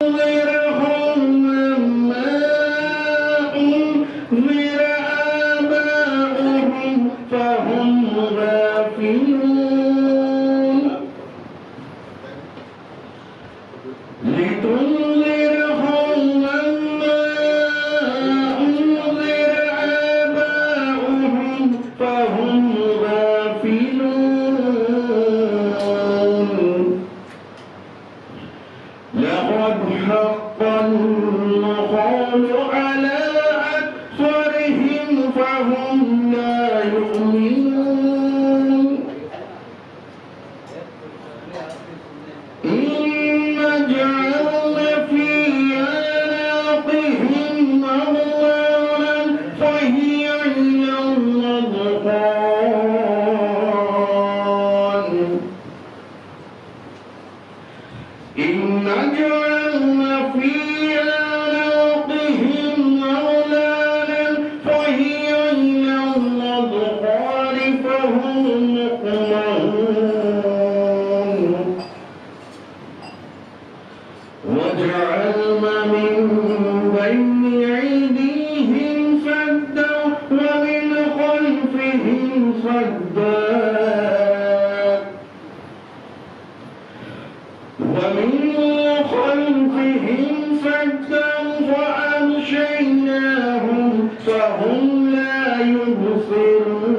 لتنذرهم ما أنذر آباؤهم فهم غافلون لتنذرهم ما أنذر آباؤهم فهم غافلون لقد حق القول على أكثرهم فهم لا يؤمنون إنا جعلنا في أعناقهم أغلالا فهي إلى الأذقان إنا جعلنا في أعناقهم أغلالا فهي إلى الأذقان فهم مقمحون وجعلنا من بين أيديهم سدا ومن خلفهم سدا فأغشيناهم فهم لا يبصرون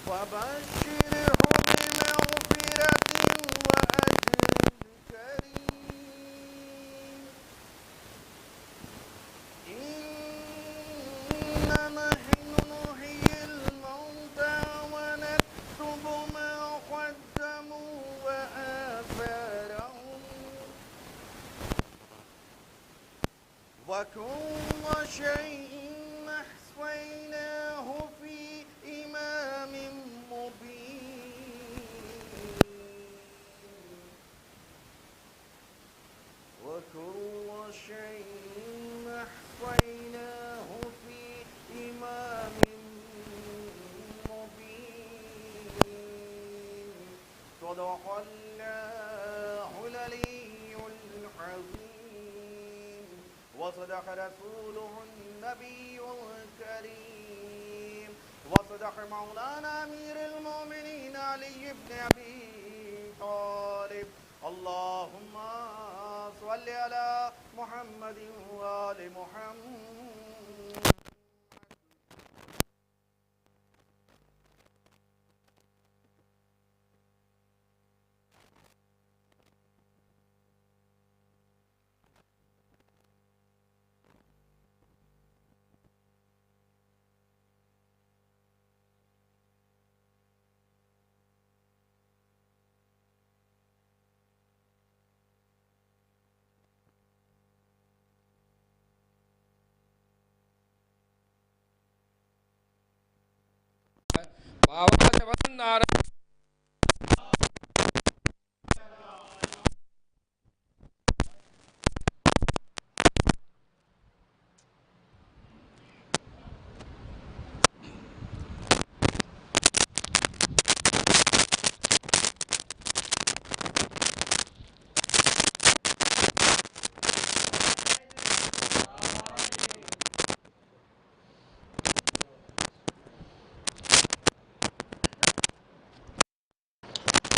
وبشره بمغفرة وأجر كريم إنا نحن نحيي الموتى ونكتب ما قدموا وآثارهم وكل شيء أحصيناه في إمام مبين وكل شيء أحصيناه في إمام مبين صدق الله العلي العظيم وصدق رسوله النبي الكريم وصدق مولانا أمير المؤمنين علي بن أبي طالب اللهم صل على محمد وآل محمد آواز بلند آ رہا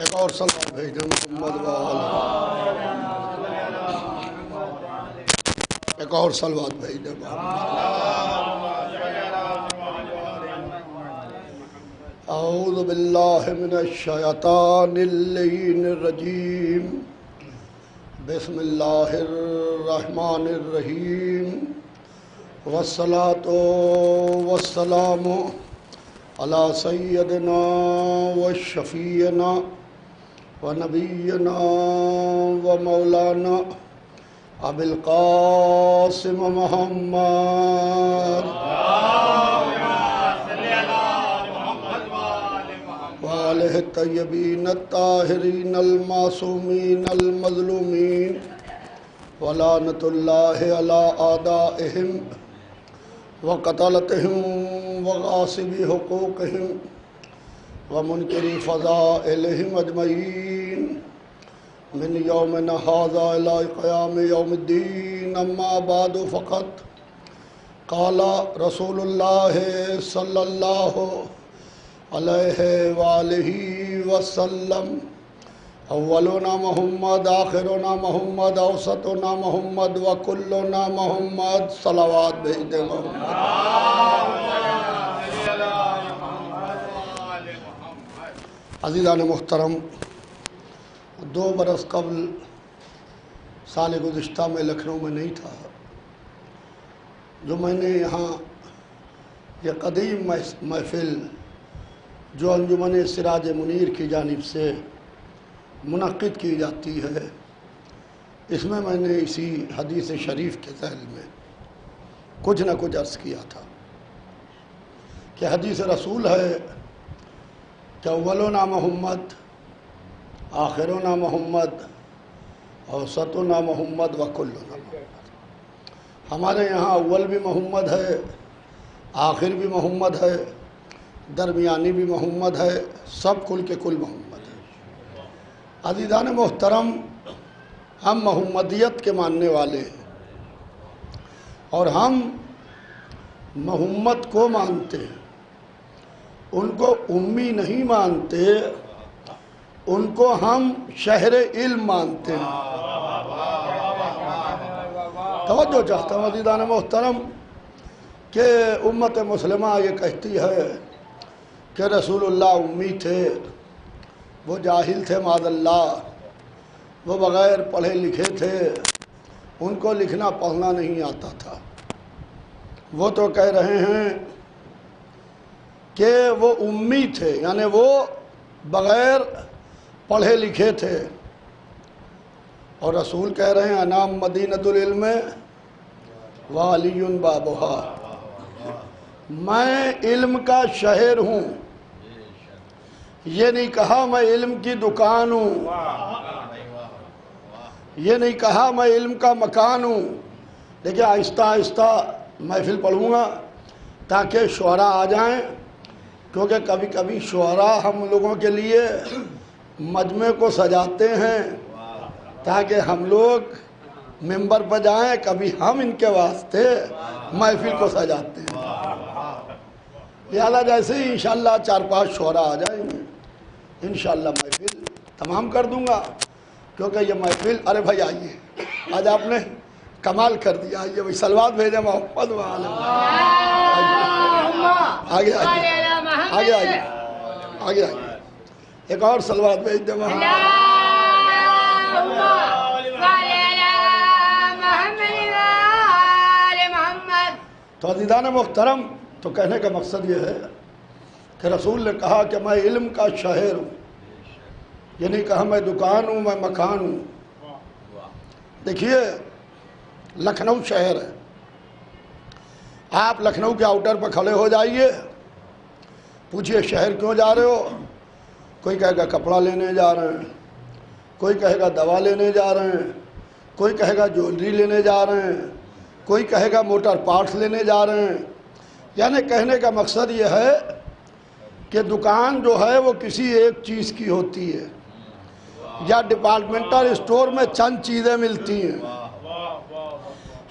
ایک اور سلام بھیج دیں محمد وآلہ ایک اور سلوات بھیج دیں اعوذ باللہ من الشیطان اللعین الرجیم بسم اللہ الرحمن الرحیم والصلاة والسلام علی سیدنا و شفیعنا و نبینا و مولانا ابی القاسم محمد وآلہ الطیبین الطاہرین المعصومین المظلومین ولعنۃ اللہ علی اعدائہم وقتلتہم وغاصب حقوقہم ومنکر فضائلہم اجمعین من یومنا ھذا الی قیام یوم الدین اما بعد فقط قال رسول اللہ صلی اللہ علیہ وآلہ وسلم اولنا محمد آخرنا محمد اوسطنا محمد وکلنا محمد صلوات بھیج دے محمد عزیزان محترم 2 برس قبل سال گزشتہ میں لکھنؤ میں نہیں تھا جو میں نے یہاں یہ قدیم محفل جو انجمن سراج منیر کی جانب سے منعقد کی جاتی ہے اس میں نے اسی حدیث شریف کے ذیل میں کچھ نہ کچھ عرض کیا تھا کہ حدیث رسول ہے کہ اولنا محمد آخرنا محمد اوسطنا محمد وکلنا محمد ہمارے یہاں اول بھی محمد ہے آخر بھی محمد ہے درمیانی بھی محمد ہے سب کل کے کل محمد ہے عزیزان محترم ہم محمدیت کے ماننے والے ہیں اور ہم محمد کو مانتے ہیں ان کو امی نہیں مانتے ان کو ہم شہر علم مانتے ہیں توجہ چاہتا ہوں عزیزان محترم کہ امت مسلمہ یہ کہتی ہے کہ رسول اللہ امی تھے وہ جاہل تھے معاذ اللہ وہ بغیر پڑھے لکھے تھے ان کو لکھنا پڑھنا نہیں آتا تھا وہ تو کہہ رہے ہیں کہ وہ امی تھے یعنی وہ بغیر پڑھے لکھے تھے اور رسول کہہ رہے ہیں انا مدینۃ العلم وعلی بابھا میں علم کا شہر ہوں یہ نہیں کہا میں علم کی دکان ہوں یہ نہیں کہا میں علم کا مکان ہوں دیکھیں آہستہ آہستہ محفل پڑھوں گا تاکہ شعراء آ جائیں کیونکہ کبھی کبھی شعراء ہم لوگوں کے لیے مجمع کو سجاتے ہیں تاکہ ہم لوگ ممبر پر جائیں کبھی ہم ان کے واسطے محفل کو سجاتے ہیں لہذا جیسے ہی انشاءاللہ 4-5 شعراء آ جائیں گے انشاءاللہ محفل تمام کر دوں گا کیونکہ یہ محفل ارے بھائی آئیے آج آپ نے کمال کر دیا آئیے بھائی صلوات بھیجیں محمد آگے آئیے آگے آئیے آگے آئیے ایک اور صلوات بھیج دیں محمد تو عزیزان محترم تو کہنے کا مقصد یہ ہے کہ رسول نے کہا کہ میں علم کا شہر ہوں یہ نہیں کہا میں دکان ہوں میں مکان ہوں دیکھیے لکھنؤ شہر ہے آپ لکھنؤ کے آؤٹر پر کھڑے ہو جائیے پوچھئے شہر کیوں جا رہے ہو کوئی کہے گا کپڑا لینے جا رہے ہیں کوئی کہے گا دوا لینے جا رہے ہیں کوئی کہے گا جویلری لینے جا رہے ہیں کوئی کہے گا موٹر پارٹس لینے جا رہے ہیں یعنی کہنے کا مقصد یہ ہے کہ دکان جو ہے وہ کسی ایک چیز کی ہوتی ہے یا ڈپارٹمنٹل اسٹور میں چند چیزیں ملتی ہیں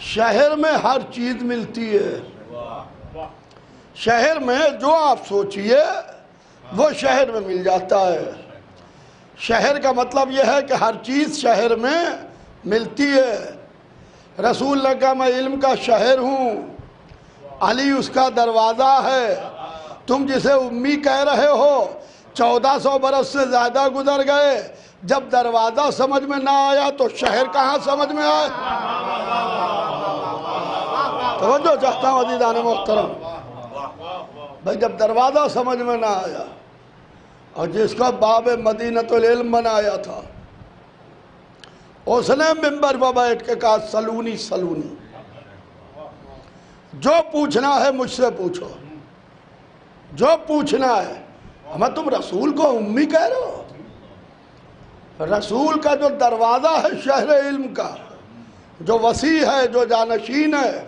شہر میں ہر چیز ملتی ہے شہر میں جو آپ سوچئے وہ شہر میں مل جاتا ہے شہر کا مطلب یہ ہے کہ ہر چیز شہر میں ملتی ہے رسول نے کہا میں علم کا شہر ہوں علی اس کا دروازہ ہے تم جسے امی کہہ رہے ہو 1400 برس سے زیادہ گزر گئے جب دروازہ سمجھ میں نہ آیا تو شہر کہاں سمجھ میں آئے توجہ چاہتا ہوں عزیزان محترم بھائی جب دروازہ سمجھ میں نہ آیا اور جس کو باب مدینۃ العلم بنایا تھا اس نے ممبر پر بیٹھ کے کہا سلونی سلونی، جو پوچھنا ہے مجھ سے پوچھو، جو پوچھنا ہے۔ ہمیں تم رسول کو امی کہہ رہے ہو؟ رسول کا جو دروازہ ہے شہر علم کا، جو وسیع ہے، جو جانشین ہے،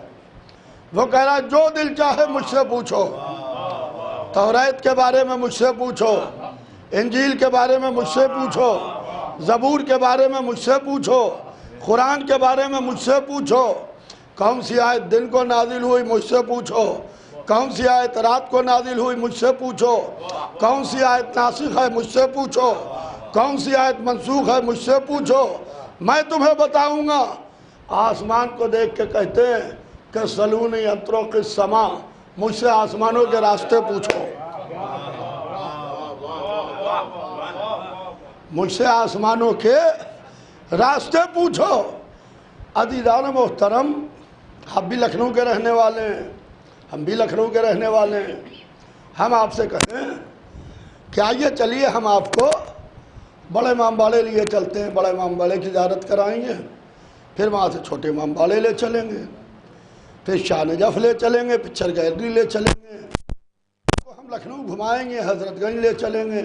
وہ کہہ رہا ہے جو دل چاہے مجھ سے پوچھو، توریت کے بارے میں مجھ سے پوچھو، انجیل کے بارے میں مجھ سے پوچھو، زبور کے بارے میں مجھ سے پوچھو، قرآن کے بارے میں مجھ سے پوچھو، کون سی آیت دن کو نازل ہوئی مجھ سے پوچھو، کون سی آیت رات کو نازل ہوئی مجھ سے پوچھو، کون سی آیت ناسخ ہے مجھ سے پوچھو، کون سی آیت منسوخ ہے مجھ سے پوچھو، میں تمہیں بتاؤں گا۔ آسمان کو دیکھ کے کہتے ہیں کہ سلونی اطرق السما، مجھ سے آسمانوں کے راستے پوچھو، مجھ سے آسمانوں کے راستے پوچھو۔ عزیزان محترم، ہم بھی لکھنؤ کے رہنے والے ہیں، ہم بھی لکھنؤ کے رہنے والے ہیں۔ ہم آپ سے کہیں کہ آئیے چلیے ہم آپ کو بڑے امام باڑے لیے چلتے ہیں، بڑے امام باڑے کی زیارت کرائیں گے، پھر وہاں سے چھوٹے امام باڑے لے چلیں گے، پھر شاہ نجف لے چلیں گے، پھر چرگیری لے چلیں گے، ہم لکھنؤ گھمائیں گے، حضرت گنج لے چلیں گے۔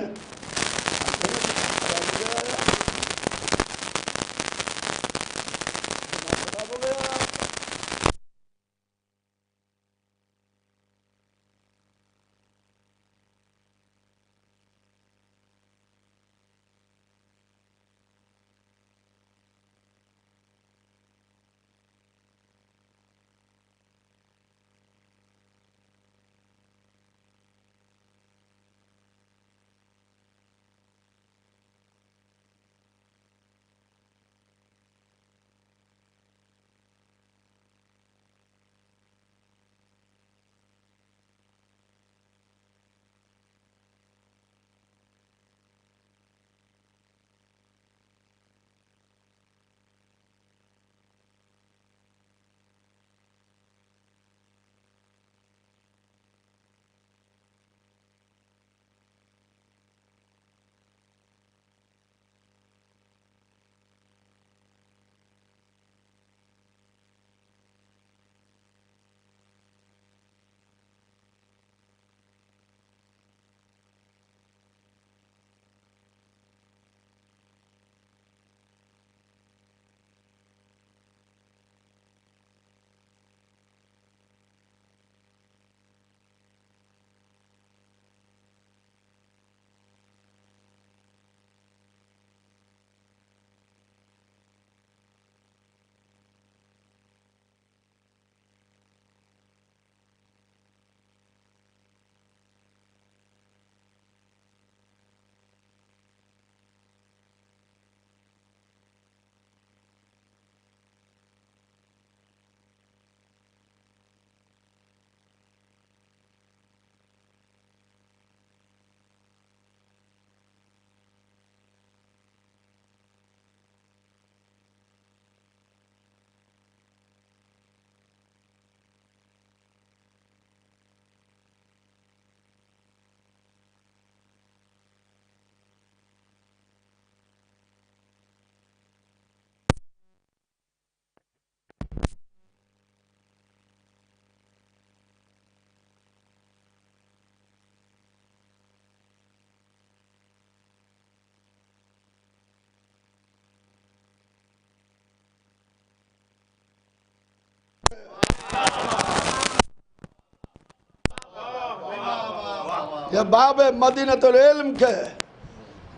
یہ باب مدینۃ العلم کے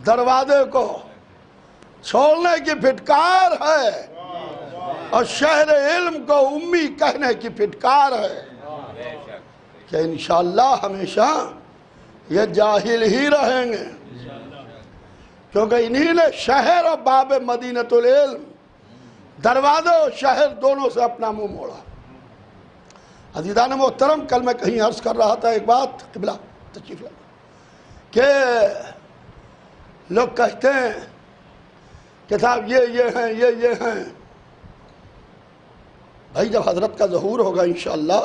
دروازے کو چھوڑنے کی پھٹکار ہے اور شہر علم کو امی کہنے کی پھٹکار ہے کہ انشاءاللہ ہمیشہ یہ جاہل ہی رہیں گے، کیونکہ انہی نے شہر اور باب مدینۃ العلم، دروازے اور شہر دونوں سے اپنا منہ موڑا۔ عزیزان محترم، کل میں کہیں عرض کر رہا تھا ایک بات، قبلہ تشریف لائے، کہ لوگ کہتے ہیں کہ صاحب یہ ہیں، یہ ہیں۔ بھائی جب حضرت کا ظہور ہوگا انشاءاللہ،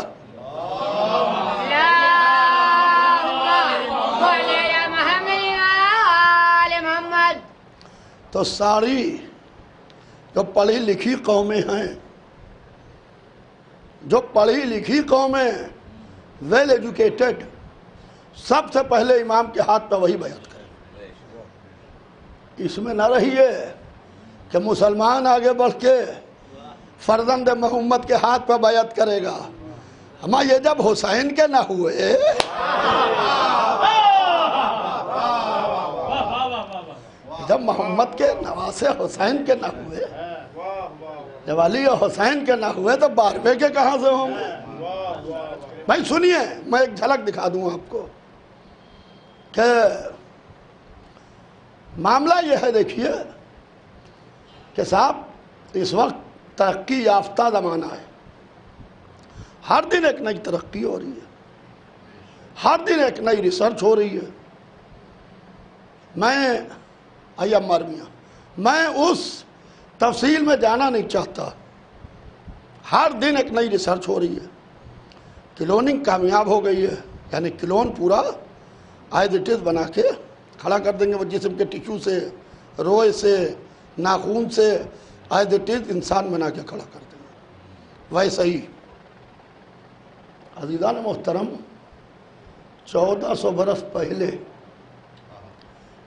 تو ساری جو پڑھی لکھی قومیں ہیں، جو پڑھی لکھی قومیں، ویل ایجوکیٹڈ، سب سے پہلے امام کے ہاتھ پہ وہی بیعت کریں۔ اس میں نہ رہیے کہ مسلمان آگے بڑھ کے فرزند محمد کے ہاتھ پہ بیعت کرے گا۔ ہمیں یہ جب حسین کے نہ ہوئے، جب محمد کے نواسے حسین کے نہ ہوئے، جب علی اور حسین کے نہ ہوئے، تو بارہویں کے کہاں سے ہوں گے؟ بھائی سنیے، میں ایک جھلک دکھا دوں آپ کو کہ معاملہ یہ ہے۔ دیکھیے کہ صاحب اس وقت ترقی یافتہ زمانہ ہے، ہر دن ایک نئی ترقی ہو رہی ہے، ہر دن ایک نئی ریسرچ ہو رہی ہے۔ میں اس تفصیل میں جانا نہیں چاہتا، ہر دن ایک نئی ریسرچ ہو رہی ہے۔ کلوننگ کامیاب ہو گئی ہے، یعنی کلون پورا ایز اٹ از بنا کے کھڑا کر دیں گے، وہ جسم کے ٹیشو سے، روئے سے، ناخون سے ایز اٹ از انسان بنا کے کھڑا کر دیں گے۔ ویسے ہی عزیزان محترم، 1400 برس پہلے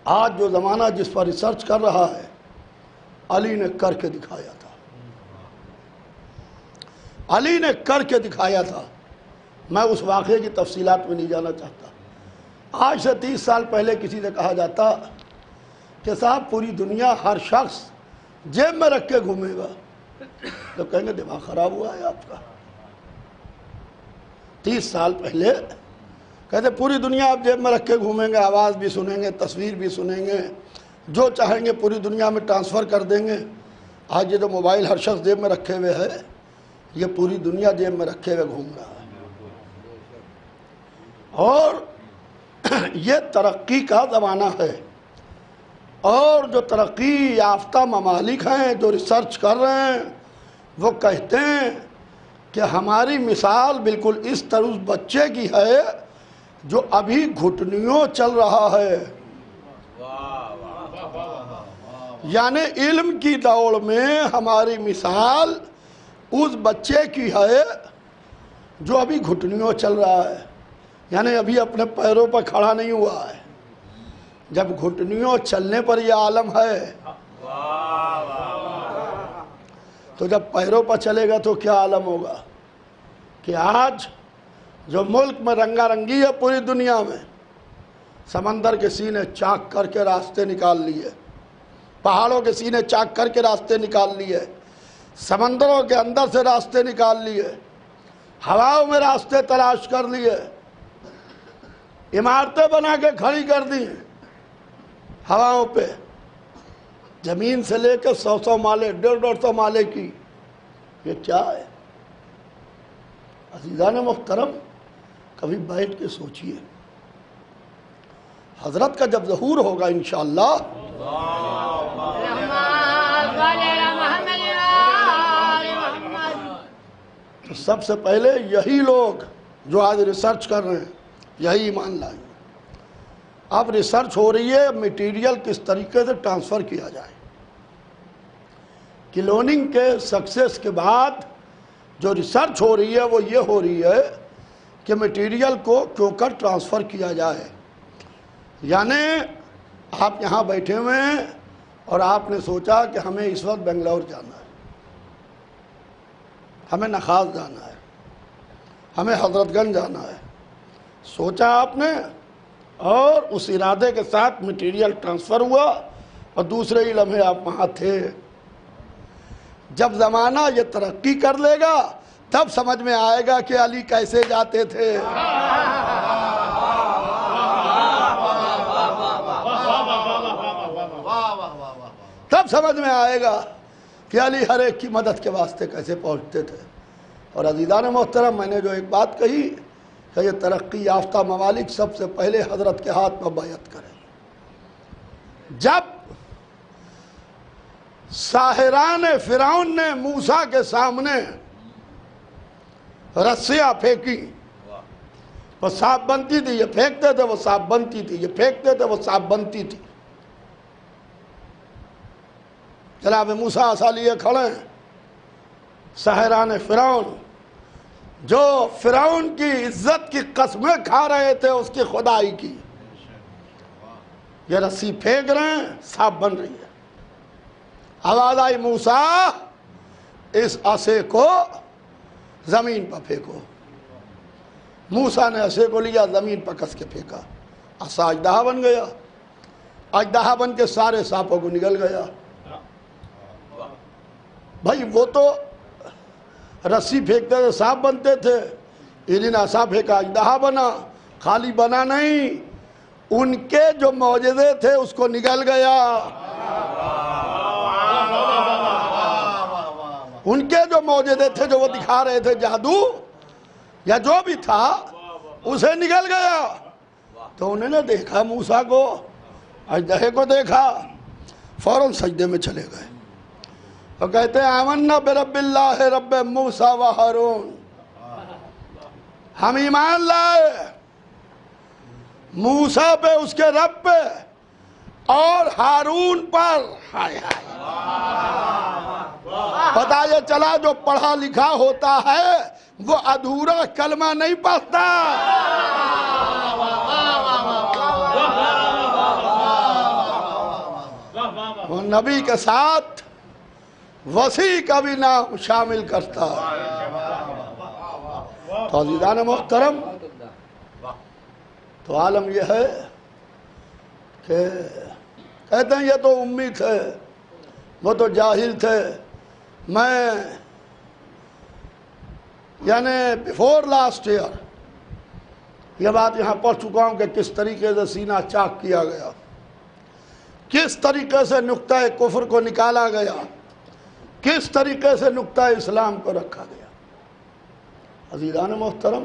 آج جو زمانہ جس پر ریسرچ کر رہا ہے، علی نے کر کے دکھایا تھا، علی نے کر کے دکھایا تھا۔ میں اس واقعے کی تفصیلات میں نہیں جانا چاہتا۔ آج سے 30 سال پہلے کسی سے کہا جاتا کہ صاحب پوری دنیا ہر شخص جیب میں رکھ کے گھومے گا، تو کہیں گے دماغ خراب ہوا ہے آپ کا۔ 30 سال پہلے کہتے پوری دنیا آپ جیب میں رکھ کے گھومیں گے، آواز بھی سنیں گے، تصویر بھی سنیں گے، جو چاہیں گے پوری دنیا میں ٹرانسفر کر دیں گے۔ آج یہ جو موبائل ہر شخص جیب میں رکھے ہوئے ہے، یہ پوری دنیا جیب میں رکھے ہوئے گھوم رہا ہے۔ اور یہ ترقی کا زمانہ ہے، اور جو ترقی یافتہ ممالک ہیں جو ریسرچ کر رہے ہیں، وہ کہتے ہیں کہ ہماری مثال بالکل اس طرح اس بچے کی ہے جو ابھی گھٹنیوں چل رہا ہے۔ یعنی علم کی دوڑ میں ہماری مثال اس بچے کی ہے جو ابھی گھٹنیوں چل رہا ہے، یعنی ابھی اپنے پیروں پر کھڑا نہیں ہوا ہے۔ جب گھٹنیوں چلنے پر یہ عالم ہے، تو جب پیروں پر چلے گا تو کیا عالم ہوگا؟ کہ آج جو ملک میں رنگا رنگی ہے پوری دنیا میں، سمندر کے سینے چاک کر کے راستے نکال لیے، پہاڑوں کے سینے چاک کر کے راستے نکال لیے، سمندروں کے اندر سے راستے نکال لیے، ہواؤں میں راستے تلاش کر لیے، عمارتیں بنا کے کھڑی کر دی ہواؤں پہ، زمین سے لے کے 100 مالے 150 مالے کی۔ یہ کیا ہے عزیزان محترم؟ کبھی بیٹھ کے سوچئے، حضرت کا جب ظہور ہوگا انشاءاللہ، تو سب سے پہلے یہی لوگ جو آج ریسرچ کر رہے ہیں یہی ایمان لائیں گے۔ اب ریسرچ ہو رہی ہے میٹیریل کس طریقے سے ٹرانسفر کیا جائے۔ کلوننگ کے سکسیس کے بعد جو ریسرچ ہو رہی ہے وہ یہ ہو رہی ہے کہ میٹیریل کو کیوں کر ٹرانسفر کیا جائے۔ یعنی آپ یہاں بیٹھے ہوئے ہیں اور آپ نے سوچا کہ ہمیں اس وقت بنگلور جانا ہے، ہمیں نخاس جانا ہے، ہمیں حضرت گنج جانا ہے، سوچا آپ نے، اور اس ارادے کے ساتھ میٹیریل ٹرانسفر ہوا، اور دوسرے ہی لمحے آپ وہاں تھے۔ جب زمانہ یہ ترقی کر لے گا تب سمجھ میں آئے گا کہ علی کیسے جاتے تھے۔ تب سمجھ میں آئے گا کہ علی ہر ایک کی مدد کے واسطے کیسے پہنچتے تھے۔ اور عزیزان محترم، میں نے جو ایک بات کہی کہ یہ ترقی یافتہ ممالک سب سے پہلے حضرت کے ہاتھ پر بیعت کریں۔ جب ساحران فرعون نے موسیٰ کے سامنے رسیاں پھینکی، وہ سانپ بنتی تھی، یہ پھینکتے تھے وہ سانپ بنتی تھی، یہ پھینکتے تھے وہ سانپ بنتی تھی۔ جناب موسیٰ عصا لیے کھڑے ہیں، سحران فرعون جو فرعون کی عزت کی قسمیں کھا رہے تھے اس کی خدائی کی، یہ رسی پھینک رہے ہیں، سانپ بن رہی ہے۔ آواز آئی موسیٰ اس عصے کو زمین پر پھینکو۔ موسیٰ نے عصے کو لیا، زمین پر کس کے پھینکا، عصا اژدہا بن گیا، اژدہا بن کے سارے سانپوں کو نگل گیا۔ بھائی وہ تو رسی پھینکتے تھے سانپ بنتے تھے، انہوں نے عصا پھینکا اژدہا بنا، خالی بنا نہیں، ان کے جو معجزے تھے اس کو نگل گیا، ان کے جو معجزے تھے جو وہ دکھا رہے تھے، جادو یا جو بھی تھا اسے نگل گیا۔ تو انہوں نے دیکھا موسیٰ کو، اژدہے کو دیکھا، فوراً سجدے میں چلے گئے اور کہتے ہیں آمنا برب اللہ رب موسیٰ و ہارون، ہم ایمان لائے موسیٰ پہ، اس کے رب پہ اور ہارون پر۔ ہائے ہائے، پتہ یہ چلا جو پڑھا لکھا ہوتا ہے وہ ادھورا کلمہ نہیں پڑھتا، وہ نبی کے ساتھ وسیع کا بھی نام شامل کرتا۔ تو عزیزان محترم، تو عالم یہ ہے کہ کہتے ہیں یہ تو امی تھے، وہ تو جاہل تھے، میں یعنی بیفور لاسٹ ایئر یہ بات یہاں پڑھ چکا ہوں کہ کس طریقے سے سینہ چاک کیا گیا، کس طریقے سے نقطہ کفر کو نکالا گیا، کس طریقے سے نقطہ اسلام کو رکھا گیا۔ عزیزان محترم،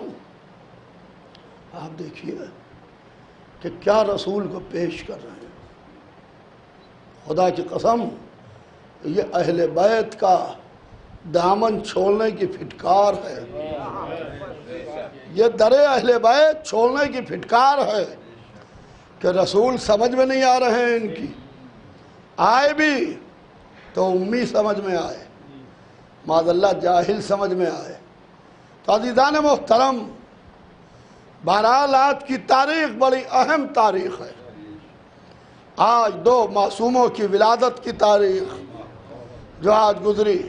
آپ دیکھیے کہ کیا رسول کو پیش کر رہے ہیں۔ خدا کی قسم یہ اہل بیت کا دامن چھوڑنے کی پھٹکار ہے، یہ در اہل بیت چھوڑنے کی پھٹکار ہے کہ رسول سمجھ میں نہیں آ رہے ہیں، ان کی آئے بھی تو امی سمجھ میں آئے، معاذ اللہ جاہل سمجھ میں آئے۔ تو عزیزان محترم، بہرحال آج کی تاریخ بڑی اہم تاریخ ہے، آج دو معصوموں کی ولادت کی تاریخ جو آج گزری،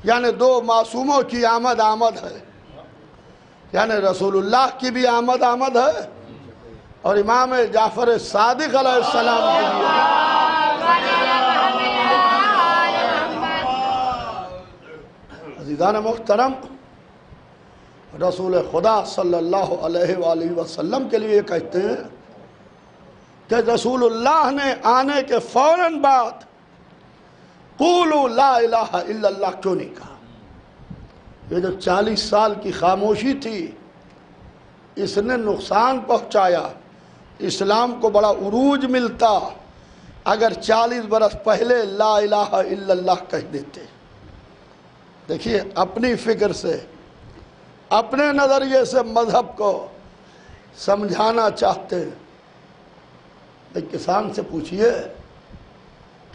یعنی دو معصوموں کی آمد ہے، یعنی رسول اللہ کی بھی آمد ہے اور امام جعفر صادق علیہ السلام کی بھی۔ عزیزان محترم، رسول خدا صلی اللہ علیہ وآلہ وسلم کے لیے کہتے ہیں کہ رسول اللہ نے آنے کے فوراً بعد قولوا لا الہ الا اللہ کیوں نہیں کہا؟ یہ جو 40 سال کی خاموشی تھی اس نے نقصان پہنچایا، اسلام کو بڑا عروج ملتا اگر 40 برس پہلے لا الہ الا اللہ کہہ دیتے۔ دیکھیے اپنی فکر سے، اپنے نظریے سے مذہب کو سمجھانا چاہتے ہیں۔ ایک کسان سے پوچھئے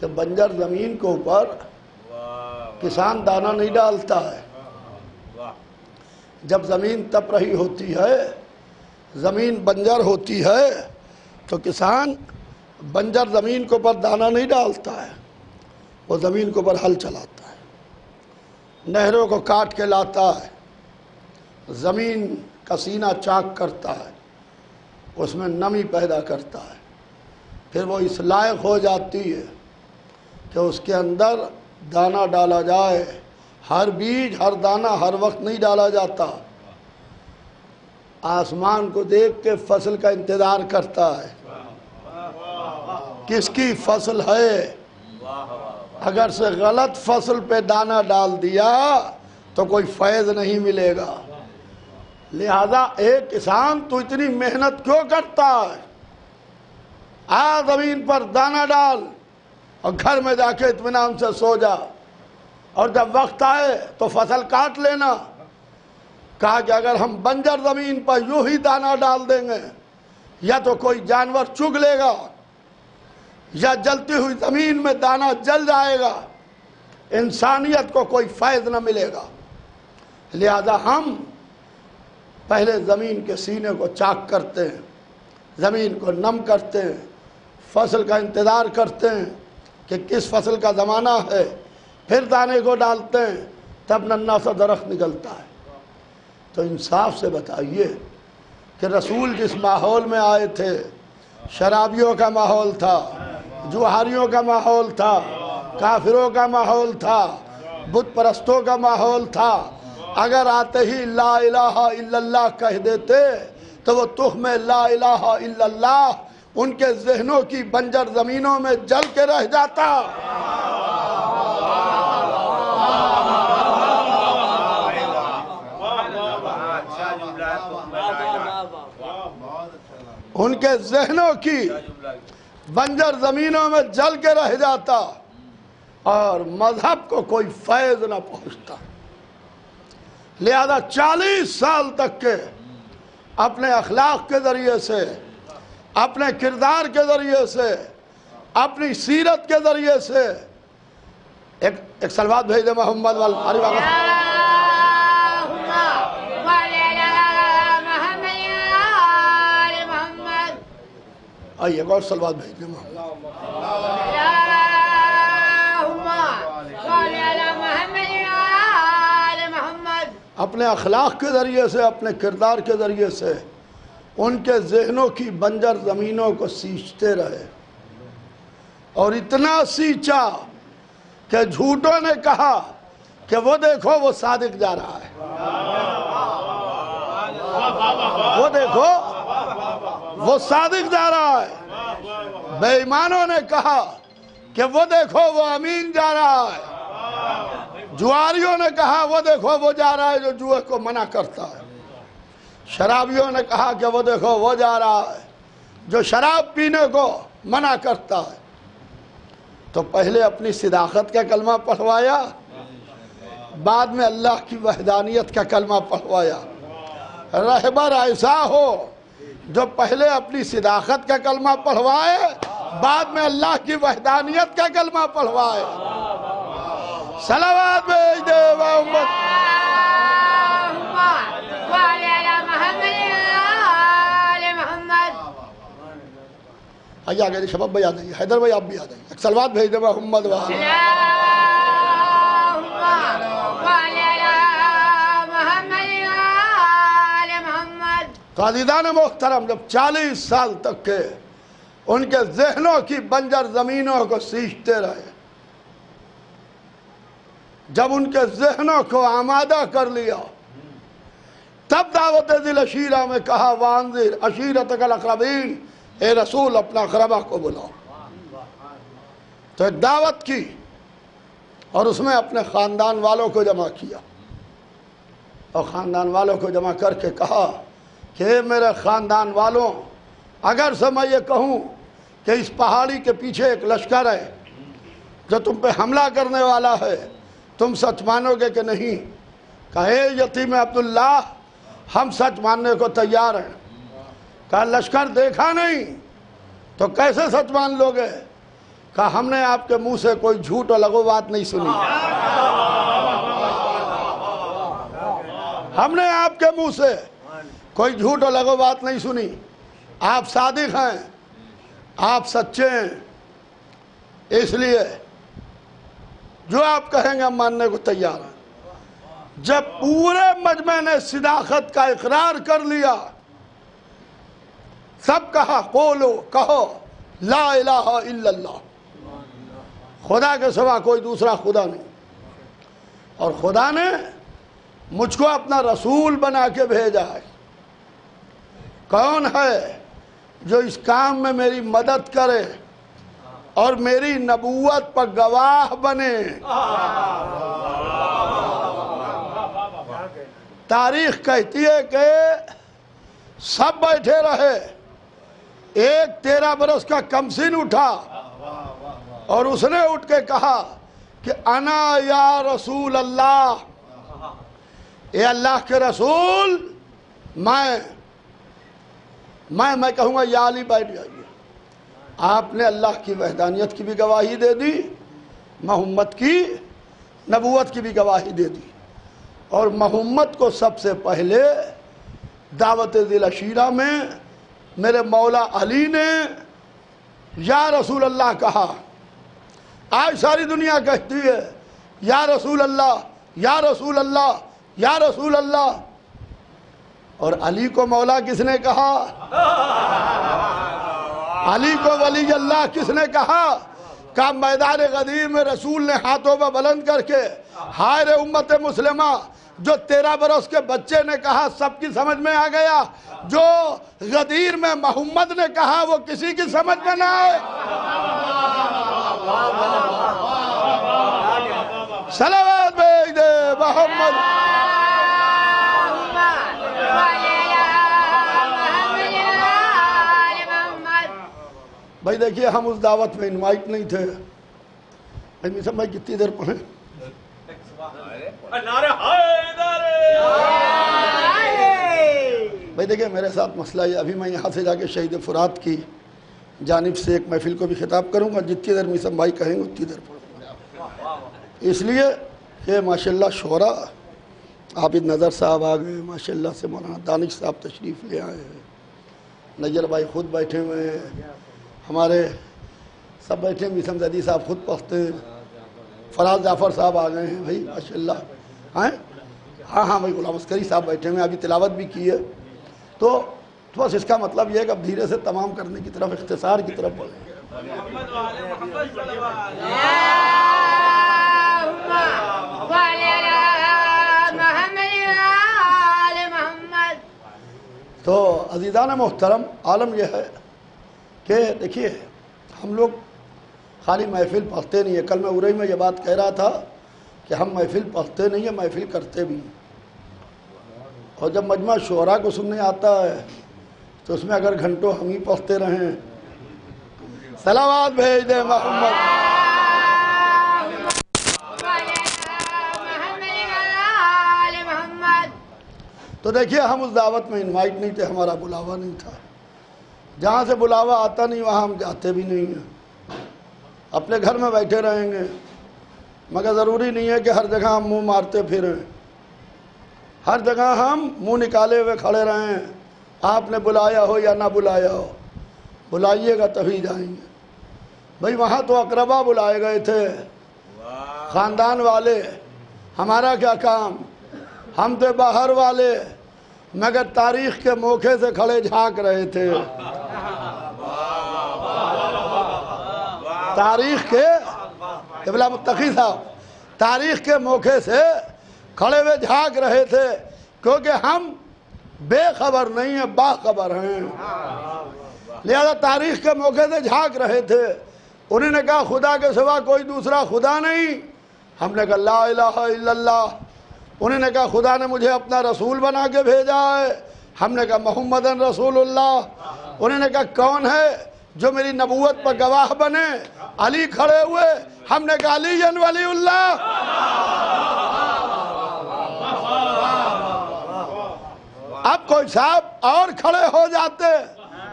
کہ بنجر زمین کے اوپر کسان دانہ نہیں ڈالتا ہے، جب زمین تپ رہی ہوتی ہے، زمین بنجر ہوتی ہے تو کسان بنجر زمین کے اوپر دانہ نہیں ڈالتا ہے، وہ زمین کے اوپر ہل چلاتا ہے، نہروں کو کاٹ کے لاتا ہے، زمین کا سینہ چاک کرتا ہے، اس میں نمی پیدا کرتا ہے، پھر وہ اس لائق ہو جاتی ہے کہ اس کے اندر دانہ ڈالا جائے۔ ہر بیج، ہر دانہ ہر وقت نہیں ڈالا جاتا، آسمان کو دیکھ کے فصل کا انتظار کرتا ہے، کس کی فصل ہے، اگر سے غلط فصل پہ دانہ ڈال دیا تو کوئی فیض نہیں ملے گا۔ لہذا ایک کسان تو اتنی محنت کیوں کرتا ہے؟ زمین پر دانہ ڈال اور گھر میں جا کے اطمینان سے سو جا، اور جب وقت آئے تو فصل کاٹ لینا۔ کہا کہ اگر ہم بنجر زمین پر یوں ہی دانہ ڈال دیں گے یا تو کوئی جانور چگ لے گا یا جلتی ہوئی زمین میں دانہ جل جائے گا، انسانیت کو کوئی فیض نہ ملے گا۔ لہذا ہم پہلے زمین کے سینے کو چاک کرتے ہیں، زمین کو نم کرتے ہیں، فصل کا انتظار کرتے ہیں کہ کس فصل کا زمانہ ہے، پھر دانے کو ڈالتے ہیں، تب ننا سا درخت نکلتا ہے۔ تو انصاف سے بتائیے کہ رسول جس ماحول میں آئے تھے، شرابیوں کا ماحول تھا، جوہریوں کا ماحول تھا، کافروں کا ماحول تھا، بت پرستوں کا ماحول تھا، اگر آتے ہی لا الہ الا اللہ کہہ دیتے تو وہ تخم لا الہ الا اللہ ان کے ذہنوں کی بنجر زمینوں میں جل کے رہ جاتا۔ ان کے ذہنوں کی بنجر زمینوں میں جل کے رہ جاتا اور مذہب کو کوئی فیض نہ پہنچتا۔ لہذا 40 سال تک کے اپنے اخلاق کے ذریعے سے، اپنے کردار کے ذریعے سے، اپنی سیرت کے ذریعے سے ایک سلوات بھیج دے محمد والا آئیے ایک اور سلوات بھیج دے محمد۔ اپنے اخلاق کے ذریعے سے، اپنے کردار کے ذریعے سے ان کے ذہنوں کی بنجر زمینوں کو سینچتے رہے، اور اتنا سینچا کہ جھوٹوں نے کہا کہ وہ دیکھو وہ صادق جا رہا ہے، وہ دیکھو وہ صادق جا رہا ہے۔ بے ایمانوں نے کہا کہ وہ دیکھو وہ امین جا رہا ہے۔ جواریوں نے کہا وہ دیکھو وہ جا رہا ہے جو جوئے کو منع کرتا ہے۔ شرابیوں نے کہا کہ وہ دیکھو وہ جا رہا ہے جو شراب پینے کو منع کرتا ہے۔ تو پہلے اپنی صداقت کا کلمہ پڑھوایا، بعد میں اللہ کی وحدانیت کا کلمہ پڑھوایا۔ رہبر ایسا ہو جو پہلے اپنی صداقت کا کلمہ پڑھوائے، بعد میں اللہ کی وحدانیت کا کلمہ پڑھوائے۔ صلوات بھیج دے محمد۔ آئیے آگے شباب بھائی آ جائیے، حیدر بھائی آپ بھی آ جائیے، ایک صلوات بھیج دے محمد والا۔ تو عزیزان محترم، جب 40 سال تک کے ان کے ذہنوں کی بنجر زمینوں کو سینچتے رہے، جب ان کے ذہنوں کو آمادہ کر لیا، تب دعوت ذی العشیرہ میں کہا وانذر عشیرتک الاقربین، اے رسول اپنا اقربا کو بلاؤ۔ تو ایک دعوت کی اور اس میں اپنے خاندان والوں کو جمع کیا، اور خاندان والوں کو جمع کر کے کہا کہ اے میرے خاندان والوں، اگر سے میں یہ کہوں کہ اس پہاڑی کے پیچھے ایک لشکر ہے جو تم پہ حملہ کرنے والا ہے، تم سچ مانو گے کہ نہیں؟ کہا اے یتیم عبداللہ، ہم سچ ماننے کو تیار ہیں۔ کہا لشکر دیکھا نہیں تو کیسے سچ مان لو گے؟ کہا ہم نے آپ کے منہ سے کوئی جھوٹ اور لغو بات نہیں سنی، ہم نے آپ کے منہ سے کوئی جھوٹ اور لغو بات نہیں سنی، آپ صادق ہیں، آپ سچے ہیں، اس لیے جو آپ کہیں گے ہم ماننے کو تیار ہیں۔ جب پورے مجمع نے صداقت کا اقرار کر لیا، سب کہا قولو، کہو لا الہ الا اللہ، خدا کے سوا کوئی دوسرا خدا نہیں، اور خدا نے مجھ کو اپنا رسول بنا کے بھیجا ہے۔ کون ہے جو اس کام میں میری مدد کرے اور میری نبوت پر گواہ بنے؟ تاریخ کہتی ہے کہ سب بیٹھے رہے، ایک 13 برس کا کمسن اٹھا اور اس نے اٹھ کے کہا کہ انا یا رسول اللہ، اے اللہ کے رسول، میں کہوں گا یا علی بیٹھ جائیے۔ آپ نے اللہ کی وحدانیت کی بھی گواہی دے دی، محمد کی، نبوت کی بھی گواہی دے دی، اور محمد کو سب سے پہلے دعوت ذی العشیرہ میں میرے مولا علی نے یا رسول اللہ کہا۔ آج ساری دنیا کہتی ہے یا رسول اللہ، یا رسول اللہ، یا رسول اللہ، اور علی کو مولا کس نے کہا؟ علی کو ولی اللہ کس نے کہا؟ کہ میدان غدیر میں رسول نے ہاتھوں میں بلند کر کے ہائے رے امت مسلمہ، جو 13 برس کے بچے نے کہا سب کی سمجھ میں آ گیا، جو غدیر میں محمد نے کہا وہ کسی کی سمجھ میں نہ آئے۔ صلوات بھیج دے محمد۔ بھائی دیکھیے ہم اس دعوت میں انوائٹ نہیں تھے۔ میسم بھائی کتنی دیر پڑھیں؟ بھائی دیکھیں میرے ساتھ مسئلہ ہے، ابھی میں یہاں سے جا کے شہید فرات کی جانب سے ایک محفل کو بھی خطاب کروں گا، جتنی دیر میسم بھائی کہیں گے اتنی دیر پڑھوں گا، اس لیے کہ ماشاءاللہ شعراء عابد نظر صاحب آ گئے، ماشاءاللہ سے مولانا دانش صاحب تشریف لے آئے ہیں، نجر بھائی خود بیٹھے ہوئے ہیں، ہمارے سب بیٹھے ہیں، میسم زیدی صاحب خود پڑھتے ہیں، فراز جعفر صاحب آ گئے ہیں بھائی ماشاءاللہ، ہاں بھائی غلام عسکری صاحب بیٹھے ہوئے ہیں، ابھی تلاوت بھی کی ہے، تو بس اس کا مطلب یہ ہے کہ اب دھیرے سے تمام کرنے کی طرف، اختصار کی طرف بڑھیں۔ تو عزیزان محترم، عالم یہ ہے کہ دیکھیے ہم لوگ خالی محفل پڑھتے نہیں ہیں، کل میں ارئی میں یہ بات کہہ رہا تھا کہ ہم محفل پڑھتے نہیں ہیں، محفل کرتے بھی ہیں، اور جب مجمع شعراء کو سننے آتا ہے تو اس میں اگر گھنٹوں ہم ہی پڑھتے رہیں۔ صلوات بھیج دے محمد۔ تو دیکھیے ہم اس دعوت میں انوائٹ نہیں تھے، ہمارا بلاوا نہیں تھا، جہاں سے بلاوا آتا نہیں وہاں ہم جاتے بھی نہیں ہیں، اپنے گھر میں بیٹھے رہیں گے، مگر ضروری نہیں ہے کہ ہر جگہ ہم منہ مارتے پھریں، ہر جگہ ہم منہ نکالے ہوئے کھڑے رہیں، آپ نے بلایا ہو یا نہ بلایا ہو، بلائیے گا تبھی جائیں گے۔ بھئی وہاں تو اقربا بلائے گئے تھے، خاندان والے، ہمارا کیا کام، ہم تھے باہر والے، مگر تاریخ کے موقع سے کھڑے جھانک رہے تھے، تاریخ کے قبلہ متقی صاحب تاریخ کے موقع سے کھڑے ہوئے جھانک رہے تھے، کیونکہ ہم بے خبر نہیں ہیں، باخبر ہیں، لہذا تاریخ کے موقع سے جھانک رہے تھے۔ انہوں نے کہا خدا کے سوا کوئی دوسرا خدا نہیں، ہم نے کہا لا الہ الا اللہ۔ انہوں نے کہا خدا نے مجھے اپنا رسول بنا کے بھیجا ہے، ہم نے کہا محمد رسول اللہ۔ انہوں نے کہا کون ہے جو میری نبوت پر گواہ بنے؟ علی کھڑے ہوئے، ہم نے کہا علی ولی اللہ۔ اب کوئی صاحب اور کھڑے ہو جاتے،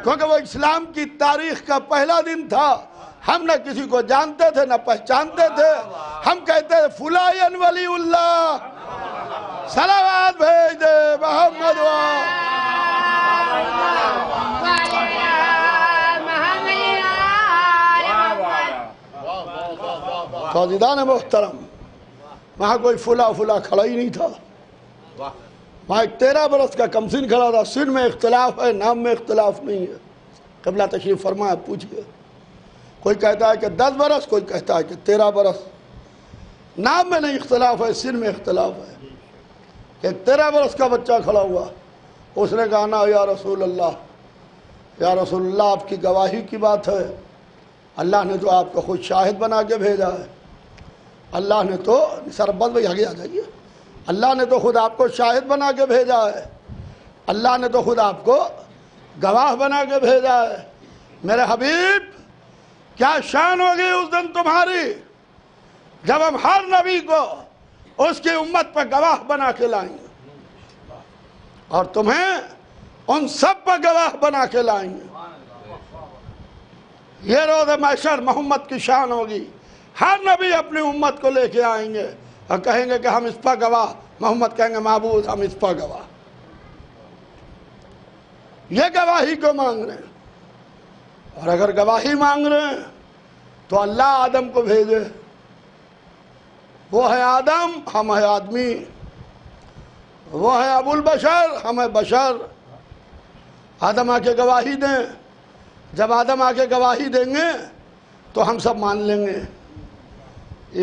کیونکہ وہ اسلام کی تاریخ کا پہلا دن تھا، ہم نہ کسی کو جانتے تھے نہ پہچانتے تھے، ہم کہتے تھے فلان ولی اللہ۔ صلوات بھیج دے محمد قاضدان محترم، وہاں کوئی فلا کھڑا ہی نہیں تھا، وہاں ایک 13 برس کا کمسن کھڑا تھا، سن میں اختلاف ہے، نام میں اختلاف نہیں ہے، قبلہ تشریف فرمایا پوچھئے، کوئی کہتا ہے کہ 10 برس، کوئی کہتا ہے کہ 13 برس، نام میں نہیں اختلاف ہے، سن میں اختلاف ہے، کہ 13 برس کا بچہ کھڑا ہوا، اس نے کہا نا یا رسول اللہ، یا رسول اللہ آپ کی گواہی کی بات ہے، اللہ نے تو آپ کو خود شاہد بنا کے بھیجا ہے، اللہ نے تو سربت بھائی آگے آ جائیے، اللہ نے تو خود آپ کو شاہد بنا کے بھیجا ہے، اللہ نے تو خود آپ کو گواہ بنا کے بھیجا ہے، میرے حبیب کیا شان ہوگی اس دن تمہاری جب ہم ہر نبی کو اس کی امت پر گواہ بنا کے لائیں گے، اور تمہیں ان سب پر گواہ بنا کے لائیں گے۔ یہ روز محشر محمد کی شان ہوگی، ہر نبی اپنی امت کو لے کے آئیں گے، اور کہیں گے کہ ہم اس پر گواہ، محمد کہیں گے معبود ہم اس پر گواہ۔ یہ گواہی کو مانگ رہے ہیں، اور اگر گواہی مانگ رہے ہیں تو اللہ آدم کو بھیجے، وہ ہے آدم ہم ہے آدمی، وہ ہے ابو البشر ہم ہے بشر۔ آدم آ کے گواہی دیں، جب آدم آ کے گواہی دیں گے تو ہم سب مان لیں گے،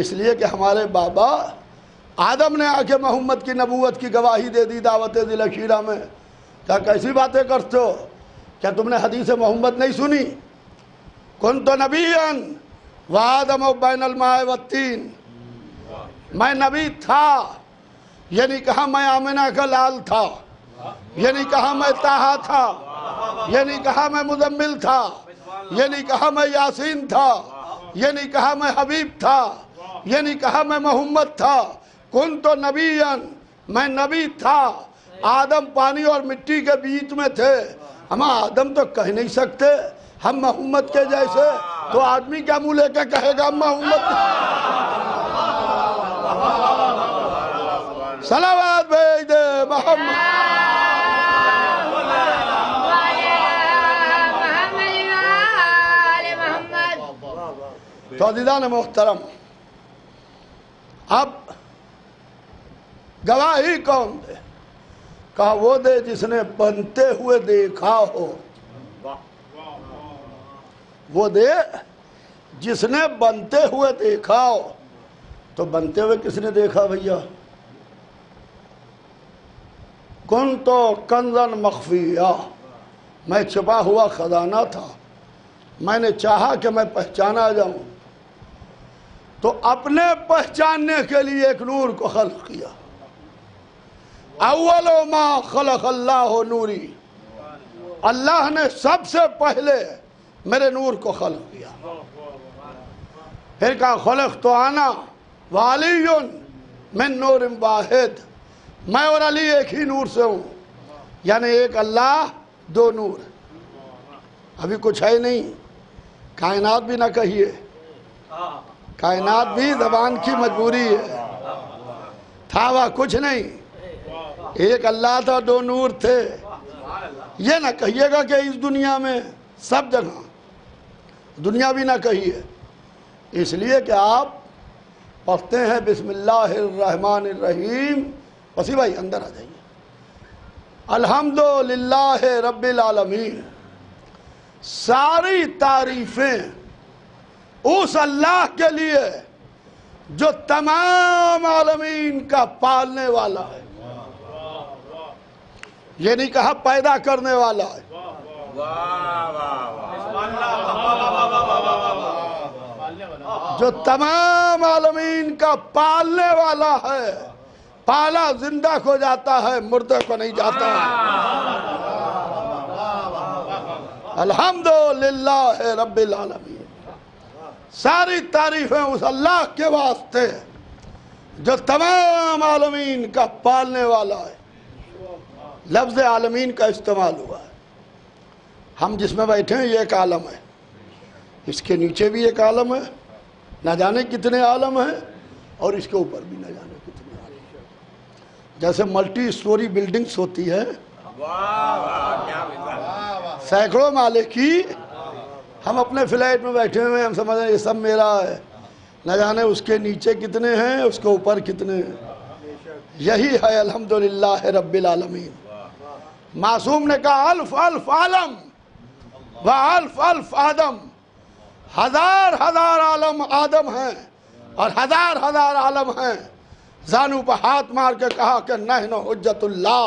اس لیے کہ ہمارے بابا آدم نے آ کے محمد کی نبوت کی گواہی دے دی دعوت ذی العشیرہ میں۔ کیا کیسی باتیں کرتے ہو؟ کیا تم نے حدیث محمد نہیں سنی؟ کنت نبیًا وآدم بین الماء والطین، میں نبی تھا، یہ نہیں کہا میں آمنہ کا لال تھا، یہ نہیں کہا میں طٰہٰ تھا، یہ نہیں کہا میں مزمل تھا، یہ نہیں کہا میں یاسین تھا، یہ نہیں کہا میں حبیب تھا، یہ نہیں کہا میں محمد تھا۔ کنت نبیًا، میں نبی تھا، آدم پانی اور مٹی کے بیچ میں تھے۔ ہم آدم تو کہہ نہیں سکتے ہم محمد کے جیسے، تو آدمی کیا منہ لے کے کہے گا محمد؟ صلوات بھیج دے محمد۔ تو عزیزان محترم، اب گواہی کون دے؟ کہا وہ دے جس نے بنتے ہوئے دیکھا ہو، وہ دے جس نے بنتے ہوئے دیکھا ہو۔ تو بنتے ہوئے کس نے دیکھا بھیا؟ کنت کنزا مخفیا، میں چھپا ہوا خزانہ تھا، میں نے چاہا کہ میں پہچانا جاؤں، تو اپنے پہچاننے کے لیے ایک نور کو خلق کیا۔ اول ما خلق اللہ نوری، اللہ نے سب سے پہلے میرے نور کو خلق کیا۔ پھر کہا خلقت انا وعلی من نور واحد، میں اور علی ایک ہی نور سے ہوں، یعنی ایک اللہ دو نور۔ ابھی کچھ ہے نہیں، کائنات بھی نہ کہیے، کائنات بھی زبان کی مجبوری ہے، تھا وہ کچھ نہیں، ایک اللہ تھا دو نور تھے۔ یہ نہ کہیے گا کہ اس دنیا میں سب جگہ، دنیا بھی نہ کہیے، اس لیے کہ آپ پڑھتے ہیں بسم اللہ الرحمن الرحیم۔ وسیع بھائی اندر آ جائیے۔ الحمدللہ رب العالمین، ساری تعریفیں اس اللہ کے لیے جو تمام عالمین کا پالنے والا ہے، یہ نہیں کہا پیدا کرنے والا ہے۔ جو تمام عالمین کا پالنے والا ہے، پالا زندہ کو جاتا ہے، مردے کو نہیں جاتا ہے۔ الحمدللہ رب العالمین، ساری تعریفیں اس اللہ کے واسطے جو تمام عالمین کا پالنے والا ہے۔ لفظ عالمین کا استعمال ہوا ہے۔ ہم جس میں بیٹھے ہیں یہ ایک عالم ہے، اس کے نیچے بھی ایک عالم ہے، نہ جانے کتنے عالم ہیں، اور اس کے اوپر بھی نہ جانے کتنے عالم ہیں۔ جیسے ملٹی سٹوری بلڈنگز ہوتی ہے، سینکڑوں مالے کی، ہم اپنے فلیٹ میں بیٹھے ہوئے ہیں، ہم سمجھ رہے ہیں یہ سب میرا ہے، نہ جانے اس کے نیچے کتنے ہیں، اس کے اوپر کتنے ہیں۔ یہی ہے الحمدللہ رب العالمین۔ معصوم نے کہا الف الف عالم و الف الف آدم، ہزار ہزار عالم آدم ہیں اور ہزار ہزار عالم ہیں۔ زانو پہ ہاتھ مار کے کہا کہ نحن حجت اللہ،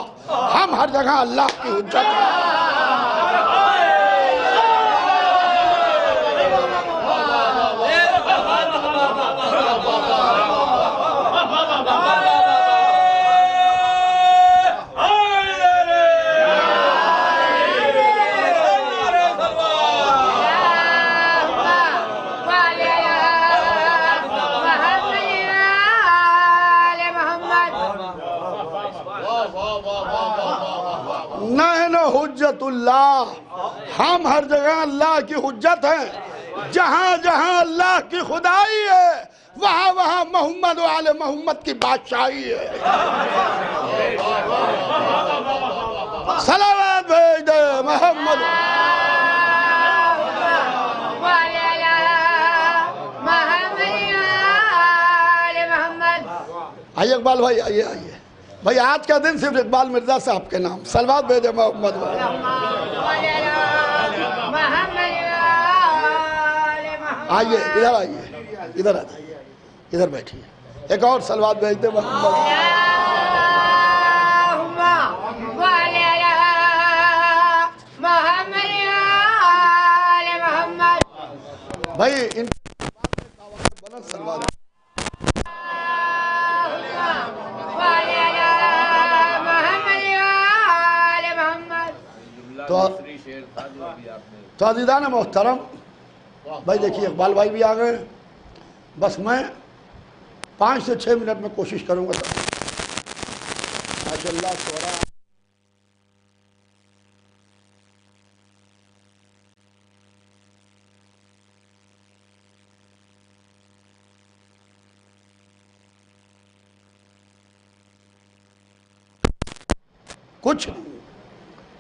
ہم ہر جگہ اللہ کی حجت ہیں۔ نحن حجت اللہ، ہم ہر جگہ اللہ کی حجت ہیں۔ جہاں جہاں اللہ کی خدائی ہے وہاں وہاں محمد و آل محمد کی بادشاہی ہے۔ صلوات بھیج دے محمد۔ آئیے اقبال بھائی، آئیے آئیے بھائی، آج کا دن صرف اقبال مرزا صاحب کے نام، صلوات بھیجے محمد۔ آئیے ادھر، آئیے ادھر، آئیے ادھر بیٹھیے، ایک اور صلوات بھیج دے محمد۔ بھائی ان بلند صلوات تو عزیزان محترم، بھائی دیکھیے اقبال بھائی بھی آ گئے، بس میں 5 سے 6 منٹ میں کوشش کروں گا سر۔ ماشاء اللہ سورا کچھ نہیں،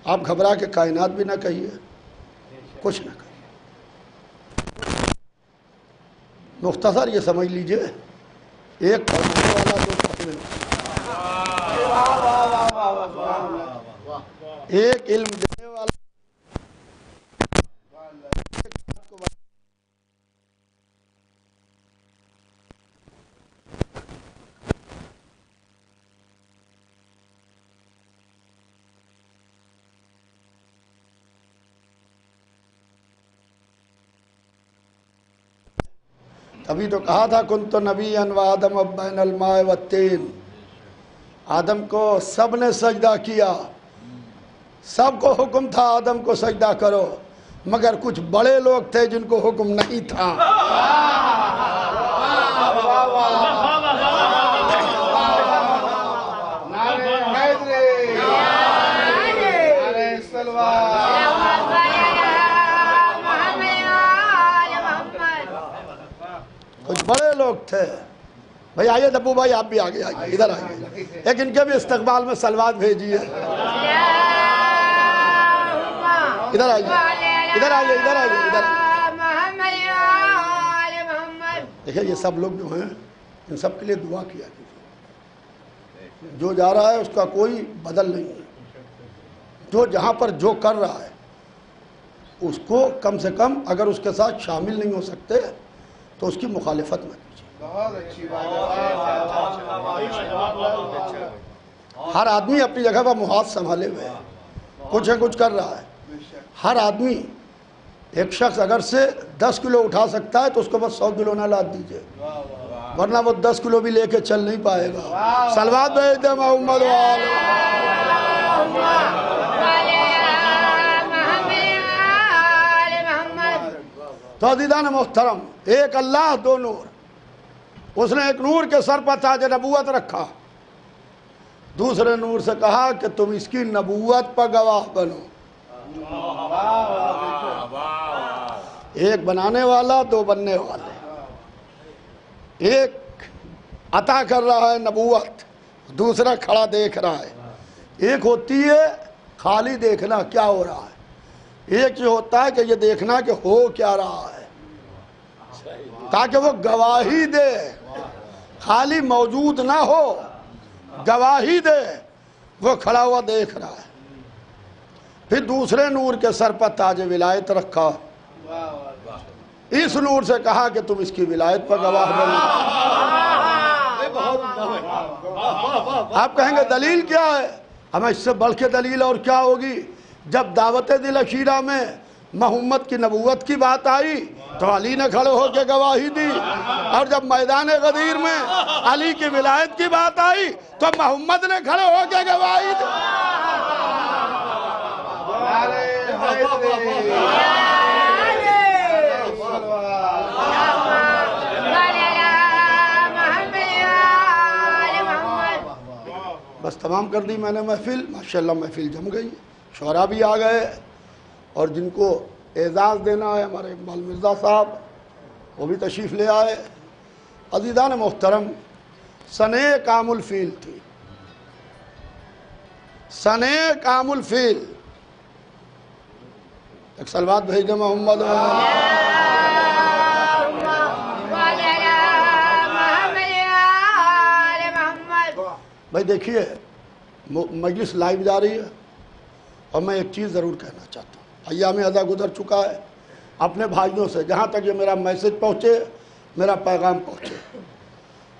آپ گھبرا کے کائنات بھی نہ کہیے، کچھ نہ کہیے، مختصر یہ سمجھ لیجئے، ایک پڑھنے والا دو پڑھنے والا، ایک علم دینے والا ابھی تو کہا تھا کنت نبی و آدم بین الماء والتین، آدم کو سب نے سجدہ کیا، سب کو حکم تھا آدم کو سجدہ کرو، مگر کچھ بڑے لوگ تھے جن کو حکم نہیں تھا۔ کچھ بڑے لوگ تھے۔ بھائی آئیے دبو بھائی، آپ بھی آگے آئیے، ادھر آئیے، ایک ان کے بھی استقبال میں صلوات بھیجیے۔ ادھر آئیے، ادھر آئیے، ادھر آئیے، ادھر۔ دیکھیں یہ سب لوگ جو ہیں، ان سب کے لیے دعا کیا کیجیے۔ جو جا رہا ہے اس کا کوئی بدل نہیں ہے، جو جہاں پر جو کر رہا ہے اس کو کم سے کم اگر اس کے ساتھ شامل نہیں ہو سکتے تو اس کی مخالفت نہ کیجیے۔ ہر آدمی اپنی جگہ پر محاذ سنبھالے ہوئے ہے، کچھ ہے کچھ کر رہا ہے۔ ہر آدمی، ایک شخص اگر سے 10 کلو اٹھا سکتا ہے تو اس کو بس 100 کلو نہ لاد دیجئے، ورنہ وہ 10 کلو بھی لے کے چل نہیں پائے گا۔ صلوات بھیج دے محمد تو عزیزان محترم، ایک اللہ دو نور، اس نے ایک نور کے سر پر تاج نبوت رکھا، دوسرے نور سے کہا کہ تم اس کی نبوت پر گواہ بنو۔ ایک بنانے والا، دو بننے والے، ایک عطا کر رہا ہے نبوت، دوسرا کھڑا دیکھ رہا ہے۔ ایک ہوتی ہے خالی دیکھنا کیا ہو رہا ہے، ایک یہ ہوتا ہے کہ یہ دیکھنا کہ ہو کیا رہا ہے، تاکہ وہ گواہی دے، خالی موجود نہ ہو، گواہی دے وہ کھڑا ہوا دیکھ رہا ہے۔ پھر دوسرے نور کے سر پر تاج ولایت رکھا، اس نور سے کہا کہ تم اس کی ولایت پر گواہ بنو۔ آپ کہیں گے دلیل کیا ہے؟ ہمیں اس سے بڑھ کے دلیل اور کیا ہوگی؟ جب دعوت دل عشیرہ میں محمد کی نبوت کی بات آئی تو علی نے کھڑے ہو کے گواہی دی، اور جب میدان غدیر میں علی کی ولایت کی بات آئی تو محمد نے کھڑے ہو کے گواہی دی۔ بس تمام کر دی میں نے محفل، ماشاءاللہ محفل جم گئی، شعراء بھی آ گئے، اور جن کو اعزاز دینا ہے ہمارے اقبال مرزا صاحب وہ بھی تشریف لے آئے۔ عزیزان محترم، سنہ کام الفیل تھی، سنہ کام الفیل. ایک سلوات بھیج دیں محمد. بھائی دیکھیے مجلس لائیو جا رہی ہے اور میں ایک چیز ضرور کہنا چاہتا ہوں. ایام ازا گزر چکا ہے، اپنے بھائیوں سے جہاں تک یہ میرا میسج پہنچے، میرا پیغام پہنچے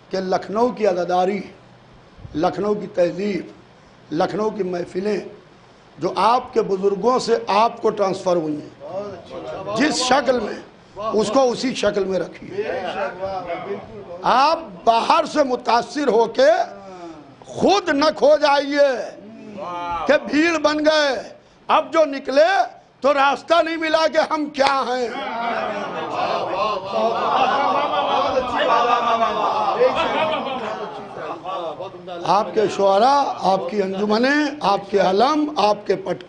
کہ لکھنؤ کی عزاداری، لکھنؤ کی تہذیب، لکھنؤ کی محفلیں جو آپ کے بزرگوں سے آپ کو ٹرانسفر ہوئی ہیں، جس شکل میں اس کو اسی شکل میں رکھیے. آپ باہر سے متاثر ہو کے خود نہ کھو جائیے کہ بھیڑ بن گئے، اب جو نکلے تو راستہ نہیں ملا کہ ہم کیا ہیں. آپ کے شعراء، آپ کی انجمنیں، آپ کے علم، آپ کے پٹ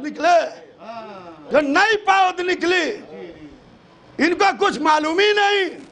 نکلے، جو نئی پاؤد نکلی، ان کو کچھ معلوم ہی نہیں.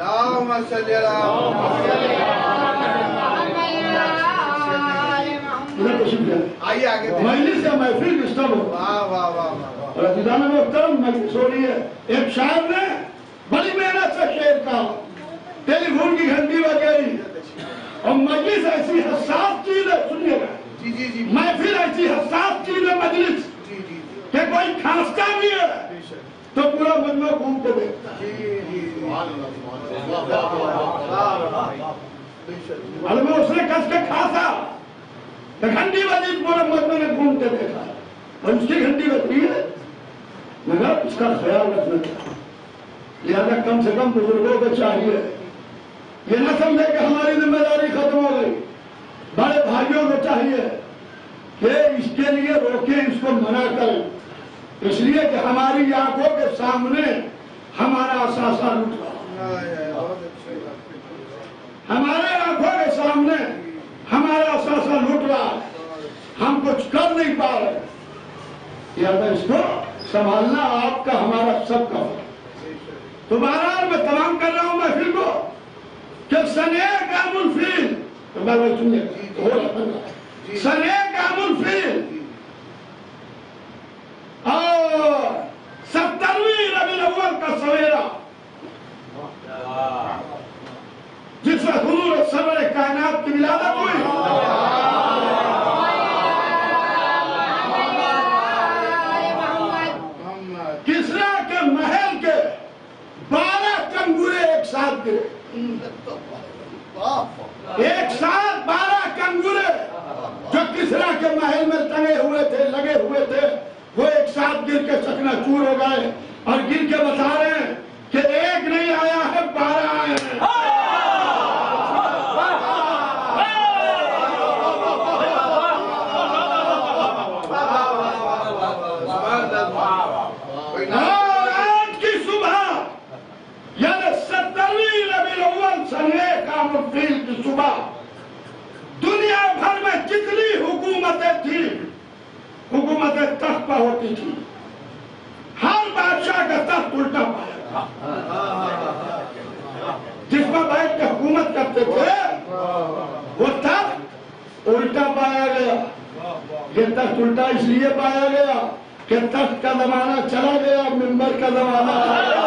اللہم صلی آئیے آگے مجلس یا محفل ڈسٹرب ہو. عزیزان محترم، مجلس ہو رہی ہے. ایک شاعر نے بڑی محنت سے شعر کہا، ٹیلی فون کی گھنٹی بجائی، اور مجلس ایسی حساس چیز ہے، سنیے گا، محفل ایسی حساس چیز ہے مجلس کہ کوئی کھانستا بھی ہے تو پورا مجمع گھوم کے دیکھتا ہے. علماء اس نے کس کے کھاسا، گھنٹی بجی پورا مجمع نے گھوم کے دیکھا، اور اس کی گھنٹی بجی ہے، مگر اس کا خیال رکھنا چاہیے. لہذا کم سے کم بزرگوں کو چاہیے یہ نہ سمجھے کہ ہماری ذمہ داری ختم ہو گئی. بڑے بھائیوں کو چاہیے کہ اس کے لیے روکیں، اس کو منع کریں، اس لیے کہ ہماری آنکھوں کے سامنے ہمارا اثاثہ لٹ رہا، ہمارے آنکھوں کے سامنے ہمارا اثاثہ لٹ رہا، ہم کچھ کر نہیں پا رہے. لہذا اس کو سنبھالنا آپ کا، ہمارا سب کا. تو بہرحال میں تمام کر رہا ہوں محفل کو کہ سنہ کام الفیل، سنہ کام الفیل اور 70ویں ربیع الاول کا سویرا گر کے چکنا چور ہو گئے اور گر کے بتا رہے ہیں کہ ایک نہیں آیا ہے 12 آئے ہیں. اور آج کی صبح یعنی 17ویں ربیع الاول سنہ کام الفیل کی صبح دنیا بھر میں جتنی حکومتیں تھیں حکومتیں تخت پر ہوتی تھی ہر بادشاہ کا تخت الٹا پایا جس پر بیٹھ کے حکومت کرتے تھے وہ تخت الٹا پایا گیا. یہ تخت الٹا اس لیے پایا گیا کہ تخت کا زمانہ چلا گیا منبر کا زمانہ چلا گیا.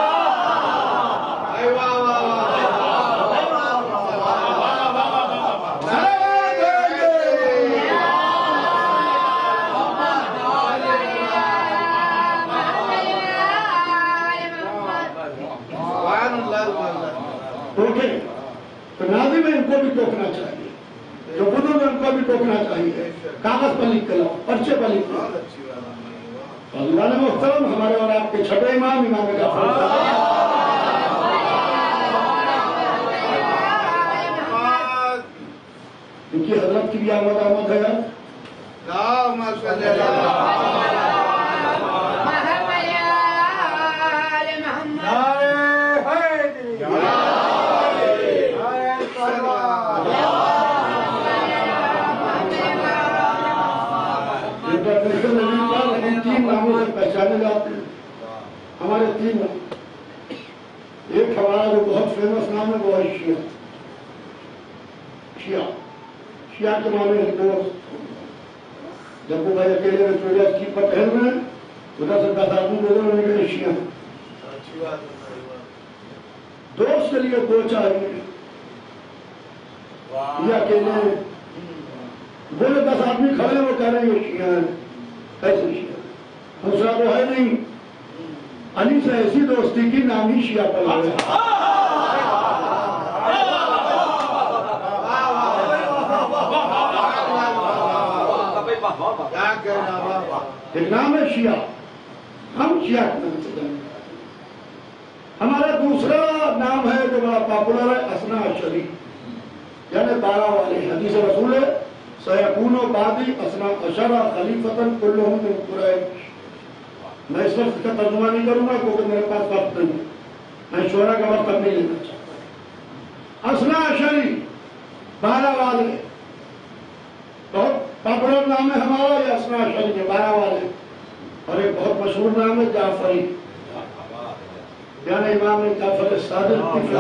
تو ناظرین میں ان کو بھی ٹوکنا چاہیے جو بدھوں میں ان کو بھی ٹوکنا چاہیے. کاغذ پر لکھ کے لاؤ پرچے پر لکھ لاؤ. اللہ محترم ہمارے اور آپ کے چھٹے امام جعفر ان کی حضرت کی بھی آمد ہے. تین ناموں سے پہچانے جاتے ہیں. ہمارے 3 نام. ایک ہمارا جو بہت فیمس نام ہے وہ ہے شیعہ. شیعہ کے معنی ہے دوست. جب وہ بھائی اکیلے میں چڑیا کی پر ٹہل میں ادھر سے 10 آدمی بولے انہوں نے کہا شیعہ. دوست کے لیے 2 چاہیے. یہ اکیلے بولے 10 آدمی کھڑے وہ کہہ رہے ہیں شیعہ ہیں. ایسے شیعہ دوسرا تو ہے نہیں. علی سے ایسی دوستی کی نام ہی شیعہ پر ہے. ایک نام ہے شیعہ. ہم شیعہ کے نام سے جانتے ہیں. ہمارا دوسرا نام ہے جو بڑا پاپولر ہے اثنا عشری یعنی 12 والے. حدیث رسول ہے سیکون بعدی اثنا عشر خلیفتاً کلہم من قریش. میں اس وقت کا ترجمہ نہیں کروں گا کیونکہ میرے پاس وقت نہیں. میں شعرا کا وقت نہیں لینا چاہتا. اثنا عشری 12 والے بہت پاپولر نام ہے ہمارا. یہ اثنا عشری کے 12 والے. اور ایک بہت مشہور نام ہے جعفری یعنی امام جعفر صادق کی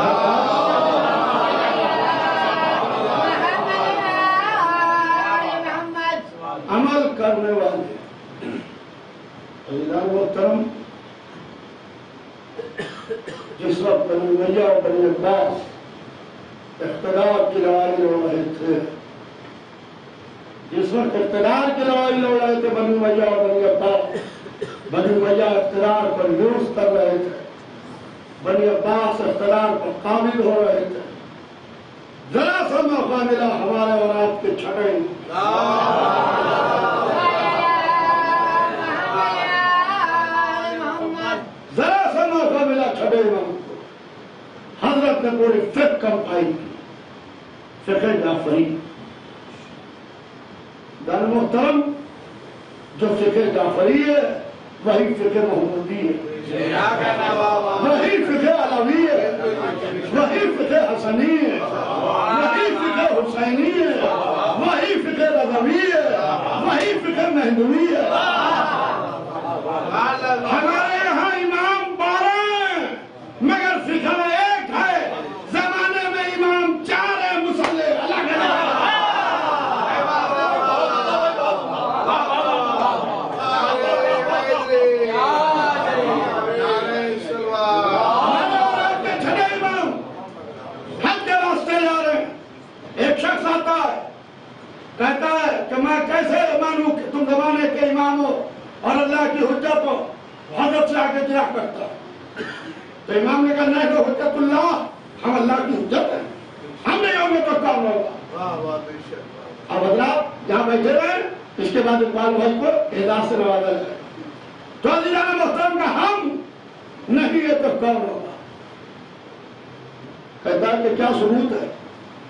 عمل کرنے والے. عزیزان محترم جس وقت بنی امیہ اور بنی عباس اقتدار کی لڑائی لڑ رہے تھے بنی امیہ اور بنی عباس. بنی امیہ اقتدار پر یورس کر رہے تھے. بنی عباس اقتدار پر قابل ہو رہے تھے. ذرا سا موقع ملا ہمارے اور آپ کے چھٹے ذرا سا موقع ملا چھٹے امام کو. حضرت نے پوری فقہ کمپائل کی. فقہ جعفری. دار محترم جو فقہ جعفری ہے وہی فقہ محمودی ہے. وہی فقہ علوی ہے. وہی فقہ حسنی ہے. وہی فقہ حسینی ہے. وہی فقہ رضوی ہے. وہی فقہ مہدوی ہے. ہمارے یہاں امام 12 ہیں مگر فقہ ایک ہے. زمانے میں امام 4 ہیں مسلح الگ الگ. کہتا ہے کہ میں کیسے مانوں کہ تم زمانے کے امام ہو اور اللہ کی حجت ہو. حضرت سے آگے کیا کرتا ہے تو امام نے کہا نہیں تو حجت اللہ ہم اللہ کی حجت ہیں. ہم نہیں ہوں گے تو کام ہوگا. اب حضرات یہاں بیٹھے رہے. اس کے بعد اقبال بھائی کو اعزاز سے نوازا جائے. تو عزیزان محترم کا ہم نہیں ہے تو کون ہوگا؟ کہتا ہے کہ کیا ثبوت ہے؟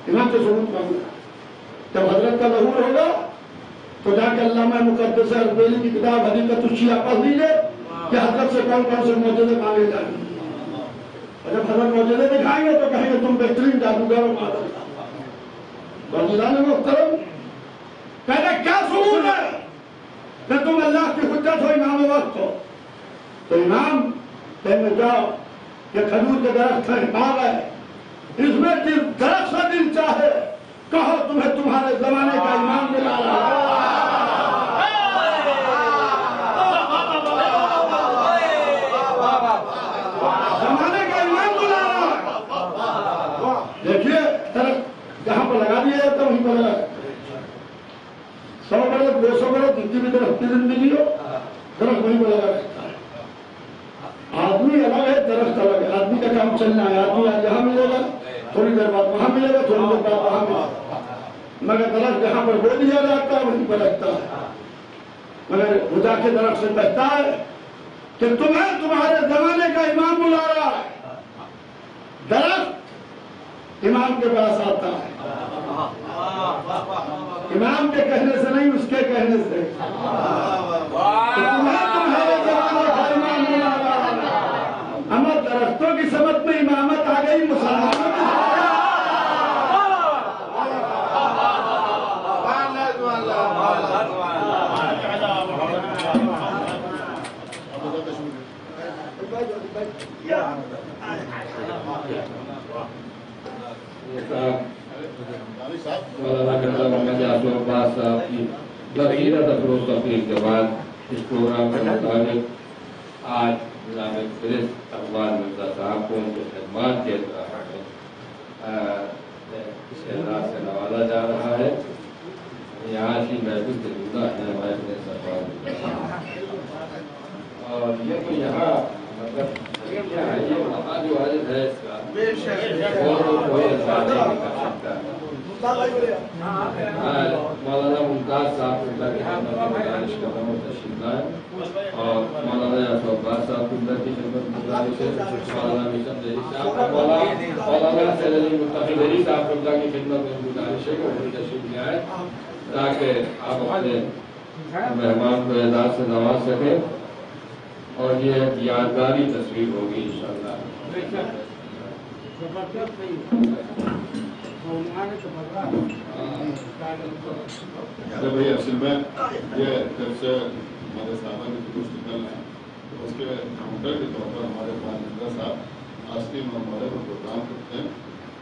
امام سے ثبوت مانگنا. جب حضرت کا ظہور ہوگا تو جا کے علامہ مقدس اربیلی کی کتاب حقیقت الشیعہ پڑھ لیجیے کہ حضرت سے کون کون سے معجزے مانگے جائیں گے. اور جب حضرت معجزے دکھائیں گے تو کہیں گے تم بہترین جادوگر ہو معاذ اللہ. عزیزان محترم کہتے کیا ثبوت ہے کہ تم اللہ کی حجت ہو، امام وقت ہو؟ تو امام کہنے جاؤ یہ کھجور کے درخت ہے، باغ ہے، اس میں درخت سے دل چاہے کہو تمہیں تمہارے زمانے کا امام ملا رہا ہے. زمانے کا امام ملا رہا ہے. دیکھیے درخت جہاں پر لگا دیا جاتا وہیں پر لگا 100 برس 200 برس جتنی بھی درخت کی زندگی ہو درخت وہیں پر لگا رہتا ہے. آدمی الگ ہے، درخت الگ ہے. آدمی کا کام چلنا ہے، آدمی آج یہاں ملے گا تھوڑی دیر بعد وہاں ملے گا، تھوڑی دیر بعد وہاں ملے گا. مگر درخت جہاں پر بو دیا جاتا ہے وہیں پر لگتا ہے. مگر خدا کے درخت سے کہتا ہے کہ تمہیں تمہارے زمانے کا امام بلا رہا ہے. درخت امام کے پاس آتا ہے، امام کے کہنے سے نہیں، اس کے کہنے سے. تمہیں تمہارے زمانے کا امام بلا رہا ہے. ہمیں درختوں کی سمت میں امامت آ گئی، مسلمانوں کی محمد یاسر عباس صاحب کی بصیرت افروز تقریر کے بعد اس پروگرام کے مطابق آج جناب فہرست اقبال مرزا صاحب کو ان کے خدمات کے اعتراف میں اس اعزاز سے نوازا جا رہا ہے. یہاں کی محفل کے جملہ ہے ہمارے اور یہ تو یہاں مطلب یہ وہاں جو حاجت ہے اس کا کوئی انداز نہیں کر سکتا. مولانا ممتاز صاحب اللہ کی خدمت میں گزارش کرتا ہوں تشریف لائیں اور مولانا یاسر عباس صاحب اللہ کی خدمت میں گزارش ہے مولانا مشن دہری صاحب مولانا سید علی متقی دہری صاحب اللہ کی خدمت میں گزارش ہے کہ وہ تشریف لے آئے تاکہ آپ اپنے مہمان کو اعزاز سے نواز سکیں اور یہ یادگاری تصویر ہوگی انشاءاللہ. بھائی اصل میں یہ جب سے ہمارے صحابہ کے درست نکل رہے ہیں اس کے کاؤنٹر کے طور پر ہمارے پاس مرزا صاحب آستی میں ہمارے کو پروگرام کرتے ہیں.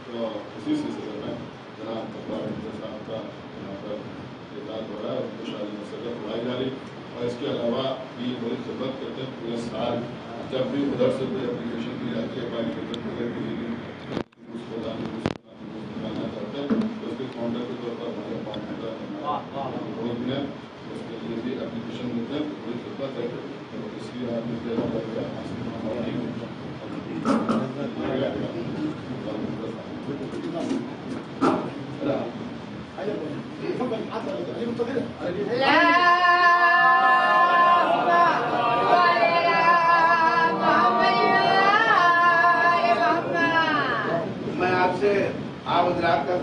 تو اسی سلسلے میں جناب اقبال مرزا صاحب کا یہاں پر اعزاز ہو رہا ہے، ان کو شادی مسرت اڑائی جا رہی. اور اس کے علاوہ بھی بڑی خدمت کرتے ہیں پورے سال. جب بھی ادھر سے کوئی اپلیکیشن کی جاتی ہے پانی خدمت وغیرہ کے لیے اس کو نکالنا چاہتے ہیں تو اس کے کاؤنٹر کے طور پر ہمارے اکاؤنٹ بہت میں اس کے لیے بھی اپلیکیشن دیتے ہیں. بڑی خدمت ہے اس لیے آپ میں آپ سے آپ حضرات کا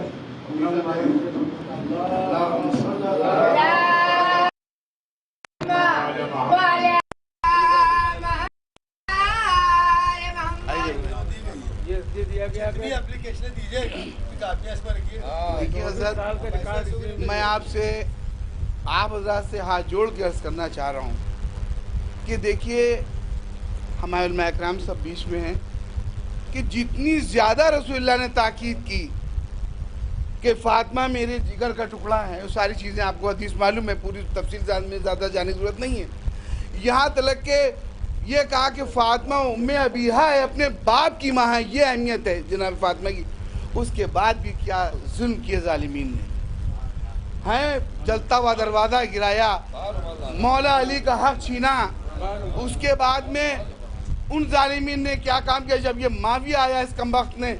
میں آپ سے آپ حضرات سے ہاتھ جوڑ کے عرض کرنا چاہ رہا ہوں کہ دیکھیے ہمارے علماء اکرام سب بیچ میں ہیں کہ جتنی زیادہ رسول اللہ نے تاکید کی کہ فاطمہ میرے جگر کا ٹکڑا ہے، وہ ساری چیزیں آپ کو حدیث معلوم ہے، پوری تفصیل میں زیادہ جانے کی ضرورت نہیں ہے. یہاں تلک کہ یہ کہا کہ فاطمہ ام ابیہا ہے، اپنے باپ کی ماں ہے، یہ اہمیت ہے جناب فاطمہ کی. اس کے بعد بھی کیا ظلم کیے ظالمین نے، ہیں جلتا ہوا دروازہ گرایا، مولا علی کا حق چھینا. اس کے بعد میں ان ظالمین نے کیا کام کیا؟ جب یہ معاویہ آیا اس کمبخت نے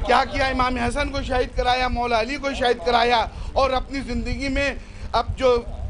کیا کیا؟ امام حسن کو شہید کرایا، مولا علی کو شہید کرایا، اور اپنی زندگی میں اب جو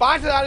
5000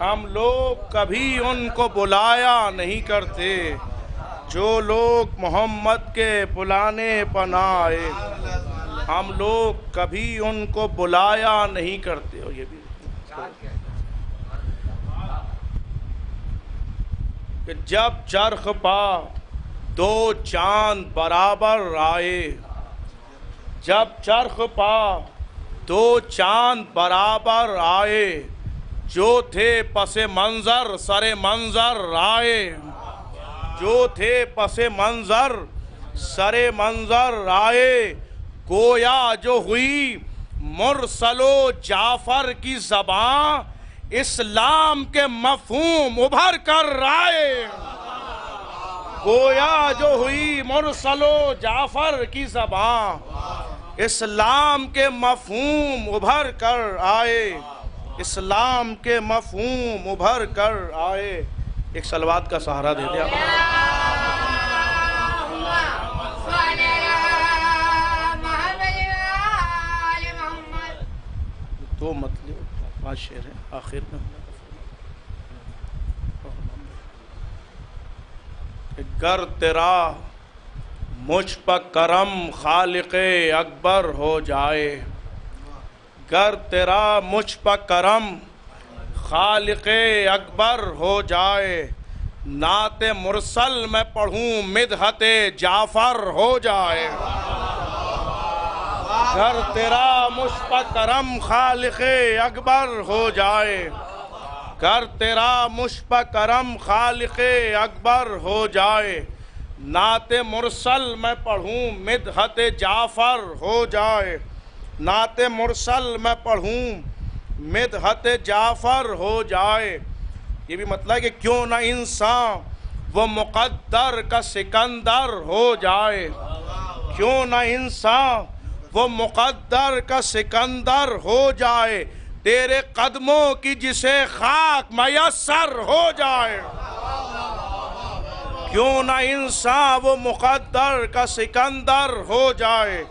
ہم لوگ کبھی ان کو بلایا نہیں کرتے جو لوگ محمد کے بلانے پر نہ آئے. ہم لوگ کبھی ان کو بلایا نہیں کرتے. اور یہ بھی کہ جب چرخ پا دو چاند برابر آئے، جب چرخ پا دو چاند برابر آئے، جو تھے پس منظر سر منظر آئے، جو تھے پس منظر سر منظر آئے، گویا جو ہوئی مرسل و جعفر کی زبان، اسلام کے مفہوم ابھر کر آئے. گویا جو ہوئی مرسل و جعفر کی زبان، اسلام کے مفہوم ابھر کر آئے، اسلام کے مفہوم ابھر کر آئے. ایک صلوات کا سہارا دے دیا. دو مطلب 5 شعر ہیں آخر میں. گر تیرا مجھ پر کرم خالق اکبر ہو جائے، گر تیرا مجھ پر کرم خالق اکبر ہو جائے، نعت مرسل میں پڑھوں مدحت جعفر ہو جائے. گر تیرا مجھ پر کرم خالق اکبر ہو جائے، گر تیرا مجھ پر کرم خالق اکبر ہو جائے، نعت مرسل میں پڑھوں مدحت جعفر ہو جائے، نعت مرسل میں پڑھوں مدحت جعفر ہو جائے. یہ بھی مطلب ہے کہ کیوں نہ انسان وہ مقدر کا سکندر ہو جائے، کیوں نہ انسان وہ مقدر کا سکندر ہو جائے، تیرے قدموں کی جسے خاک میسر ہو جائے. کیوں نہ انسان وہ مقدر کا سکندر ہو جائے،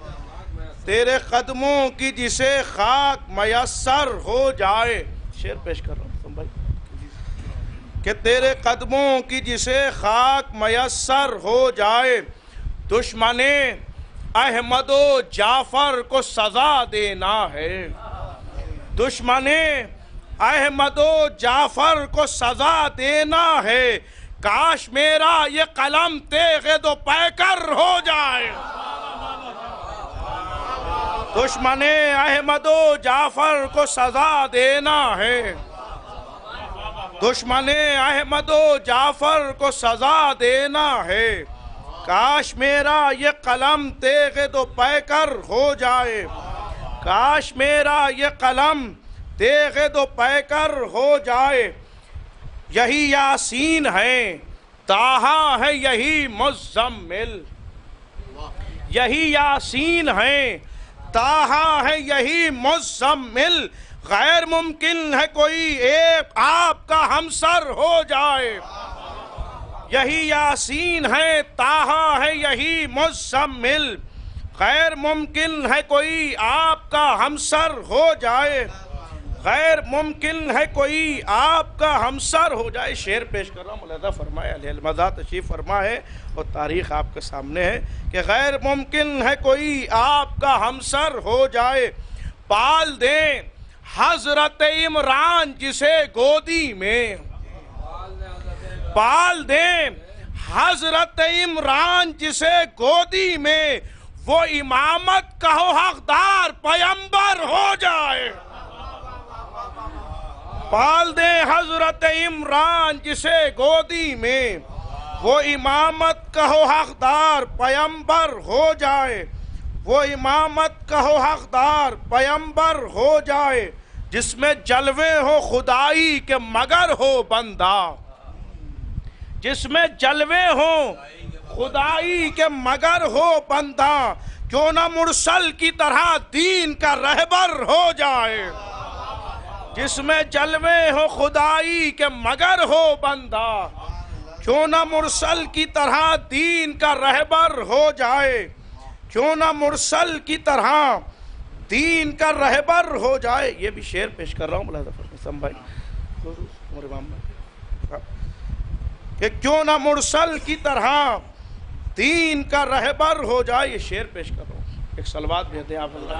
تیرے قدموں کی جسے خاک میسر ہو جائے. شعر پیش کر رہا ہوں بھائی کہ تیرے قدموں کی جسے خاک میسر ہو جائے، دشمن احمد و جعفر کو سزا دینا ہے، دشمن احمد و جعفر کو سزا دینا ہے، کاش میرا یہ قلم تیغ دو پیکر ہو جائے. دشمن احمد و جعفر کو سزا دینا ہے، دشمن احمد و جعفر کو سزا دینا ہے، کاش میرا یہ قلم تیغ دو پیکر ہو جائے، کاش میرا یہ قلم تیغ دو پیکر ہو جائے. یہی یاسین ہے طٰہٰ ہے یہی مزمل، یہی یاسین ہے طٰہٰ ہے یہی مزمل، غیر ممکن ہے کوئی ایک آپ کا ہمسر ہو جائے. یہی یاسین ہے طٰہٰ ہے یہی مزمل، غیر ممکن ہے کوئی آپ کا ہمسر ہو جائے، غیر ممکن ہے کوئی آپ کا ہمسر ہو جائے. شعر پیش کر رہا ہوں، ملاحظہ فرمائے، علیہ المدح تشریف فرما ہے اور تاریخ آپ کے سامنے ہے کہ غیر ممکن ہے کوئی آپ کا ہمسر ہو جائے. پال دیں حضرت عمران جسے گودی میں، پال دیں حضرت عمران جسے گودی میں، وہ امامت کا ہو حقدار پیمبر ہو جائے. پال دیں حضرت عمران جسے گودی میں، وہ امامت کا ہو حقدار پیمبر ہو جائے، وہ امامت کا ہو حقدار پیمبر ہو جائے، جس میں جلوے ہو خدائی کے مگر ہو بندہ، جس میں جلوے ہو خدائی کے مگر ہو بندہ، کیوں نہ مرسل کی طرح دین کا رہبر ہو جائے. جس میں جلوے ہو خدائی کے مگر ہو بندہ، کیوں نہ مرسل کی طرح دین کا رہبر ہو جائے، کیوں نہ مرسل کی طرح دین کا رہبر ہو جائے. یہ بھی شعر پیش کر رہا ہوں ملاحظہ فرمائیں بھائی. عمر محمد کہ کیوں نہ مرسل کی طرح دین کا رہبر ہو جائے. یہ شعر پیش کر رہا ہوں, ایک صلوات بھیج دیں آپ اللہ.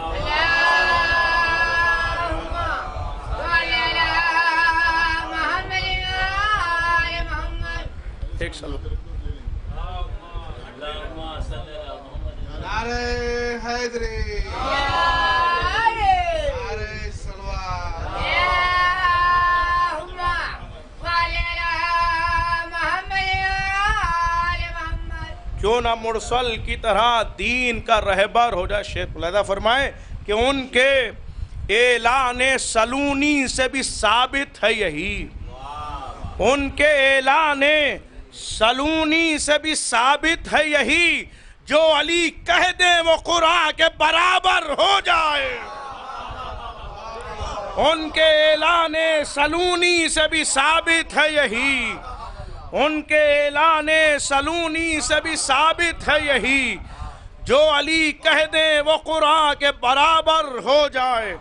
ایک صلوات. نعرہ حیدری، نعرہ سلوات. کیوں نہ مرسل کی طرح دین کا رہبر ہو جائے. شیخ علیحدہ فرمائے کہ ان کے اعلان سلونی سے بھی ثابت ہے یہی. ان کے اعلان سلونی سے بھی ثابت ہے یہی. جو علی کہہ دے وہ قرآن کے برابر ہو جائے. ان کے اعلان سلونی سے بھی ثابت ہے یہی. ان کے اعلان سلونی سے بھی ثابت ہے یہی. جو علی کہہ دے وہ قرآن کے برابر ہو جائے.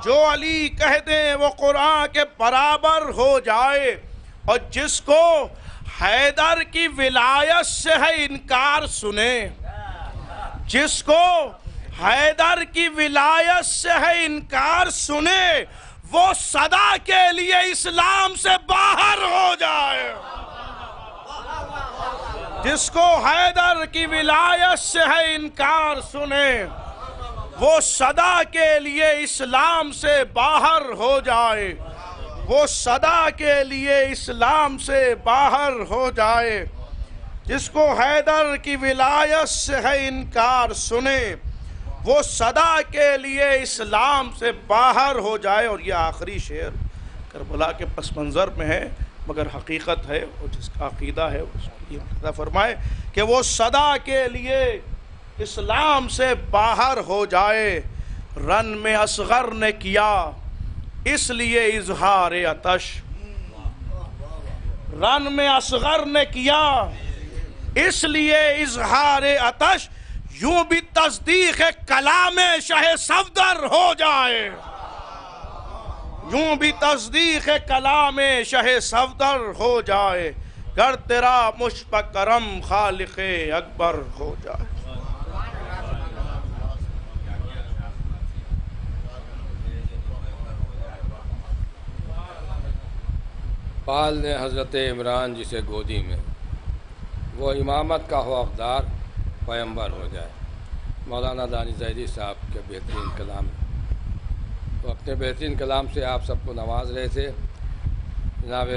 جو علی کہہ دے وہ قرآن کے برابر ہو جائے. اور جس کو حیدر کی ولایت سے ہے انکار سنے. جس کو حیدر کی ولایت سے ہے انکار سنے, وہ صدا کے لیے اسلام سے باہر ہو جائے. جس کو حیدر کی ولایت سے ہے انکار سنے, وہ صدا کے لیے اسلام سے باہر ہو جائے. وہ صدا کے لیے اسلام سے باہر ہو جائے. جس کو حیدر کی ولایت سے ہے انکار سنے, وہ صدا کے لیے اسلام سے باہر ہو جائے. اور یہ آخری شعر کربلا کے پس منظر میں ہے مگر حقیقت ہے, اور جس کا عقیدہ ہے اس کی یہ فرمائے کہ وہ صدا کے لیے اسلام سے باہر ہو جائے. رن میں اصغر نے کیا اس لیے اظہار آتش. رن میں اصغر نے کیا اس لیے اظہار آتش. یوں بھی تصدیق کلام شہ صفدر ہو جائے. یوں بھی تصدیق کلام شہ صفدر ہو جائے. گر تیرا مشفق کرم خالق اکبر ہو جائے. پال نے حضرت عمران جسے گودی میں, وہ امامت کا حقدار پیمبر ہو جائے. مولانا دانی زیدی صاحب کے بہترین کلام, وہ اپنے بہترین کلام سے آپ سب کو نواز رہے تھے. جناب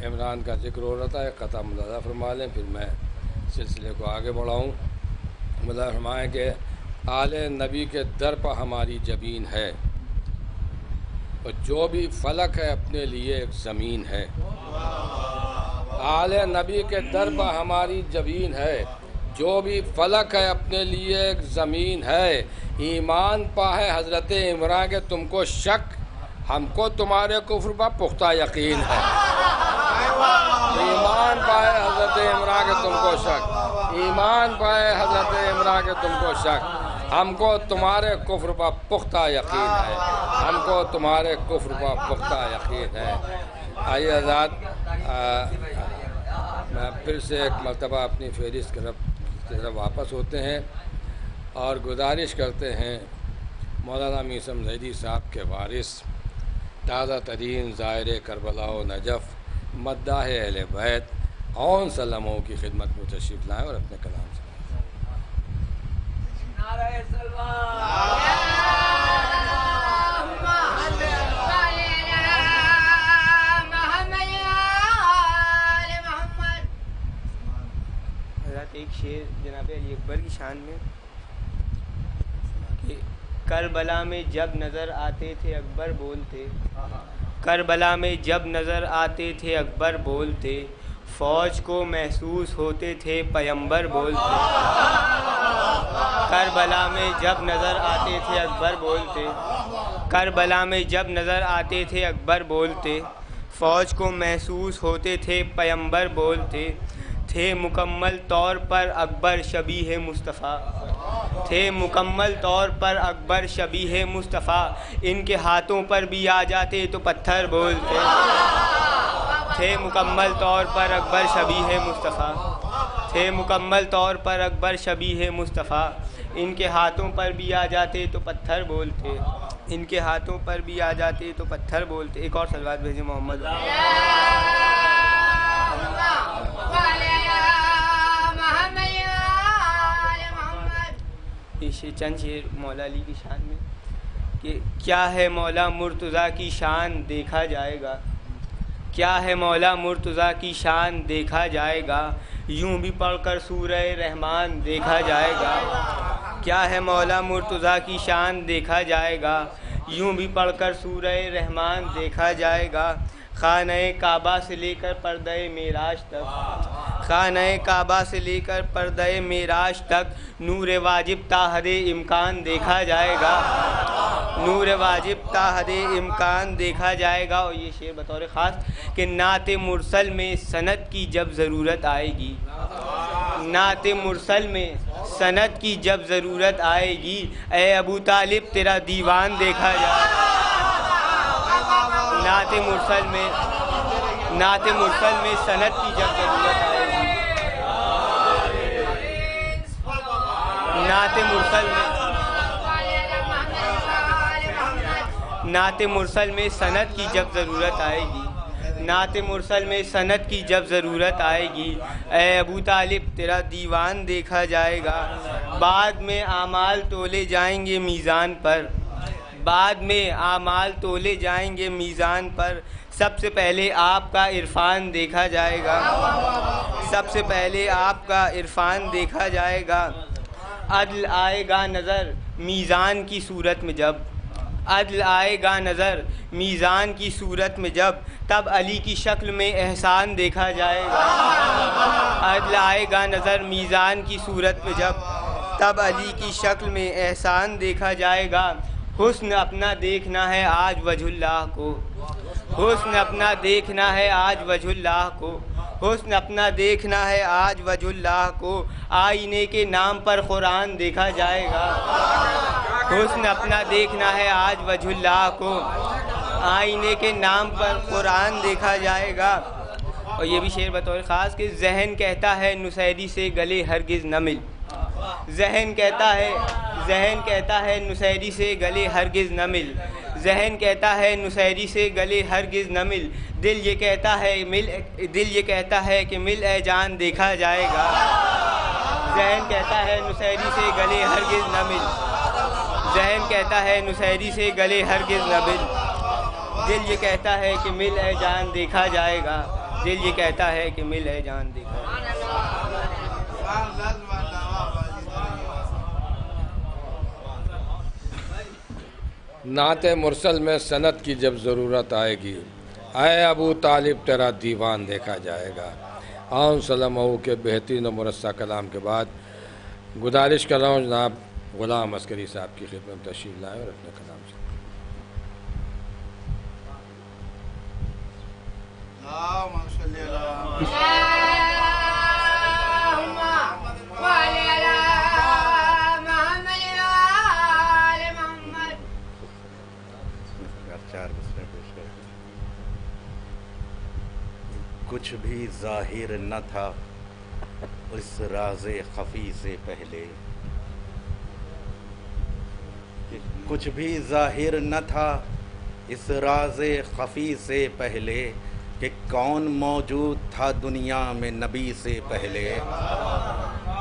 عمران کا ذکر ہو رہا ہے, قطع ملاحظہ فرما لیں پھر میں سلسلے کو آگے بڑھاؤں. ملاحظہ فرمائیں کہ آل نبی کے در پر ہماری جبین ہے, اور جو بھی فلک ہے اپنے لیے ایک زمین ہے. آل نبی کے در پر ہماری جبین ہے, جو بھی فلک ہے اپنے لیے ایک زمین ہے. ایمان پا ہے حضرت عمران کے تم کو شک, ہم کو تمہارے کفر پر پختہ یقین ہے. ایمان پائے حضرت عمران کے تم کو شک, ایمان پائے حضرت عمران کے تم کو شک, ہم کو تمہارے کفر پر پختہ یقین ہے. ہم کو تمہارے کفر پر پختہ یقین ہے. آئیے آزاد, میں پھر سے ایک مرتبہ اپنی فہرست کی طرف واپس ہوتے ہیں اور گزارش کرتے ہیں مولانا میثم زیدی صاحب کے وارث, تازہ ترین زائر کربلا و نجف, مداح اہل بیت, اون سلموں کی خدمت میں تشریف لائیں اور اپنے کلام سے. ایک شعر جناب علی اکبر کی شان میں کہ کربلا میں جب نظر آتے تھے اکبر بولتے, کربلا میں جب نظر آتے تھے اکبر بولتے, فوج کو محسوس ہوتے تھے پیمبر بولتے. کربلا میں جب نظر آتے تھے اکبر بولتے, کربلا میں جب نظر آتے تھے اکبر بولتے, فوج کو محسوس ہوتے تھے پیمبر بولتے. تھے مکمل طور پر اکبر شبیہ مصطفیٰ, تھے مکمل طور پر اکبر شبیہ مصطفیٰ, ان کے ہاتھوں پر بھی آ جاتے تو پتھر بولتے. تھے مکمل طور پر اکبر شبیہ مصطفیٰ، تھے مکمل طور پر اکبر شبیہ مصطفیٰ، ان کے ہاتھوں پر بھی آ جاتے تو پتھر بولتے، ان کے ہاتھوں پر بھی آ جاتے تو پتھر بولتے۔ ایک اور صلوات بھیجیں محمد۔ چند شعر مولا علی کی شان میں کہ کیا ہے مولا مرتضیٰ کی شان دیکھا جائے گا، کیا ہے مولا مرتضیٰ کی شان دیکھا جائے گا، یوں بھی پڑھ کر سورہ رحمان دیکھا جائے گا، کیا ہے مولا مرتضیٰ کی شان دیکھا جائے گا، یوں بھی پڑھ کر سورہ رحمان دیکھا جائے گا۔ خانہ کعبہ سے لے کر پردہ معراج تک، خانہ کعبہ سے لے کر پردہ معراج تک نور واجب تا حد امکان دیکھا جائے گا، نور واجب تا حد امکان دیکھا جائے گا۔ اور یہ شعر بطور خاص کہ نعت مرسل میں سند کی جب ضرورت آئے گی، نعت مرسل میں سند کی جب ضرورت آئے گی، اے ابو طالب تیرا دیوان دیکھا جائے گا۔ نعت مرسل میں سند کی جب ضرورت آئے گی، نعت مرسل میں سند کی جب ضرورت آئے گی، نعت مرسل میں سند کی جب ضرورت آئے گی، اے ابو طالب تیرا دیوان دیکھا جائے گا۔ بعد میں اعمال تولے جائیں گے میزان پر، بعد میں اعمال تولے جائیں گے میزان پر، سب سے پہلے آپ کا عرفان دیکھا جائے گا، سب سے پہلے آپ کا عرفان دیکھا جائے گا۔ عدل آئے گا نظر میزان کی صورت میں جب، عدل آئے گا نظر میزان کی صورت میں جب، تب علی کی شکل میں احسان دیکھا جائے گا۔ عدل آئے گا نظر میزان کی صورت میں جب، تب علی کی شکل میں احسان دیکھا جائے گا۔ حسن اپنا دیکھنا ہے آج وجہ اللہ کو، حسن اپنا دیکھنا ہے آج وجہ اللہ کو، حسن اپنا دیکھنا ہے آج وجہ اللہ کو، آئینے کے نام پر قرآن دیکھا جائے گا۔ حسن اپنا دیکھنا ہے آج وجہ اللہ کو، آئینے کے نام پر قرآن دیکھا جائے گا۔ اور یہ بھی شعر بطور خاص کہ ذہن کہتا ہے نصیری سے گلے ہرگز نہ مل، ذہن کہتا ہے نصیری سے گلے ہرگز نہ مل، ذہن کہتا ہے نصیری سے گلے ہرگز نہ مل، دل یہ کہتا ہے کہ مل اے جان دیکھا جائے گا۔ ذہن کہتا ہے نصیری سے گلے ہرگز نہ مل، ذہن کہتا ہے نصیری سے گلے ہرگز نہ مل، دل یہ کہتا ہے کہ مل اے جان دیکھا جائے گا، دل یہ کہتا ہے کہ مل اے جان دیکھا جائے گا۔ نعت مرسل میں سند کی جب ضرورت آئے گی، اے ابو طالب تیرا دیوان دیکھا جائے گا۔ آن سلم کے بہترین و مرصع کلام کے بعد گزارش کر رہا ہوں جناب غلام عسکری صاحب کی خدمت میں تشریف لائیں اور اپنے کلام سے کچھ بھی ظاہر نہ تھا اس راز خفی سے پہلے، کچھ بھی ظاہر نہ تھا اس راز خفی سے پہلے، کہ کون موجود تھا دنیا میں نبی سے پہلے،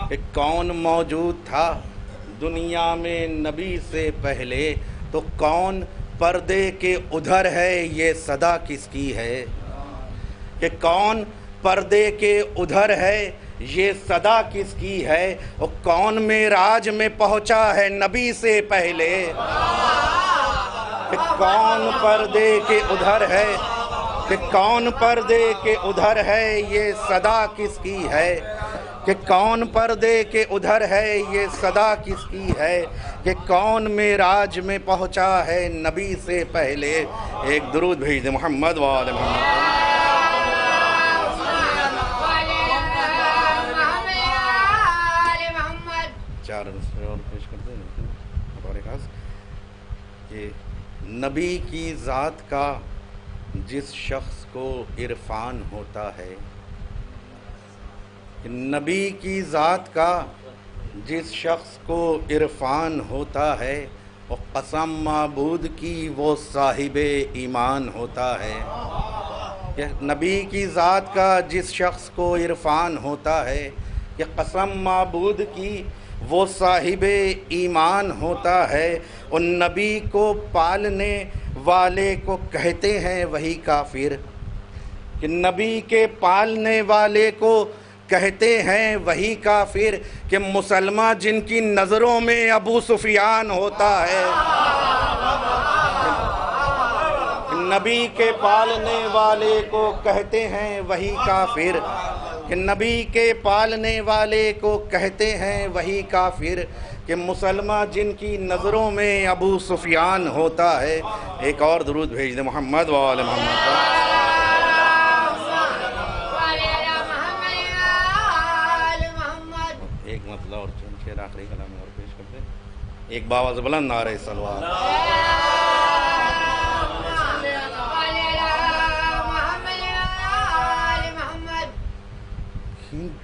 کہ کون موجود تھا دنیا میں نبی سے پہلے، تو کون پردے کے ادھر ہے یہ صدا کس کی ہے، کہ کون پردے کے ادھر ہے یہ صدا کس کی ہے، اور کون معراج میں پہنچا ہے نبی سے پہلے، کہ کون پردے کے ادھر ہے، کہ کون پردے کے ادھر ہے یہ صدا کس کی ہے، کہ کون پردے کے ادھر ہے یہ صدا کس کی ہے، کہ کون معراج میں پہنچا ہے نبی سے پہلے۔ ایک درود بھیج دیں محمد و آل محمد۔ چار اور پیش کرتے ہیں بطور خاص کہ نبی کی ذات کا جس شخص کو عرفان ہوتا ہے، نبی کی ذات کا جس شخص کو عرفان ہوتا ہے، وہ قسم معبود کی وہ صاحب ایمان ہوتا ہے۔ کہ نبی کی ذات کا جس شخص کو عرفان ہوتا ہے، کہ قسم معبود کی وہ صاحب ایمان ہوتا ہے، اور نبی کو پالنے والے کو کہتے ہیں وہی کافر، کہ نبی کے پالنے والے کو کہتے ہیں وہی کافر، کہ مسلمان جن کی نظروں میں ابو سفیان ہوتا ہے، نبی کے پالنے والے کو کہتے ہیں وہی کافر، کہ نبی کے پالنے والے کو کہتے ہیں وہی کافر، کہ مسلمان جن کی نظروں میں ابو سفیان ہوتا ہے۔ ایک اور درود بھیج دیں محمد و آل محمد۔ ایک مسئلہ اور چند شعر آخری کلام اور پیش کرتے ہیں، ایک باواز بلند نعرہ صلوات۔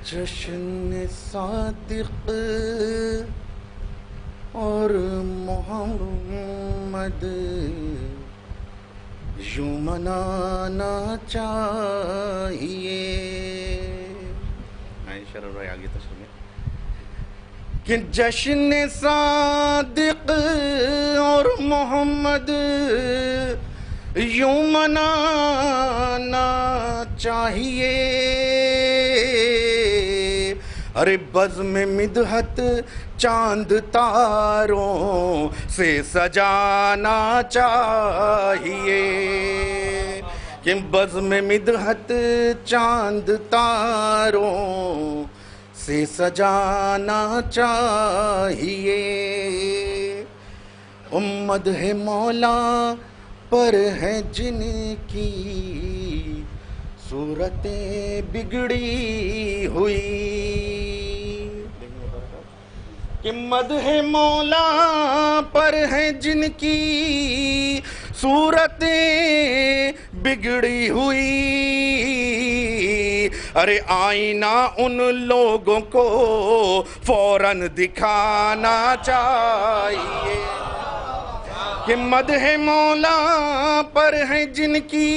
جشن صادق اور محمد یوں منانا چاہیے، شرح رہے آگے تشریح کہ جشن صادق اور محمد یوں منانا چاہیے، ارے بزم مدحت چاند تاروں سے سجانا چاہیے، کہ بزم مدحت چاند تاروں سے سجانا چاہیے، مدح مولا پر ہے جن کی صورتیں بگڑی ہوئی، کہ مدح مولا پر ہے جن کی صورتیں بگڑی ہوئی، ارے آئینہ ان لوگوں کو فوراً دکھانا چاہیے، کہ مدح مولا پر ہیں جن کی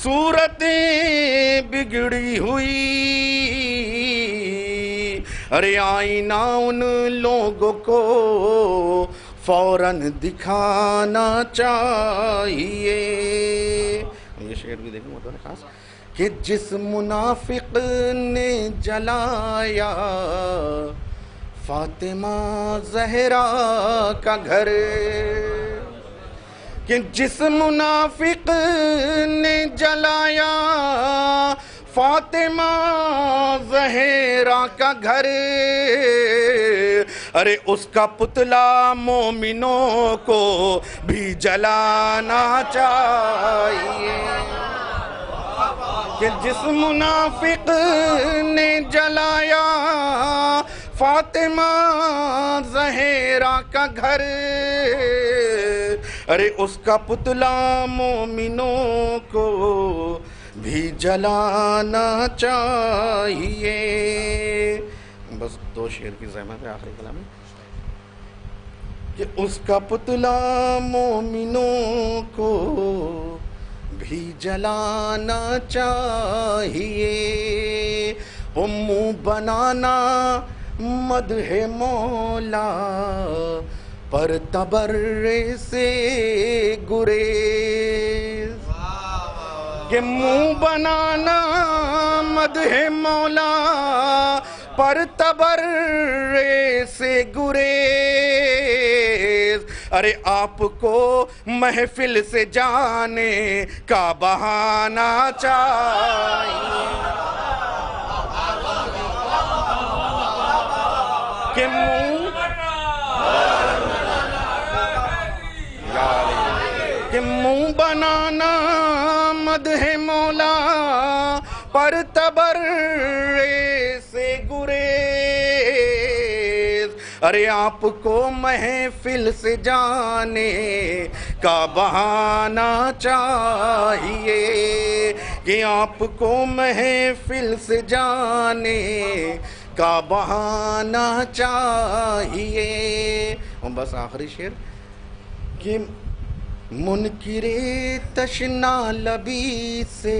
صورتیں بگڑی ہوئی، ارے آئینہ ان لوگوں کو فوراً دکھانا چاہیے۔ یہ شعر بھی دیکھیں موضوع خاص، کہ جس منافق نے جلایا فاطمہ زہرا کا گھر، کہ جس منافق نے جلایا فاطمہ زہرا کا گھر، ارے اس کا پتلا مومنوں کو بھی جلانا چاہیے، کہ جس منافق نے جلایا فاطمہ زہرا کا گھر، ارے اس کا پتلا مومنوں کو بھی جلانا چاہیے۔ بس دو شعر کی زحمت ہے آخری کلام میں، کہ اس کا پتلا مومنوں کو بھی جلانا چاہیے، منہ بنانا مدح مولا پر تبرے سے گریز، کہ منہ بنانا مدح مولا پر تبرے سے گریز، ارے آپ کو محفل سے جانے کا بہانہ چاہیے، کہ منہ بنانا مدح مولا پر تبرے سے گریز، ارے آپ کو محفل سے جانے کا بہانا چاہیے کہ آپ کو محفل سے جانے کا بہانا چاہیے. اور بس آخری شعر کہ منکر تشنا لبی سے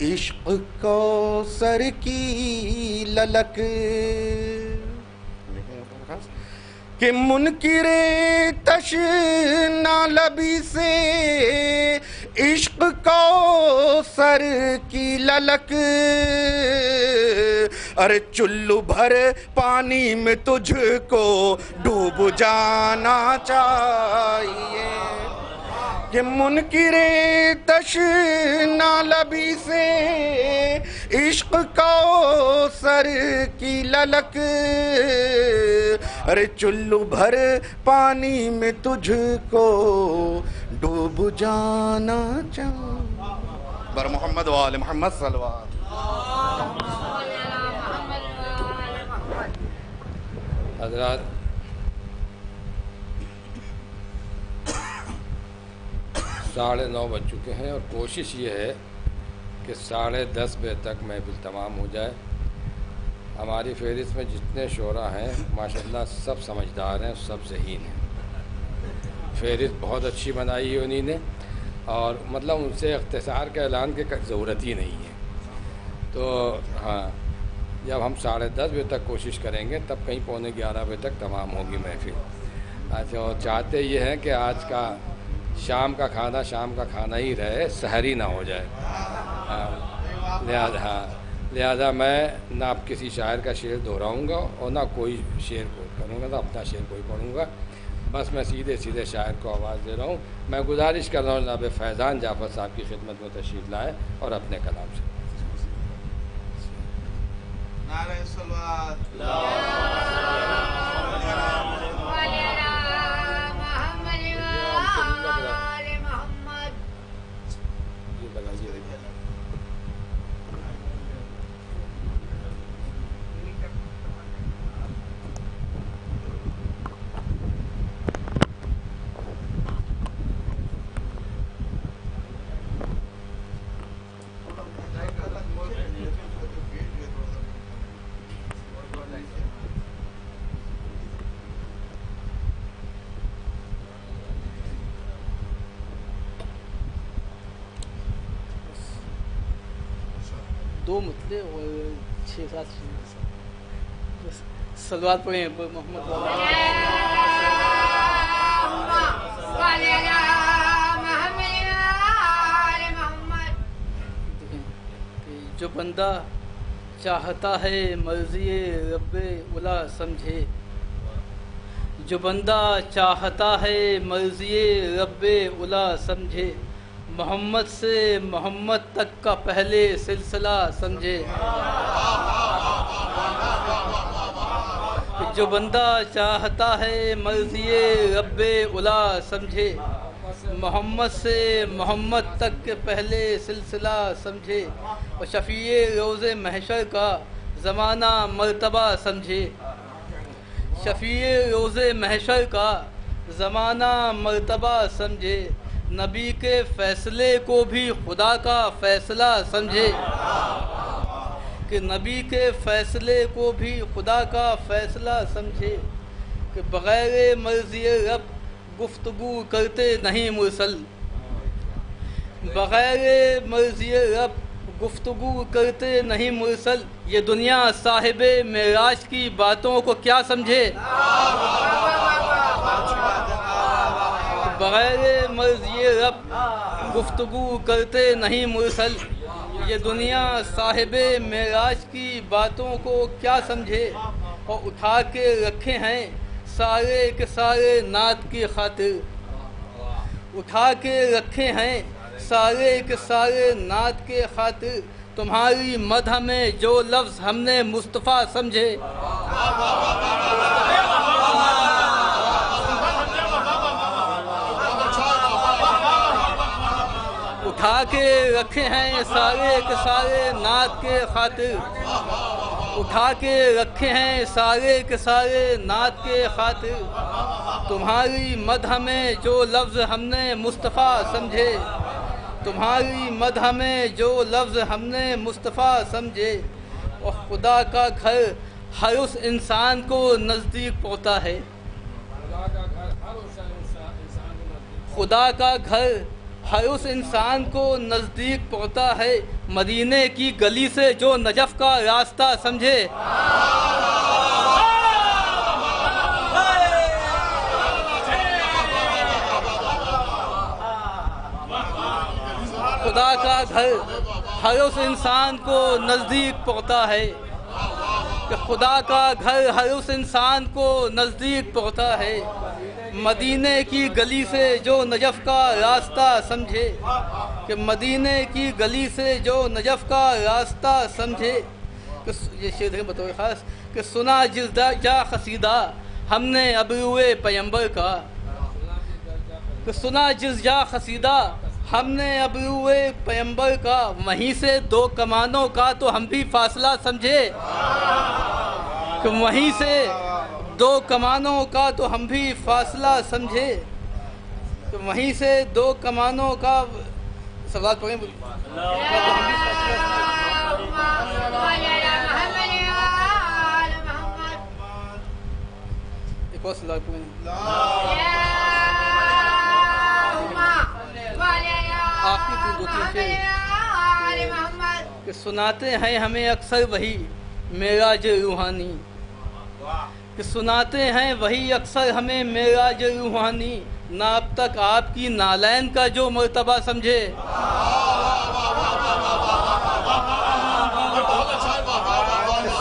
عشق کوثر کی للک کہ منکر تشنا لبی سے عشق کوثر کی للک ارے چلو بھر پانی میں تجھ کو ڈوب جانا چاہیے کہ منکر تشنا لبی سے عشق کوثر کی للک ارے چلو بھر پانی میں تجھ کو ڈوب جانا چاہیے. بر محمد و آل محمد صلوات. حضرات ساڑھے 9 بج چکے ہیں اور کوشش یہ ہے کہ 10:30 بجے تک محفل تمام ہو جائے. ہماری فہرست میں جتنے شعراء ہیں ماشاءاللہ سب سمجھدار ہیں, سب ذہین ہیں. فہرست بہت اچھی بنائی ہے انہی نے, اور مطلب ان سے اختصار کے اعلان کی ضرورت ہی نہیں ہے. تو ہاں, جب ہم 10:30 بجے تک کوشش کریں گے تب کہیں 11:15 بجے تک تمام ہوگی محفل. اچھا, اور چاہتے یہ ہیں کہ آج کا شام کا کھانا ہی رہے, سحری نہ ہو جائے. لہذا میں نہ کسی شاعر کا شعر دہراؤں گا اور نہ کوئی شعر کو کروں گا, نہ اپنا شعر کوئی پڑھوں گا. بس میں سیدھے شاعر کو آواز دے رہا ہوں. میں گزارش کر رہا ہوں جناب فیضان جعفر صاحب کی خدمت میں تشریف لائے اور اپنے کلام سے. نعرہ صلوات. دو مطلع اور 6-7 صلوات پڑھیں محمد جو بندہ چاہتا ہے مرضی رب اولا سمجھے, جو بندہ چاہتا ہے مرضی رب اولا سمجھے, محمد سے محمد تک کا پہلے سلسلہ سمجھے. جو بندہ چاہتا ہے مرضی رب اولا سمجھے, محمد سے محمد تک کے پہلے سلسلہ سمجھے, اور شفیع روز محشر کا زمانہ مرتبہ سمجھے. شفیع روز محشر کا زمانہ مرتبہ سمجھے, نبی کے فیصلے کو بھی خدا کا فیصلہ سمجھے. کہ نبی کے فیصلے کو بھی خدا کا فیصلہ سمجھے. کہ بغیر مرضی رب گفتگو کرتے نہیں مرسل, بغیر مرضی رب گفتگو کرتے نہیں مرسل. یہ دنیا صاحب معراج کی باتوں کو کیا سمجھے. بغیر مرضی رب گفتگو کرتے نہیں مرسل. یہ دنیا صاحب معراج کی باتوں کو کیا سمجھے. اور اٹھا کے رکھے ہیں سارے کے سارے نعت کی خاطر, اٹھا کے رکھے ہیں سارے کے سارے نعت کے خاطر. تمہاری مدح میں جو لفظ ہم نے مصطفیٰ سمجھے. اٹھا کے رکھے ہیں سارے کے سارے نعت کے خاطر. اٹھا کے رکھے ہیں سارے کے سارے نعت کے خاطر، تمہاری مدح میں جو لفظ ہم نے مصطفیٰ سمجھے، تمہاری مدح میں جو لفظ ہم نے مصطفیٰ سمجھے، اور خدا کا گھر ہر اس انسان کو نزدیک پہنچتا ہے، خدا کا گھر ہر اس انسان کو نزدیک پہنچتا ہے، مدینے کی گلی سے جو نجف کا راستہ سمجھے، خدا کا گھر ہر اس انسان کو نزدیک پہنچتا ہے، کہ خدا کا گھر ہر اس انسان کو نزدیک پہنچتا ہے، مدینے کی گلی سے جو نجف کا راستہ سمجھے، کہ مدینے کی گلی سے جو نجف کا راستہ سمجھے، یہ شعر ہے بطور خاص کہ سنا جس جا قصیدہ ہم نے ابروئے پیمبر کا، کہ سنا جس جا قصیدہ ہم نے ابروئے پیمبر کا، وہیں سے دو کمانوں کا تو ہم بھی فاصلہ سمجھے، کہ وہیں سے دو کمانوں کا تو ہم بھی فاصلہ سمجھے، کہ وہیں سے دو کمانوں کا سوال پڑھیں ایک اور سوال پڑھیں آخری دو تین کہ سناتے ہیں ہمیں اکثر وہی معراج روحانی، کہ سناتے ہیں وہی اکثر ہمیں معراج روحانی، نہ اب تک آپ کی نالین کا جو مرتبہ سمجھے،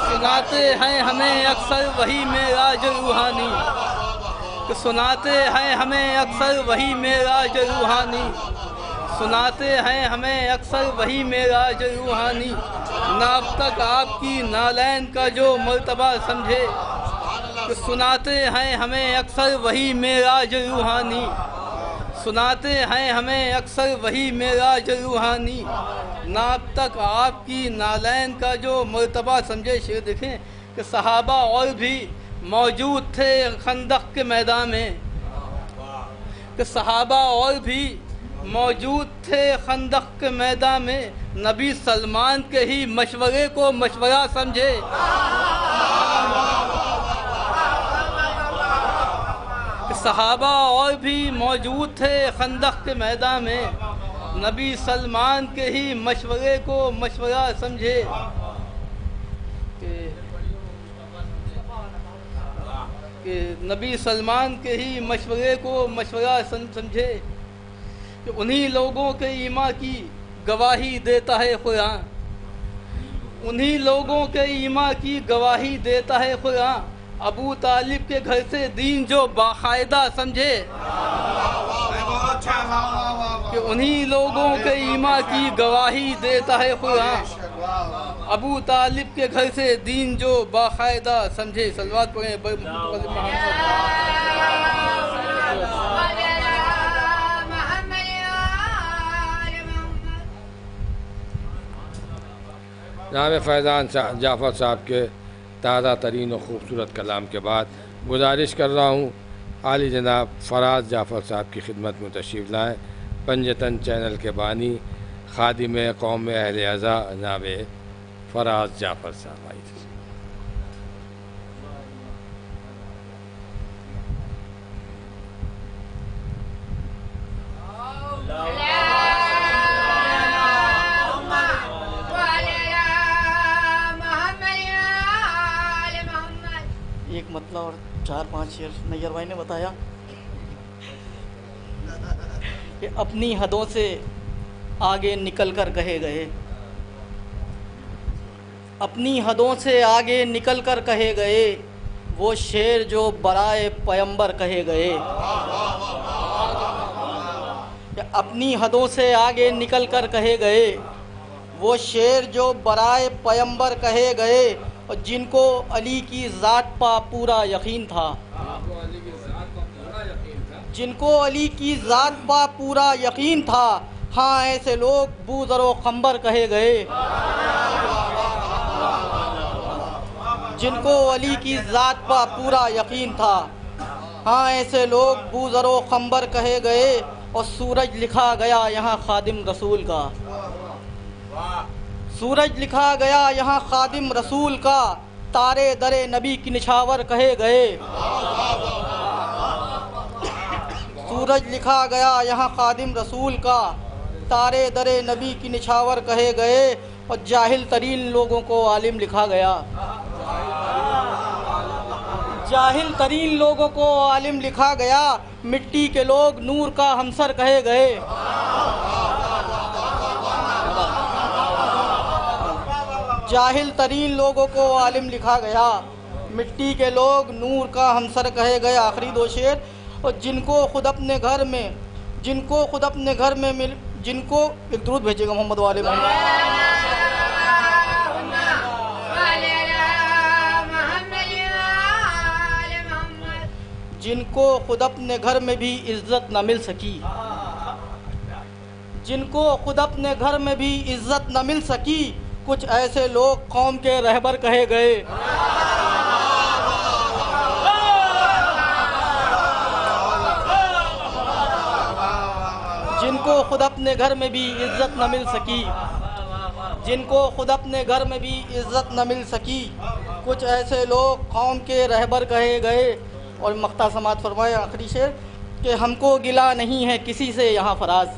سناتے ہیں ہمیں اکثر وہی معراج روحانی، کہ سناتے ہیں ہمیں اکثر وہی معراج روحانی، سناتے ہیں ہمیں اکثر وہی معراج روحانی، نہ اب تک آپ کی نالین کا جو مرتبہ سمجھے، کہ سناتے ہیں ہمیں اکثر وہی معراج روحانی، سناتے ہیں ہمیں اکثر وہی معراج روحانی، نہ اب تک آپ کی نالین کا جو مرتبہ سمجھے۔ شعر دیکھیں کہ صحابہ اور بھی موجود تھے خندق کے میدان میں، کہ صحابہ اور بھی موجود تھے خندق کے میدان میں، نبی سلمان کے ہی مشورے کو مشورہ سمجھے، صحابہ اور بھی موجود تھے خندق کے میدان میں، نبی سلمان کے ہی مشورے کو مشورہ سمجھے، کہ نبی سلمان کے ہی مشورے کو مشورہ سمجھے، کہ انہی لوگوں کے ایمان کی گواہی دیتا ہے قرآن، انہی لوگوں کے ایمان کی گواہی دیتا ہے قرآن، ابو طالب کے گھر سے دین جو باقاعدہ سمجھے، کہ انہی لوگوں کے ایمان کی گواہی دیتا ہے قرآن، ابو طالب کے گھر سے دین جو باقاعدہ سمجھے۔ صلوات پڑھیں جناب فیضان جعفر صاحب کے تازہ ترین و خوبصورت کلام کے بعد گزارش کر رہا ہوں عالی جناب فراز جعفر صاحب کی خدمت میں تشریف لائیں، پنجتن چینل کے بانی خادم قوم اہل عزا جناب فراز جعفر صاحب آئی تھے۔ ایک مطلب اور 4-5 شعر نیّر بھائی نے بتایا کہ اپنی حدوں سے آگے نکل کر کہے گئے، اپنی حدوں سے آگے نکل کر کہے گئے، وہ شعر جو برائے پیمبر کہے گئے، کہ اپنی حدوں سے آگے نکل کر کہے گئے، وہ شعر جو برائے پیمبر کہے گئے، اور جن کو علی کی ذات پا پورا یقین تھا، جن کو علی کی ذات پا پورا یقین تھا، ہاں ایسے لوگ بوذر و قمبر کہے گئے، جن کو علی کی ذات پر پورا یقین تھا۔ ہاں ایسے لوگ بوذر و خنبر کہے گئے اور سورج لکھا گیا یہاں خادم رسول کا۔ سورج لکھا گیا یہاں خادم رسول کا، تارے در نبی کی نچھاور کہے گئے۔ سورج لکھا گیا یہاں خادم رسول کا، تارے در نبی کی نچھاور کہے گئے، اور جاہل ترین لوگوں کو عالم لکھا گیا۔ جاہل ترین لوگوں کو عالم لکھا گیا، مٹی کے لوگ نور کا ہمسر کہے گئے۔ جاہل ترین لوگوں کو عالم لکھا گیا، مٹی کے لوگ نور کا ہمسر کہے گئے۔ آخری دو شعر، اور جن کو خود اپنے گھر میں جن کو ایک درود بھیجے گا محمد والے محمد۔ جن کو خود اپنے گھر میں بھی عزت نہ مل سکی، جن کو خود اپنے گھر میں بھی عزت نہ مل سکی، کچھ ایسے لوگ قوم کے رہبر کہے گئے۔ جن کو خود اپنے گھر میں بھی عزت نہ مل سکی، جن کو خود اپنے گھر میں بھی عزت نہ مل سکی، کچھ ایسے لوگ قوم کے رہبر کہے گئے۔ اور مقطع سماعت فرمائے آخری شعر کہ ہم کو گلا نہیں ہے کسی سے یہاں فراز،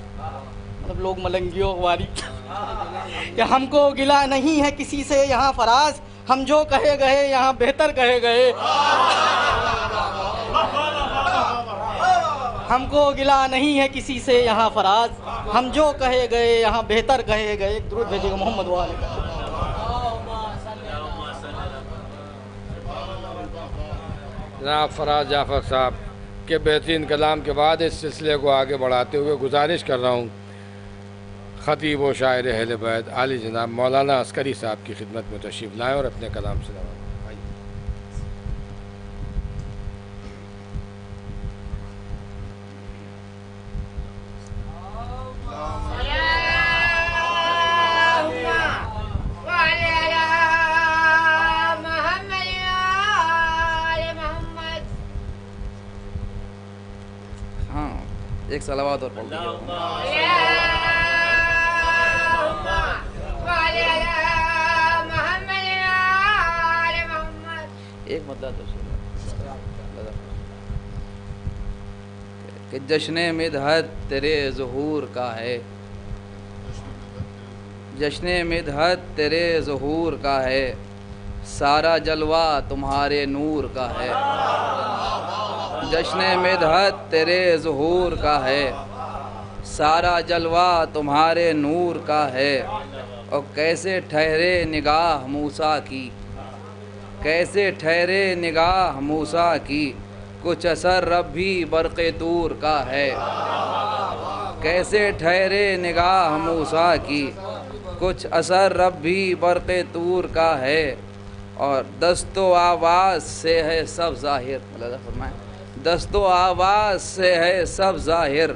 مطلب لوگ ملنگیوں واری، کہ ہم کو گلا نہیں ہے کسی سے یہاں فراز، ہم جو کہے گئے یہاں بہتر کہے گئے۔ ہم کو گلا نہیں ہے کسی سے یہاں فراز، ہم جو کہے گئے یہاں بہتر کہے گئے۔ ایک درود بھیجے گا محمد والے۔ جناب فراز جعفر صاحب کے بہترین کلام کے بعد اس سلسلے کو آگے بڑھاتے ہوئے گزارش کر رہا ہوں خطیب و شاعر اہل بیت عالی جناب مولانا عسکری صاحب کی خدمت میں تشریف لائیں اور اپنے کلام سے نوازیں۔ ایک صلوات اور پڑھ دیجیے۔ ایک مدد کہ جشن مدحت تیرے ظہور کا ہے، جشن مدحت تیرے ظہور کا ہے، سارا جلوہ تمہارے نور کا ہے۔ جشن مدحت تیرے ظہور کا ہے، سارا جلوہ تمہارے نور کا ہے، اور کیسے ٹھہرے نگاہ موسیٰ کی، کیسے ٹھہرے نگاہ موسیٰ کی، کچھ اثر رب بھی برق طور کا ہے۔ کیسے ٹھہرے نگاہ موسیٰ کی، کچھ اثر رب بھی برق طور کا ہے، اور دست و آواز سے ہے سب ظاہر، اللہ فرمائے دست و آواز سے ہے سب ظاہر،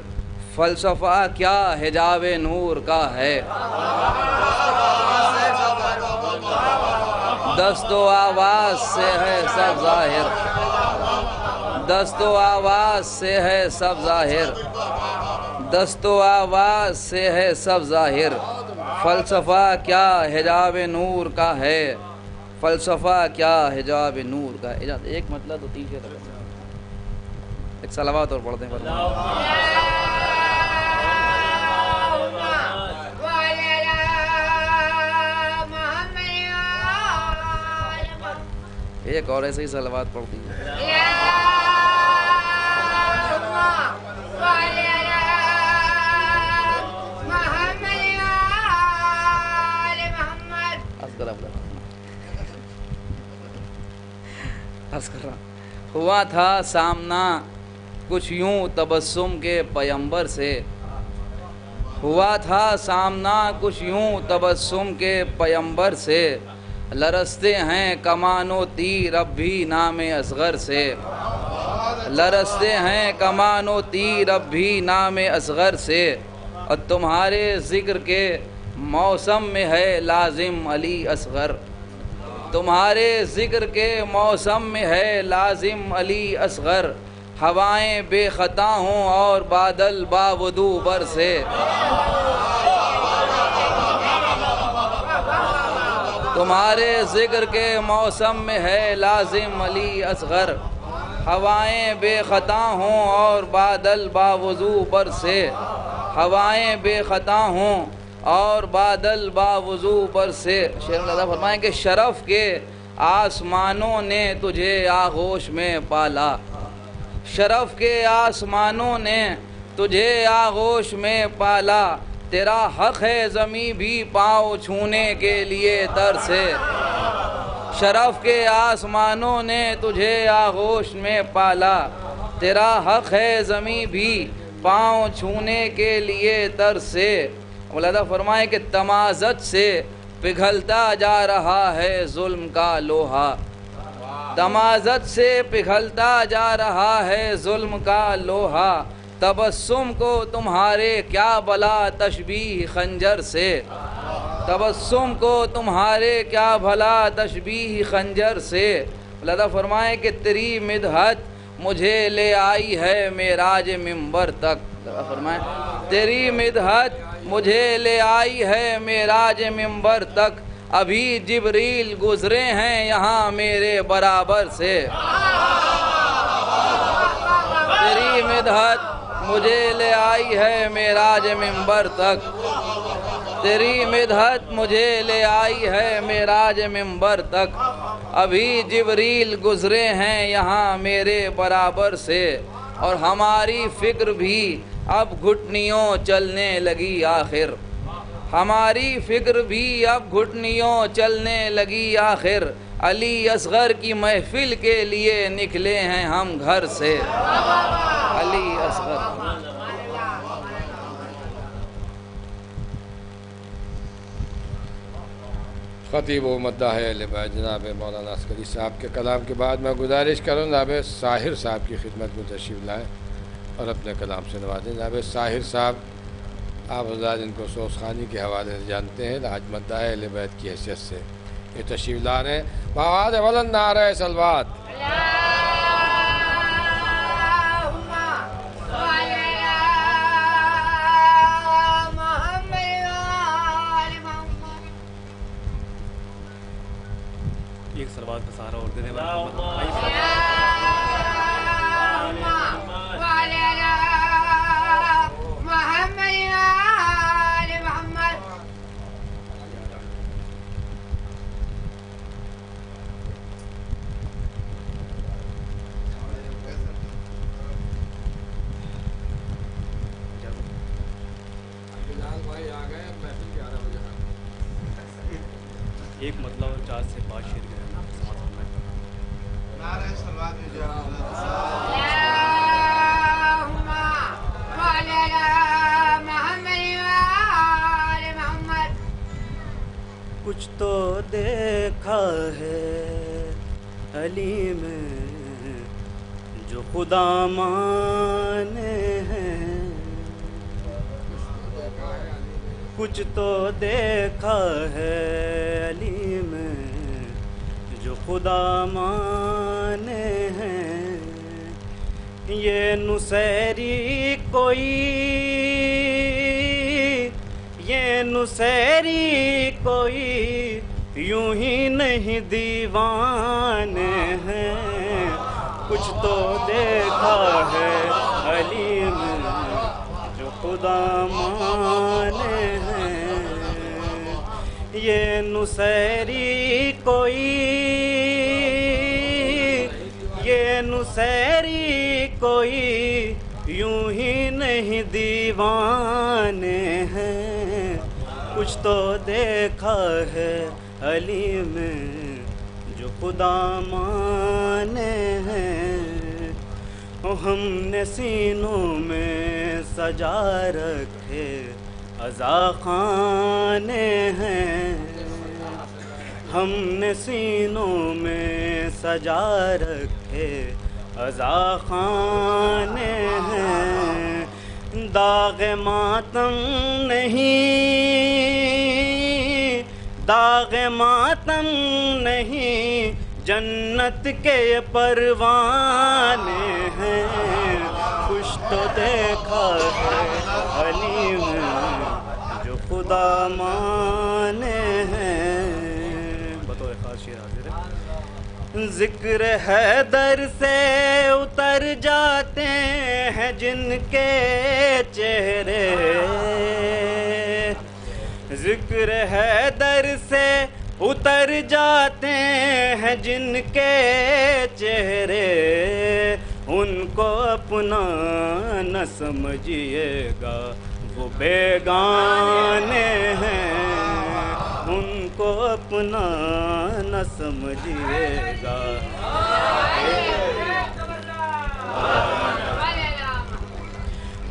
فلسفہ کیا حجاب نور کا ہے۔ دست و آواز سے ہے سب ظاہر، دست و آواز سے ہے سب ظاہر، دست و آواز سے ہے سب ظاہر، فلسفہ کیا حجاب نور کا ہے، فلسفہ کیا حجاب نور کا ہے۔ ایک مطلب تو تیسرے تک ایک صلوات اور پڑھتے ہیں۔ ایک اور ایسے ہی صلوات پڑھتی ہے۔ ہوا تھا سامنا کچھ یوں تبسم کے پیمبر سے، ہوا تھا سامنا کچھ یوں تبسم کے پیمبر سے، لرزتے ہیں کمان و تیر اب بھی نام اصغر سے، لرزتے ہیں کمان و تیر اب بھی نام اصغر سے، اور تمہارے ذکر کے موسم میں ہے لازم علی اصغر، تمہارے ذکر کے موسم میں ہے لازم علی اصغر، ہوائیں بے خطا ہوں اور بادل باوضو برسے۔ تمہارے ذکر کے موسم میں ہے لازم علی اصغر، ہوائیں بے خطا ہوں اور بادل باوضو برسے۔ ہوائیں بے خطا ہوں اور بادل باوضو برسے۔ شیر اللہ فرمائیں کہ شرف کے آسمانوں نے تجھے آغوش میں پالا، شرف کے آسمانوں نے تجھے آغوش میں پالا، تیرا حق ہے زمیں بھی پاؤں چھونے کے لیے ترسے۔ شرف کے آسمانوں نے تجھے آغوش میں پالا، تیرا حق ہے زمیں بھی پاؤں چھونے کے لیے ترسے۔ مولانا فرمائے کہ تمازت سے پگھلتا جا رہا ہے ظلم کا لوہا، تمازت سے پگھلتا جا رہا ہے ظلم کا لوہا، تبسم کو تمہارے کیا بلا تشبیہ خنجر سے، تبسم کو تمہارے کیا بھلا تشبیہ خنجر سے۔ مولانا فرمائے کہ تیری مدحت مجھے لے آئی ہے معراج منبر تک، فرمائے تیری مدحت مجھے لے آئی ہے معراج منبر تک، ابھی جبریل گزرے ہیں یہاں میرے برابر سے۔ تیری مدحت مجھے لے آئی ہے معراج منبر تک، تیری مدحت مجھے لے آئی ہے معراج منبر تک، ابھی جبریل گزرے ہیں یہاں میرے برابر سے، اور ہماری فکر بھی اب گھٹنیوں چلنے لگی آخر، ہماری فکر بھی اب گھٹنیوں چلنے لگی آخر، علی اصغر کی محفل کے لیے نکلے ہیں ہم گھر سے۔ علی اصغر خطیب و مداح اہل بیت جناب مولانا عسکری صاحب کے کلام کے بعد میں گزارش کروں جناب ساحر صاحب کی خدمت میں تشریف لائیں اور اپنے کلام سے نوازیں۔ جناب ساحر صاحب آپ حضرات ان کو سوسخانی کے حوالے سے جانتے ہیں، آج مداح اہل بیت کی حیثیت سے یہ تشریف لا رہے ہیں۔ بآواز بلند نعرہ صلوات۔ ایک سلوات کا سہارا اور دینے ایک مطلب 4 سے 5 شیر کے نعرہ صلوات کچھ تو دیکھا ہے علی میں جو خدا مانے ہیں، کچھ تو دیکھا ہے علی میں جو خدا مانے ہیں، یہ نصیری کوئی، یہ نصیری کوئی یوں ہی نہیں دیوانے ہیں، کچھ تو دیکھا ہے علی میں جو خدا مانے ہیں، یہ نصیری کوئی، یہ نصیری کوئی یوں ہی نہیں دیوانے ہیں، کچھ تو دیکھا ہے علی میں جو خدا مانے ہیں، ہم نے سینوں میں سجا رکھے عزا خانے ہیں، ہم نے سینوں میں سجا رکھے عزا خانے ہیں، داغ ماتم نہیں، داغ ماتم نہیں جنت کے پروانے ہیں، کچھ تو دیکھا ہے علی میں جو خدا مانے ہیں۔ بطور خاص شعر حاضر ہے۔ ذکر حیدر سے اتر جاتے ہیں جن کے چہرے، ذکر حیدر سے اتر جاتے ہیں جن کے چہرے، ان کو اپنا نہ سمجھیے گا وہ بیگانے ہیں، ان کو اپنا نہ سمجھیے گا۔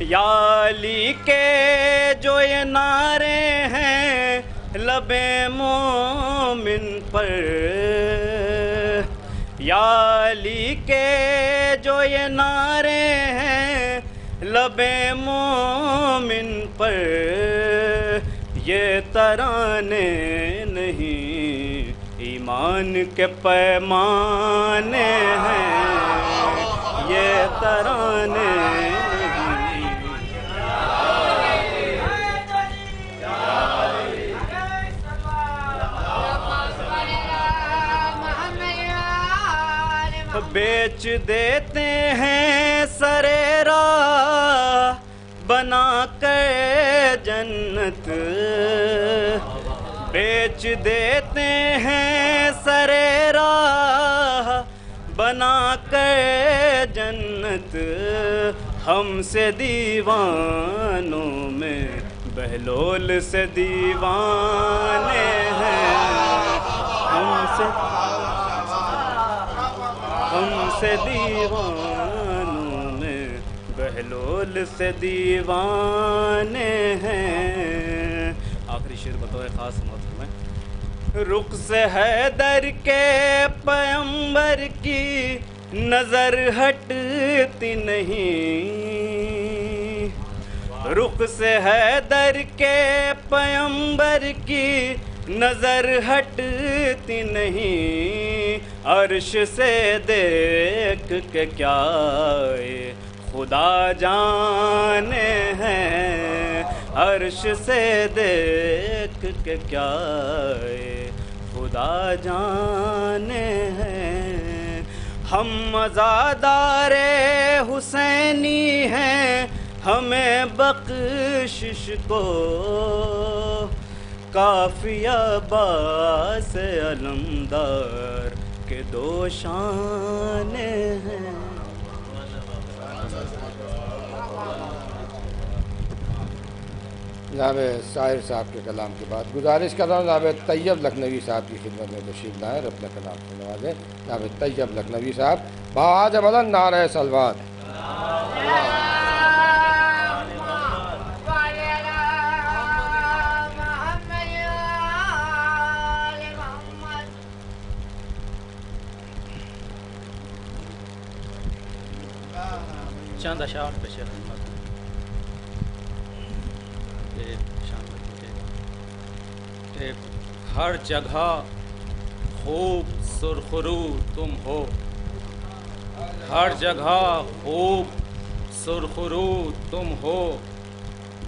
یا علی کے جو یہ نعرے ہیں لب مومن پر، یا علی کے جو یہ نعرے ہیں لب مومن پر، یہ ترانے نہیں ایمان کے پیمانے ہیں، یہ ترانے بیچ دیتے ہیں سرے راہ بنا کے جنت، بیچ دیتے ہیں سرے راہ بنا کے جنت، ہم سے دیوانوں میں بہلول سے دیوانے ہیں، ہم سے دیوانوں میں بہلول سے دیوانے ہیں۔ آخری شعر بطور خاص سماعت میں۔ رخ سے حیدر کے پیمبر کی نظر ہٹتی نہیں، رخ سے حیدر کے پیمبر کی نظر ہٹتی نہیں، عرش سے دیکھ کے کیا خدا جانے ہیں، عرش سے دیکھ کے کیا خدا جانے ہیں۔ ہم عزادار حسینی ہیں، ہمیں بخشش کو کافیہ باس علمدار کے دو شانے ہیں۔ جناب ساحر صاحب کے کلام کے بعد گزارش کر رہا ہوں جناب طیب لکھنوی صاحب کی خدمت میں تشریف لائیں اور اپنا کلام سے نوازیں۔ جناب طیب لکھنوی صاحب بآواز بلند نعرہ صلوات۔ چند اشعار پیش کہ ہر جگہ خوب سرخرو تم ہو، ہر جگہ خوب سرخرو تم ہو،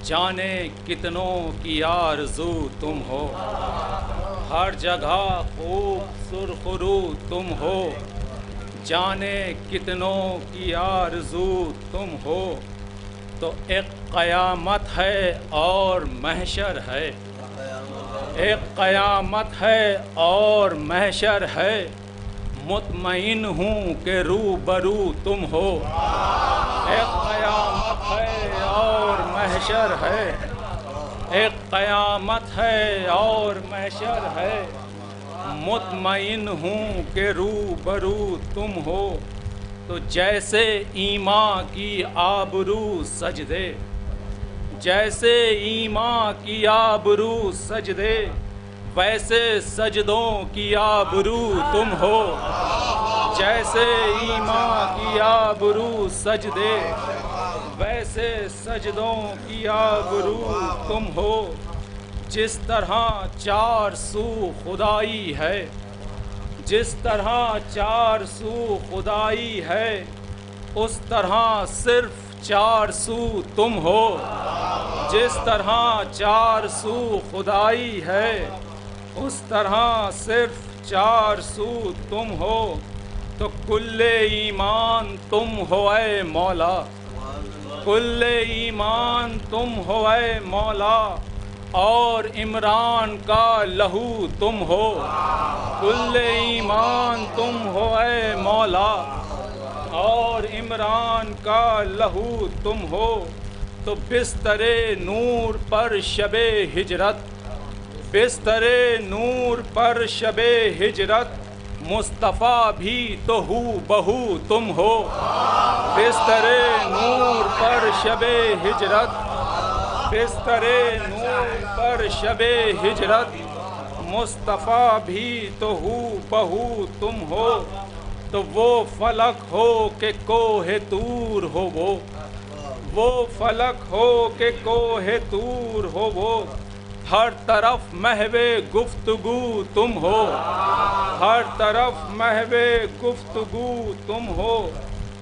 جانے کتنوں کی آرزو تم ہو، ہر جگہ خوب سرخرو تم ہو، جانے کتنوں کی آرزو تم ہو، تو ایک قیامت ہے اور محشر ہے، ایک قیامت ہے اور محشر ہے، مطمئن ہوں کہ روبرو تم ہو، ایک قیامت ہے اور محشر ہے، ایک قیامت ہے اور محشر ہے، مطمئن ہوں کہ روبرو تم ہو، تو جیسے ایمان کی آبرو سجدے، جیسے ایمان کی آبرو سجدے، ویسے سجدوں کی آبرو تم ہو، جیسے ایمان کی آبرو سجدے، ویسے سجدوں کی آبرو تم ہو، جس طرح چار سو خدائی ہے، جس طرح چار سو خدائی ہے، اس طرح صرف چار سو تم ہو۔ جس طرح چار سو خدائی ہے، اس طرح صرف چار سو تم ہو۔ تو کل ایمان تم ہو اے مولا، کل ایمان تم ہو اے مولا، اور عمران کا لہو تم ہو۔ کل ایمان تم ہو اے مولا، اور عمران کا لہو تم ہو۔ تو بستر نور پر شب ہجرت، بستر نور پر شب ہجرت، مصطفیٰ بھی تو ہو بہو تم ہو۔ بستر نور پر شب ہجرت، بستر نور پر شب ہجرت، مصطفیٰ بھی تو ہو بہو تم ہو۔ تو وہ فلک ہو کہ کوہ طور ہو، وہ فلک ہو کہ کوہ طور ہو، وہ ہر طرف محو گفتگو تم ہو، ہر طرف محو گفتگو تم ہو۔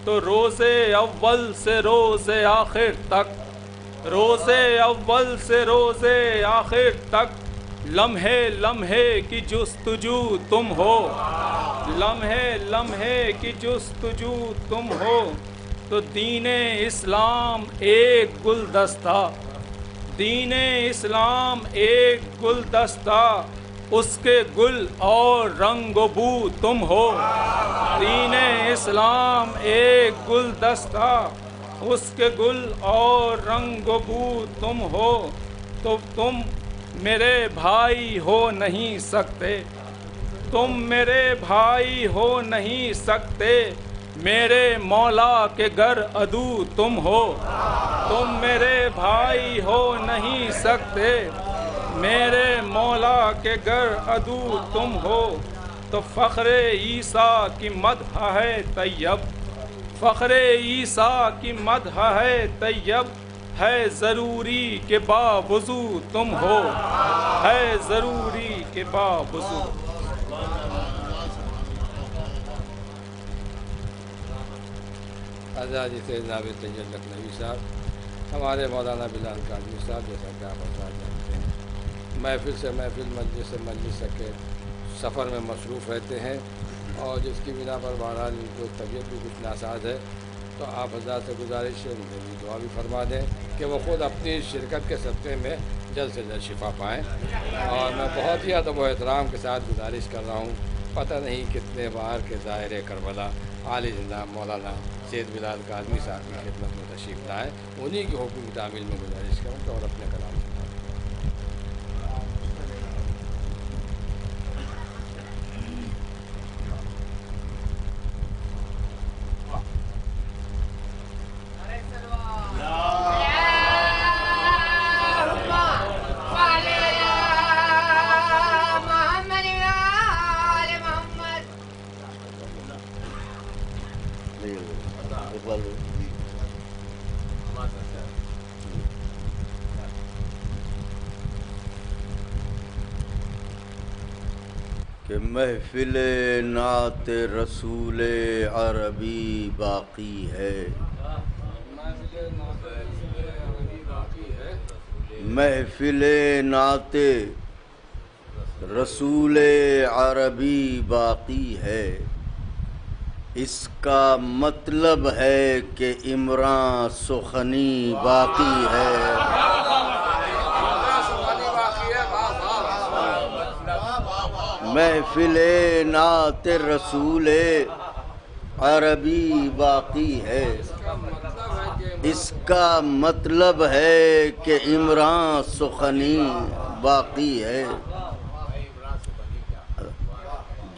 تو روز اول سے روز آخر تک، روز اول سے روز آخر تک، لمحے لمحے کی جستجو تم ہو، لمحے لمحے کی جستجو تم ہو۔ تو دین اسلام ایک گلدستہ، دین اسلام ایک گلدستہ، اس کے گل اور رنگ و بو تم ہو۔ دین اسلام ایک گلدستہ، اس کے گل اور رنگ و بو تم ہو۔ تو تم میرے بھائی ہو نہیں سکتے، تم میرے بھائی ہو نہیں سکتے، میرے مولا کے گر عدو تم ہو۔ تم میرے بھائی ہو نہیں سکتے، میرے مولا کے گر عدو تم ہو۔ تو فخر عیسیٰ کی مدح ہے طیب، فخر عیسیٰ کی مدح ہے طیب، ہے ضروری کہ باوضو تم ہو، ہے ضروری کہ باوضو۔ آزادی سے جناب طیب لکھنوی صاحب، ہمارے مولانا بلال قادری صاحب، جیسا کہ آپ آزاد جانتے ہیں، محفل سے محفل، مجلس سے مجلس کے سفر میں مصروف رہتے ہیں، اور جس کی بنا پر بہرحال ان کو طبیعت بھی کچھ ناساز ہے۔ تو آپ حضرات سے گزارش ہے میری دعا بھی فرما دیں کہ وہ خود اپنی شرکت کے صدقے میں جلد سے جلد شفا پائیں۔ اور میں بہت ہی ادب و احترام کے ساتھ گزارش کر رہا ہوں، پتہ نہیں کتنے بار کے ظاہر کربلا عالی جناب مولانا سید بلال قادری صاحب کی خدمت میں تشریف لائیں، انہی کے حکم کی تعمیل میں گزارش کروں تو اور اپنے کلام سے کہ محفل نعت رسول عربی باقی ہے، محفل نعت رسول عربی باقی ہے، اس کا مطلب ہے کہ عمران سخنی باقی ہے۔ محفل نعت رسول عربی باقی ہے، اس کا مطلب ہے کہ عمران سخنی باقی ہے۔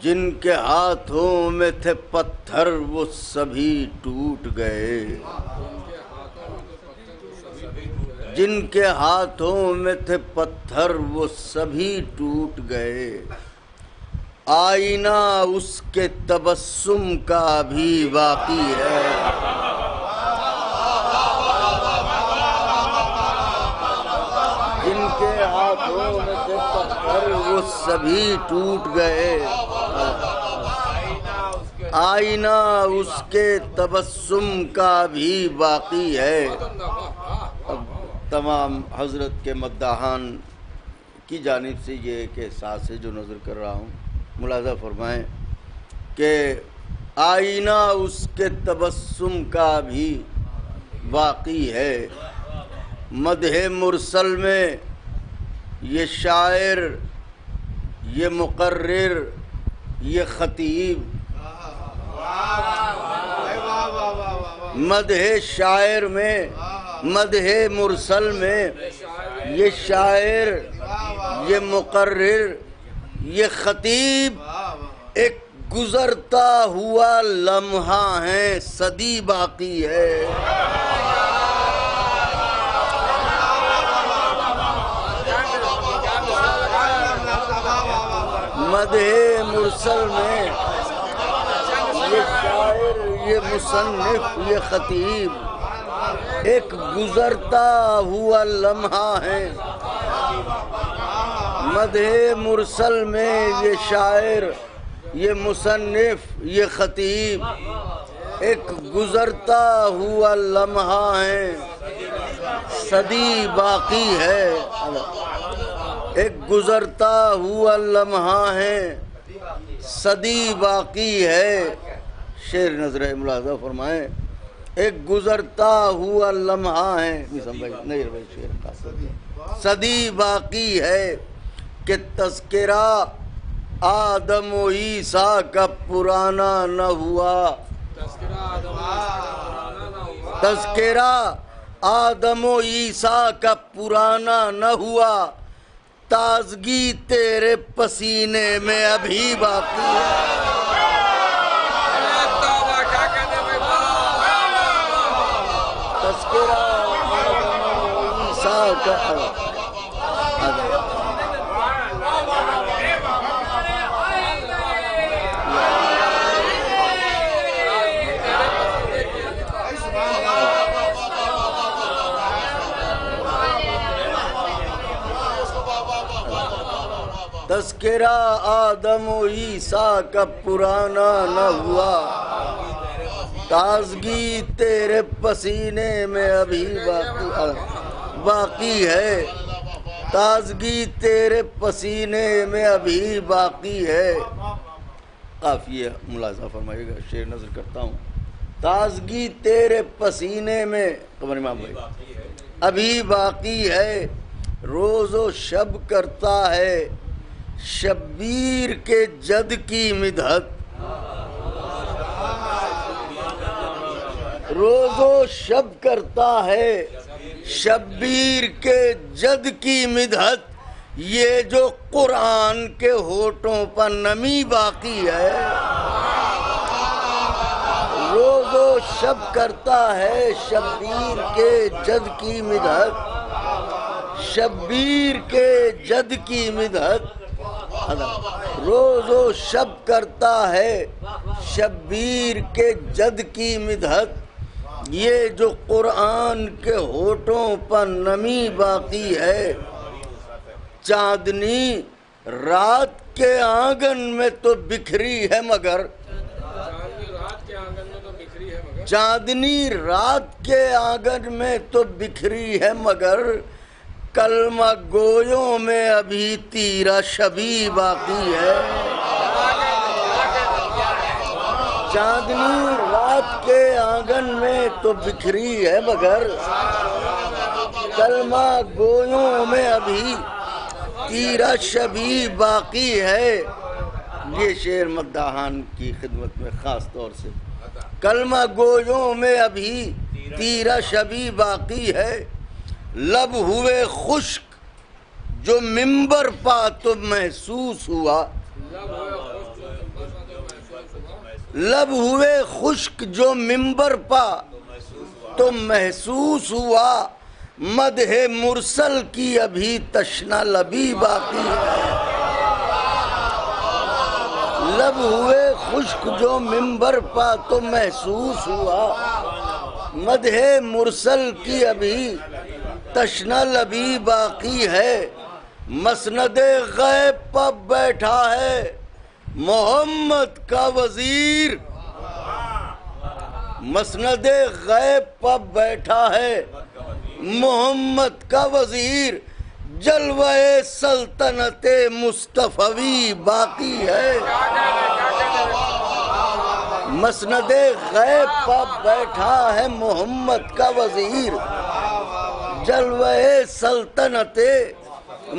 جن کے ہاتھوں میں تھے پتھر وہ سبھی ٹوٹ گئے، جن کے ہاتھوں میں تھے پتھر وہ سبھی ٹوٹ گئے، آئینہ اس کے تبسم کا بھی باقی ہے۔ جن کے ہاتھوں میں سبھی ٹوٹ گئے، آئینہ اس کے تبسم کا بھی باقی ہے۔ اب تمام حضرت کے مداحان کی جانب سے یہ ایک احساس ہے جو نظر کر رہا ہوں، ملاحظہ فرمائیں کہ آئینہ اس کے تبسم کا بھی باقی ہے۔ مدح مرسل میں یہ شاعر، یہ مقرر، یہ خطیب، مدح شاعر میں، مدح مرسل میں یہ شاعر، یہ مقرر، یہ خطیب ایک گزرتا ہوا لمحہ ہے، صدی باقی ہے۔ مدح مرسل میں یہ شاعر، یہ مصنف، یہ خطیب ایک گزرتا ہوا لمحہ ہے۔ مدح مرسل میں یہ شاعر، یہ مصنف، یہ خطیب ایک گزرتا ہوا لمحہ ہے، صدی باقی ہے۔ ایک گزرتا ہوا لمحہ ہے، صدی باقی ہے۔ شعر نظر ملاحظہ فرمائیں، ایک گزرتا ہوا لمحہ ہے، صدی باقی ہے کہ تذکرہ آدم و عیسیٰ کا پرانا نہ ہوا۔ تذکرہ آدم و عیسیٰ کا پرانا نہ ہوا، تازگی تیرے پسینے میں ابھی باقی ہے۔ تذکرہ آدم و عیسیٰ کا تذکرہ آدم و عیسیٰ کا پرانا نہ ہوا، تازگی تیرے پسینے میں ابھی باقی ہے۔ تازگی تیرے پسینے میں ابھی باقی ہے۔ قافیہ ملاحظہ فرمائیے گا، شعر نظر کرتا ہوں۔ تازگی تیرے پسینے میں قمر امام بھائی ابھی باقی ہے، روز و شب کرتا ہے شبیر کے جد کی مدحت۔ روز و شب کرتا ہے شبیر کے جد کی مدحت، یہ جو قرآن کے ہونٹوں پر نمی باقی ہے۔ روز و شب کرتا ہے شبیر کے جد کی مدحت، شبیر کے جد کی مدحت۔ روز و شب کرتا ہے شبیر کے جد کی مدحت، یہ جو قرآن کے ہونٹوں پر نمی باقی ہے۔ چاندنی رات کے آنگن میں تو بکھری ہے مگر، چاندنی رات کے آنگن میں تو بکھری ہے مگر، کلمہ گویوں میں ابھی تیرا شبی باقی ہے۔ چاندنی رات کے آنگن میں تو بکھری ہے مگر، کلمہ گویوں میں ابھی تیرا شبی باقی ہے۔ یہ شعر مداحان کی خدمت میں خاص طور سے، کلمہ گویوں میں ابھی تیرا شبی باقی ہے۔ لب ہوئے خشک جو منبر پا تو محسوس ہوا، لب ہوئے خشک جو منبر پا تو محسوس ہوا، مدح مرسل کی ابھی تشنہ لبی باقی ہے۔ لب ہوئے خشک جو منبر پا تو محسوس ہوا، مدح مرسل کی ابھی تشنہ لبی باقی ہے۔ مسند غیب پر بیٹھا ہے محمد کا وزیر، مسند غیب پر بیٹھا ہے محمد کا وزیر، جلوہ سلطنت مصطفی باقی ہے۔ مسند غیب پر بیٹھا ہے محمد کا وزیر، جلوہ سلطنت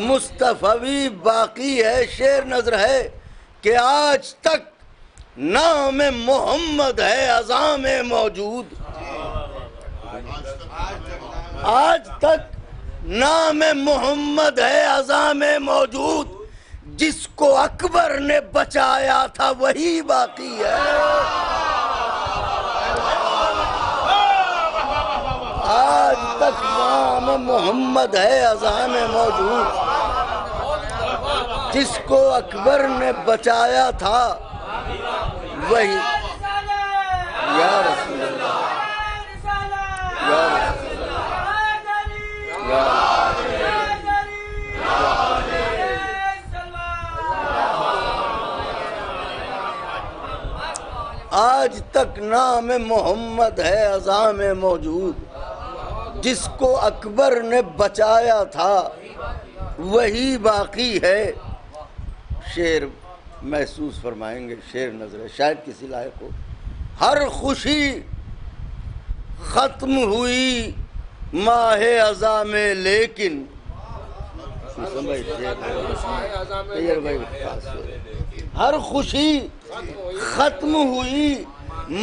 مصطفی باقی ہے۔ شعر نظر ہے کہ آج تک نام محمد ہے اذاں میں موجود، آج تک نام محمد ہے اذاں میں موجود، جس کو اکبر نے بچایا تھا وہی باقی ہے۔ آج تک نام محمد ہے اذاں میں موجود، جس کو اکبر نے بچایا تھا وہی۔ یا رسول اللہ، یا رسول آج تک نام محمد ہے اذاں میں موجود، جس کو اکبر نے بچایا تھا وہی باقی ہے۔ شعر محسوس فرمائیں گے، شعر نظر ہے، شاید کسی لائق ہو۔ ہر خوشی ختم ہوئی ماہ اذاں میں، لیکن ہر خوشی ختم ہوئی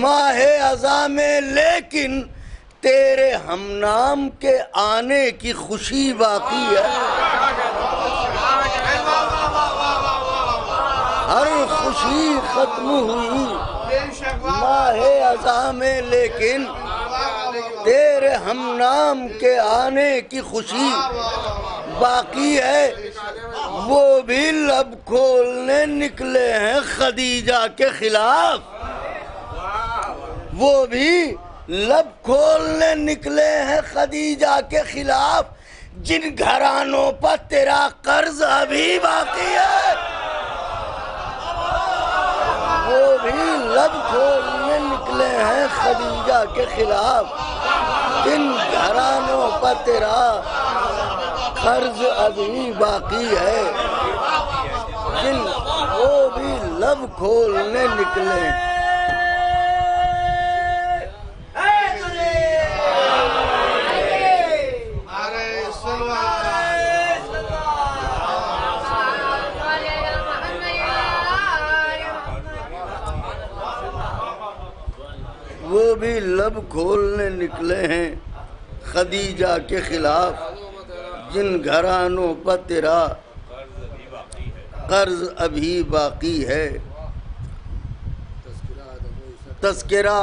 ماہ اذاں میں، لیکن تیرے ہم نام کے آنے کی خوشی باقی ہے۔ ہر خوشی ختم ہوئی ماہ اذاں میں، لیکن تیرے ہم نام کے آنے کی خوشی باقی ہے۔ وہ بھی لب کھولنے نکلے ہیں خدیجہ کے خلاف، وہ بھی لب کھولنے نکلے ہیں خدیجہ کے خلاف، جن گھرانوں پر تیرا قرض ابھی باقی ہے۔ وہ بھی لب کھولنے نکلے ہیں خدیجہ کے خلاف، جن گھرانوں پر تیرا قرض ابھی باقی ہے، جن وہ بھی لب کھولنے نکلے۔ وہ بھی لب کھولنے نکلے ہیں خدیجہ کے خلاف، جن گھرانوں پر تیرا قرض ابھی باقی ہے۔ تذکرہ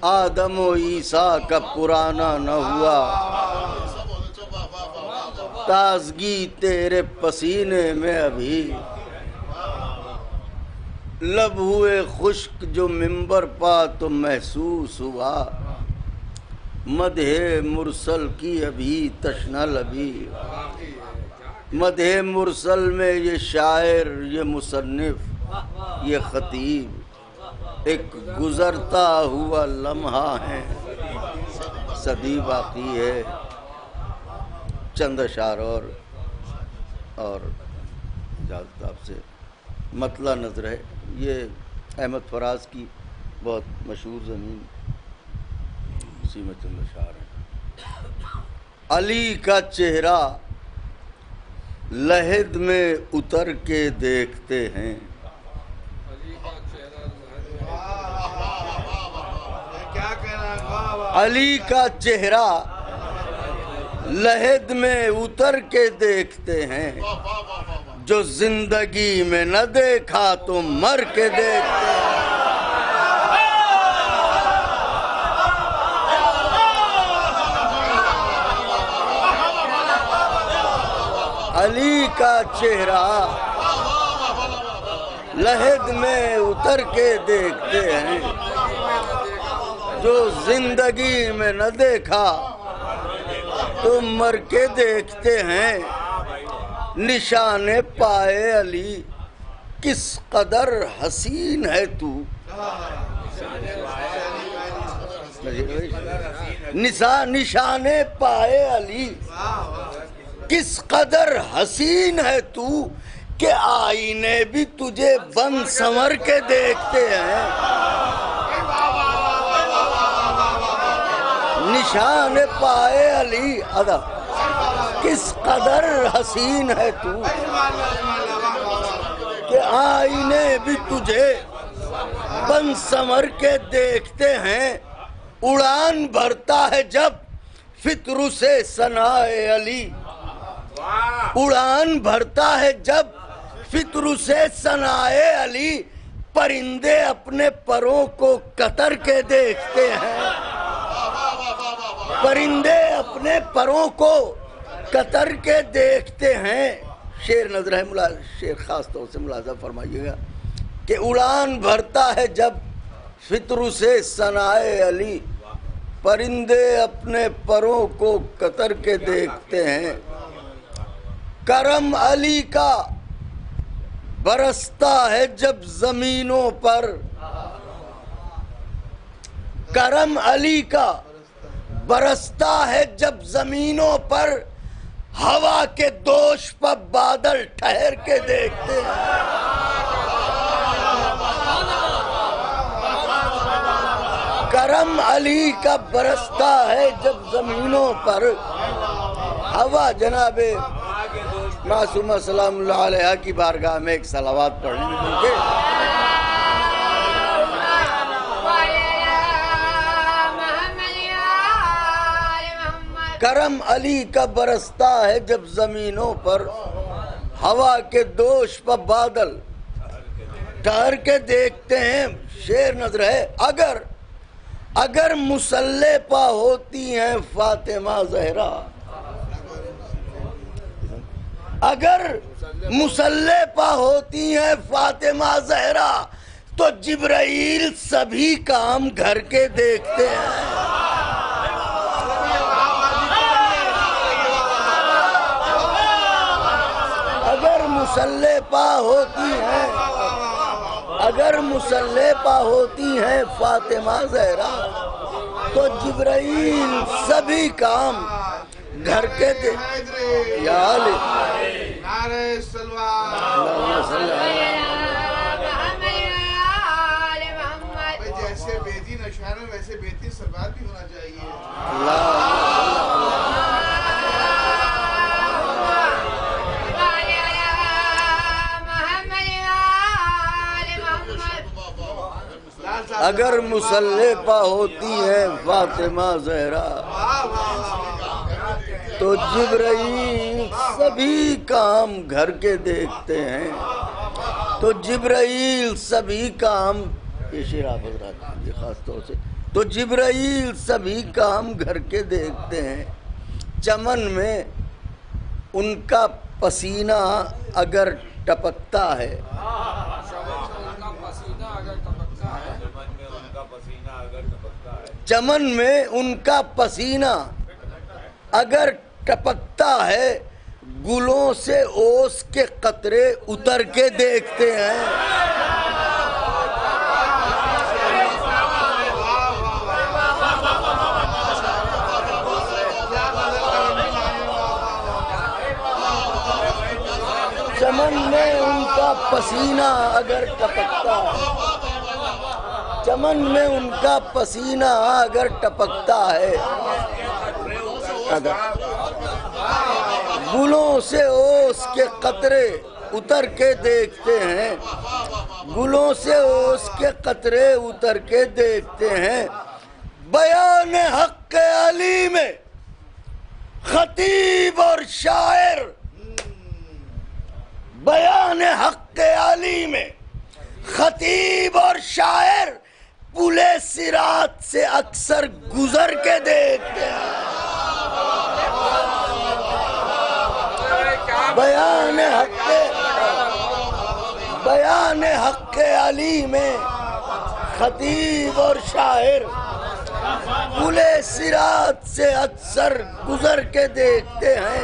آدم و عیسیٰ کا پرانا نہ ہوا، تازگی تیرے پسینے میں ابھی، لب ہوئے خشک جو منبر پا تو محسوس ہوا، مدح مرسل کی ابھی تشنہ لبی۔ مدح مرسل میں یہ شاعر، یہ مصنف، یہ خطیب ایک گزرتا ہوا لمحہ ہے، صدی باقی ہے۔ چند اشعار اور اجازت آپ سے مطلع نظر ہے۔ یہ احمد فراز کی بہت مشہور زمین، اسی میں چند اشعار ہیں۔ علی کا چہرہ لحد میں اتر کے دیکھتے ہیں، علی کا چہرہ لحد میں اتر کے دیکھتے ہیں، جو زندگی میں نہ دیکھا تو مر کے دیکھتے ہیں۔ علی کا چہرہ لحد میں اتر کے دیکھتے ہیں، جو زندگی میں نہ دیکھا تو مر کے دیکھتے ہیں۔ نشان پائے علی کس قدر حسین ہے تو، نشان پائے علی کس قدر حسین ہے تو، کہ آئینے بھی تجھے بن سنور کے دیکھتے ہیں۔ نشان پائے علی ادا کس قدر حسین ہے تو، کہ آئینے بھی تجھے بن سنور کے دیکھتے ہیں۔ اڑان بھرتا ہے جب فطر سے ثنائے علی، اڑان بھرتا ہے جب فطر سے ثنائے علی، پرندے اپنے پروں کو کتر کے دیکھتے ہیں، پرندے اپنے پروں کو کتر کے دیکھتے ہیں۔ شعر نظر ہے، شعر خاص طور سے ملاحظہ فرمائیے گا کہ اڑان بھرتا ہے جب فطر سے ثنائے علی، پرندے اپنے پروں کو کتر کے دیکھتے ہیں۔ کرم علی کا برستا ہے جب زمینوں پر، کرم علی کا برستا ہے جب زمینوں پر، ہوا کے دوش پر بادل ٹھہر کے دیکھتے ہیں۔ کرم علی کا برستا ہے جب زمینوں پر، ہوا جناب معصومہ سلام اللہ علیہ کی بارگاہ میں ایک صلوات پڑھنے میں کرم علی کا برستا ہے جب زمینوں پر، ہوا کے دوش پر بادل ٹھہر کے دیکھتے ہیں۔ شعر نظر ہے، اگر مسلح پا ہوتی ہیں فاطمہ زہرا، اگر مسلح پا ہوتی ہیں فاطمہ زہرا، تو جبرائیل سبھی کام گھر کے دیکھتے ہیں۔ اگر مسلح پا ہوتی ہیں، اگر مسلح پا ہوتی ہیں فاطمہ زہرا، تو جبرائیل سبھی کام گھر کے یا علی نعرہ سلوات جیسے بیتی نشان میں ویسے بیتی سربات بھی ہونا چاہیے۔ اگر مسلح پا ہوتی ہیں فاطمہ زہرا، تو جبرائیل سبھی کام گھر کے دیکھتے ہیں، تو جبرائیل سبھی کام، یہ شعر آپ حضرات یہ خاص طور سے، تو جبرائیل سبھی کام گھر کے دیکھتے ہیں۔ چمن میں ان کا پسینہ اگر ٹپکتا ہے، چمن میں ان کا پسینہ اگر ٹپکتا ہے، گلوں سے اوس کے قطرے اتر کے دیکھتے ہیں۔ چمن میں ان کا پسینہ اگر ٹپکتا ہے، چمن میں ان کا پسینہ اگر ٹپکتا ہے، گلوں سے اوس کے قطرے اتر کے دیکھتے ہیں، گلوں سے اوس کے قطرے اتر کے دیکھتے ہیں۔ بیان حق علی میں خطیب اور شاعر، بیان حق علی میں خطیب اور شاعر پلے صراط سے اکثر گزر کے دیکھتے ہیں۔ بیان حق علی میں خطیب اور شاعر پلے صراط سے اکثر گزر کے دیکھتے ہیں،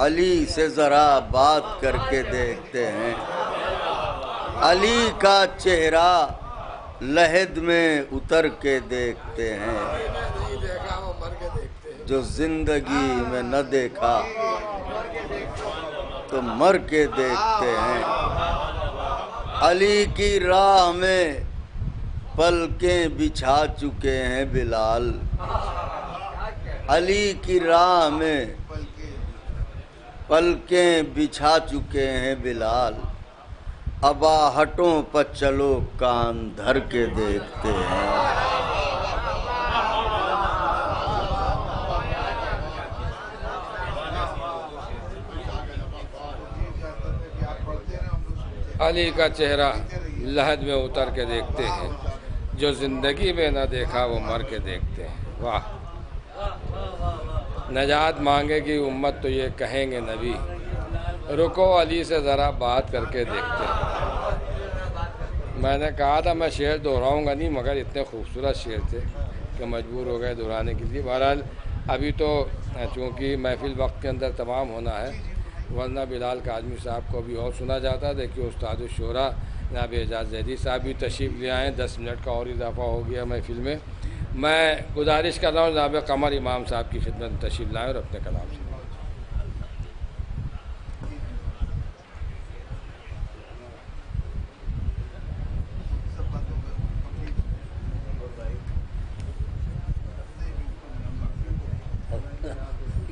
علی سے ذرا بات کر کے دیکھتے ہیں، علی کا چہرہ لحد میں اتر کے دیکھتے ہیں، جو زندگی میں نہ دیکھا تو مر کے دیکھتے ہیں۔ علی کی راہ میں پلکیں بچھا چکے ہیں بلال، علی کی راہ میں پلکیں بچھا چکے ہیں بلال، ابا ہٹوں پر چلو کان دھر کے دیکھتے ہیں۔ علی کا چہرہ لحد میں اتر کے دیکھتے ہیں، جو زندگی میں نہ دیکھا وہ مر کے دیکھتے ہیں۔ واہ، نجات مانگے گی امت تو یہ کہیں گے نبی، رکو علی سے ذرا بات کر کے دیکھتے ہیں۔ میں نے کہا تھا میں شعر دہراؤں گا نہیں، مگر اتنے خوبصورت شعر تھے کہ مجبور ہو گئے دہرانے کے لیے۔ بہرحال ابھی تو چونکہ محفل وقت کے اندر تمام ہونا ہے، ورنہ بلال کاظمی صاحب کو بھی اور سنا جاتا۔ دیکھیے استاد الشورا جناب اعجاز زیدی صاحب بھی تشریف لے آئے، 10 منٹ کا اور اضافہ ہو گیا محفل میں۔ میں گزارش کر رہا ہوں جناب قمر امام صاحب کی خدمت میں تشریف لائیں اور اپنے کلام سے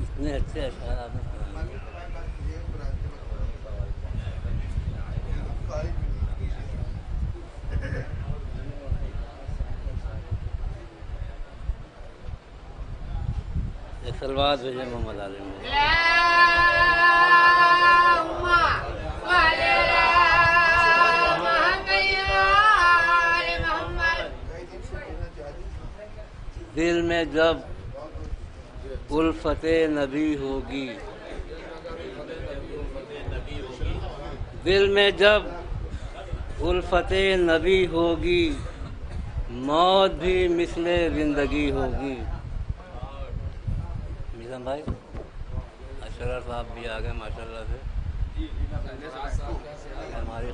اتنے اچھے اشعار آپ نے ایک سلوات بھیجیں محمد عالم میں۔ دل میں جب الفت نبی ہوگی، دل میں جب الفت نبی ہوگی، موت بھی مثل زندگی ہوگی۔ میزان بھائی اشرار صاحب بھی آ گئے ماشاءاللہ سے ہمارے۔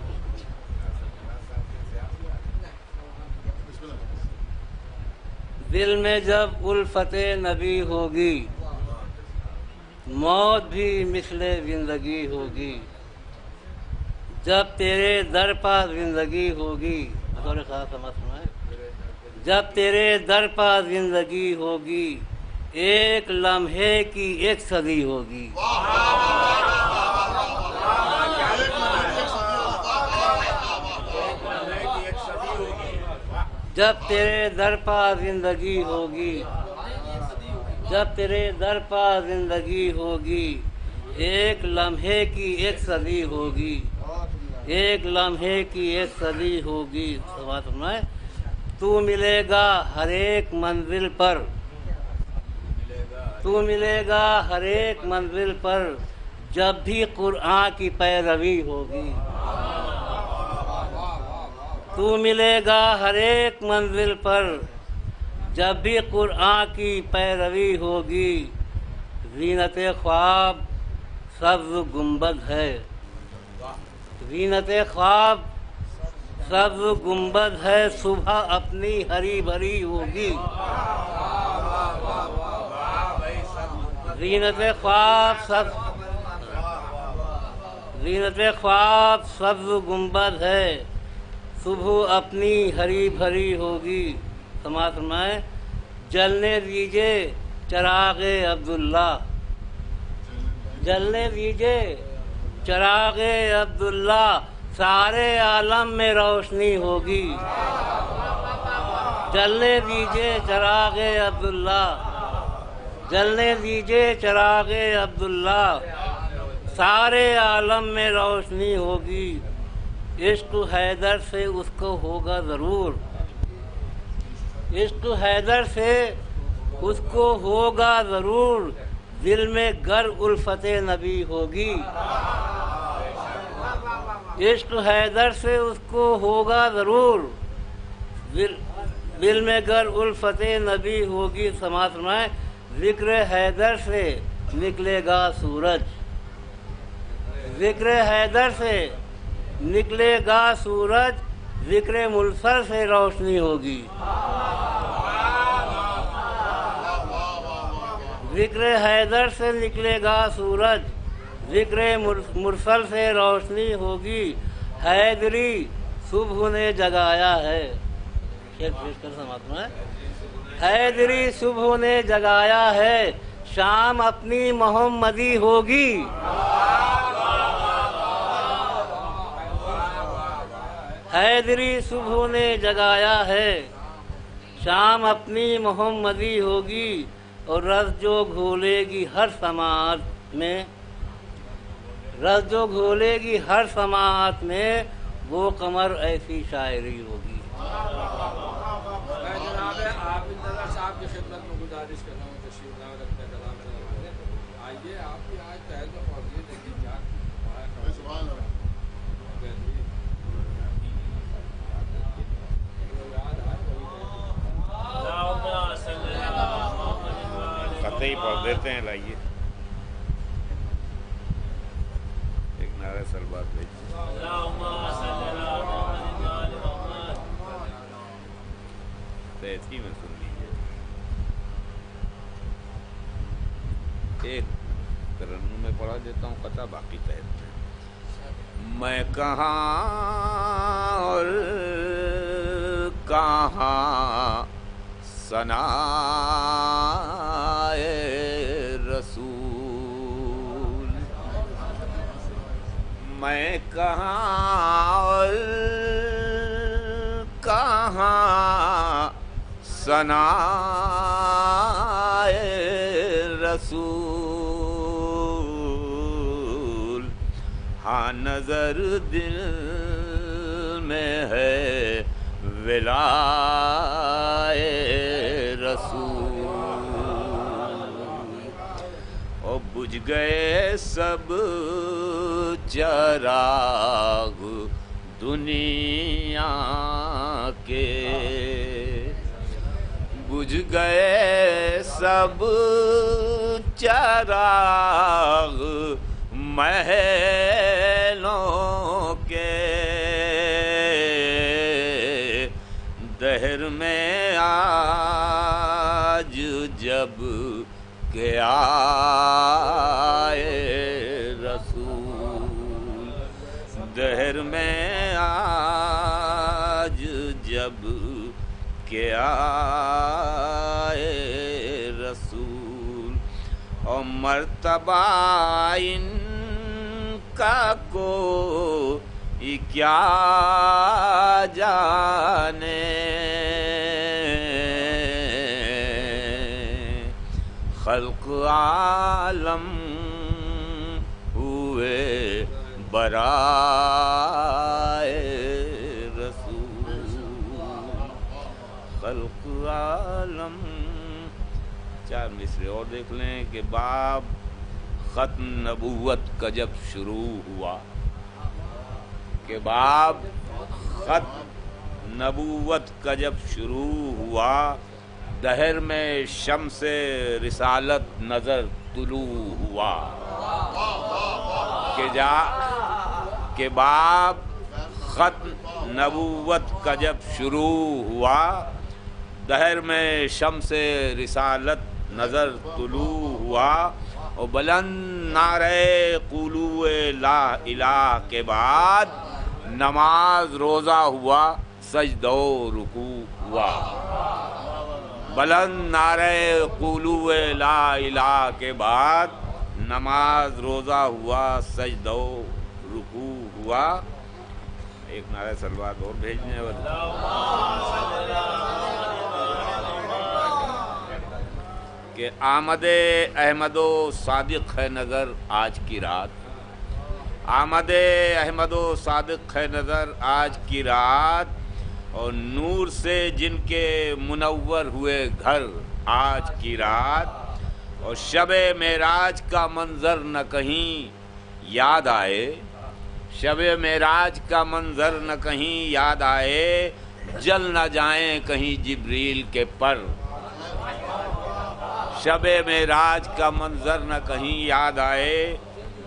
دل میں جب الفت نبی ہوگی، موت بھی مثل زندگی ہوگی، جب تیرے در پا زندگی ہوگی، بطور خاص سمجھ سنائے، جب تیرے در پا زندگی ہوگی، ایک لمحے کی ایک صدی ہوگی۔ جب تیرے در پا زندگی ہوگی، جب تیرے در پا زندگی ہوگی، ایک لمحے کی ایک صدی ہوگی، ایک لمحے کی ایک صدی ہوگی۔ سوات سنائے، تو ملے گا ہر ایک منزل پر، تو ملے گا ہر ایک منزل پر، جب بھی قرآن کی پیروی ہوگی۔ تو ملے گا ہر ایک منزل پر، جب بھی قرآن کی پیروی ہوگی۔ زینت خواب سبز گنبد ہے، زینت خواب سبز گنبد ہے، صبح اپنی ہری بھری ہوگی۔ زینت خواب سبز گنبد ہے، صبح اپنی ہری بھری ہوگی۔ سماعت فرمائیں، جلنے دیجئے چراغ عبداللہ، جلنے دیجئے چراغ عبداللہ، سارے عالم میں روشنی ہوگی۔ جلنے دیجئے چراغ عبداللہ، جلنے دیجئے چراغ عبداللہ، سارے عالم میں روشنی ہوگی۔ عشق حیدر سے اس کو ہوگا ضرور، عشق حیدر سے اس کو ہوگا ضرور، دل میں گر الفت نبی ہوگی۔ عشق حیدر سے اس کو ہوگا ضرور، دل میں گر الفت نبی ہوگی۔ سماعت فرمائیں، ذکر حیدر سے نکلے گا سورج، ذکر حیدر سے نکلے گا سورج، ذکر ملسل سے روشنی ہوگی۔ ذکر حیدر سے نکلے گا سورج، ذکر مرسل سے روشنی ہوگی۔ حیدری صبح نے جگایا ہے، شعر پیش کر سماعت میں۔ حیدری صبح نے جگایا ہے، شام اپنی محمدی ہوگی۔ حیدری صبح نے جگایا ہے، شام اپنی محمدی ہوگی۔ اور رز جو گھولے گی ہر سماعت میں، رز جو گھولے گی ہر سماعت میں، وہ قمر ایسی شاعری ہوگی۔ میں جناب عابد نظر صاحب کی خدمت میں گزارش کر رہا ہوں تشریف لا رکھتے کلام فرمائیے۔ آئیے آپ بھی آج پہل میں پہنچیے، دیکھیے کیا قطعی پڑھ دیتے ہیں، لائیے ایک نعرہ سلوات بھیجیے۔ تیتھی میں سن لیجیے، ایک ترنم میں پڑھا دیتا ہوں قطع، باقی تحت میں۔ میں کہاں اور کہاں ثنائے رسول، میں کہاں اور کہاں ثنائے رسول، ہاں نظر دل میں ہے ولائے رسول، اور بجھ گئے سب چراغ دنیا کے، بجھ گئے سب چراغ محلوں کے، دہر میں آج جب کہ آئے رسول، دہر میں آج جب کہ آئے رسول، اور مرتبہ ان کا کو کیا جانے، خلق عالم ہوئے برائے رسول، خلق عالم۔ چار مصرے اور دیکھ لیں کہ باب ختم نبوت کا جب شروع ہوا، کہ باب ختم نبوت کا جب شروع ہوا، دہر میں شمس رسالت نظر طلوع ہوا، کہ باب ختم نبوت کا جب شروع ہوا، دہر میں شمس رسالت نظر طلوع ہوا، اور بلند نعرے قولوا لا الہ کے بعد نماز روزہ ہوا، سجدہ و رکوع ہوا، بلند نعرے قولوا لا الہ کے بعد نماز روزہ ہوا، سجدہ و رکوع ہوا۔ ایک نعرہ سلوات اور بھیجنے والا، کہ آمد احمد و صادق ہے نظر آج کی رات، آمد احمد و صادق ہے نظر آج کی رات، اور نور سے جن کے منور ہوئے گھر آج کی رات، اور شب معراج کا منظر نہ کہیں یاد آئے، شب معراج کا منظر نہ کہیں یاد آئے، جل نہ جائیں کہیں جبریل کے پر، شب معراج کا منظر نہ کہیں یاد آئے،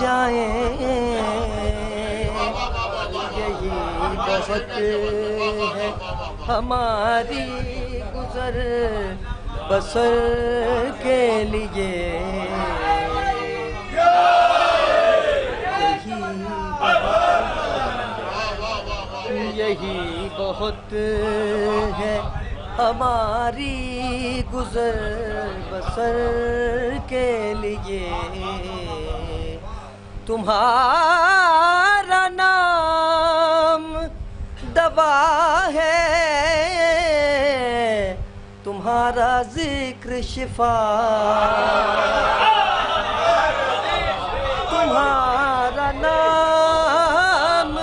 جائیں یہی بہت ہے ہماری گزر بسر کے لیے یہی بہت ہے ہماری گزر بسر کے لیے تمہارا نام دوا ہے تمہارا ذکر شفا تمہارا نام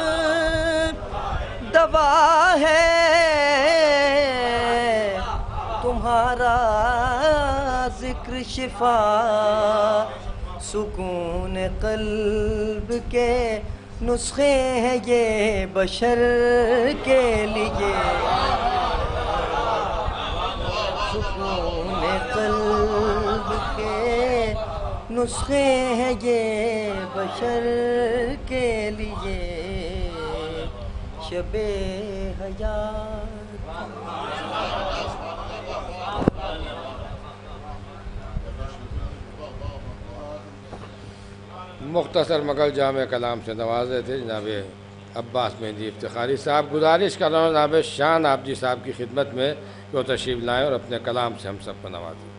دوا ہے تمہارا ذکر شفا سکون قلب کے نسخے ہیں یہ بشر کے لیے سکون قلب کے نسخے ہیں یہ بشر کے لیے شب حیات مختصر مگر جامع کلام سے نوازے تھے جناب عباس مہندی افتخاری صاحب. گزارش کر رہا ہوں جناب شان آپ جی صاحب کی خدمت میں کہ وہ تشریف لائیں اور اپنے کلام سے ہم سب کو نوازیں.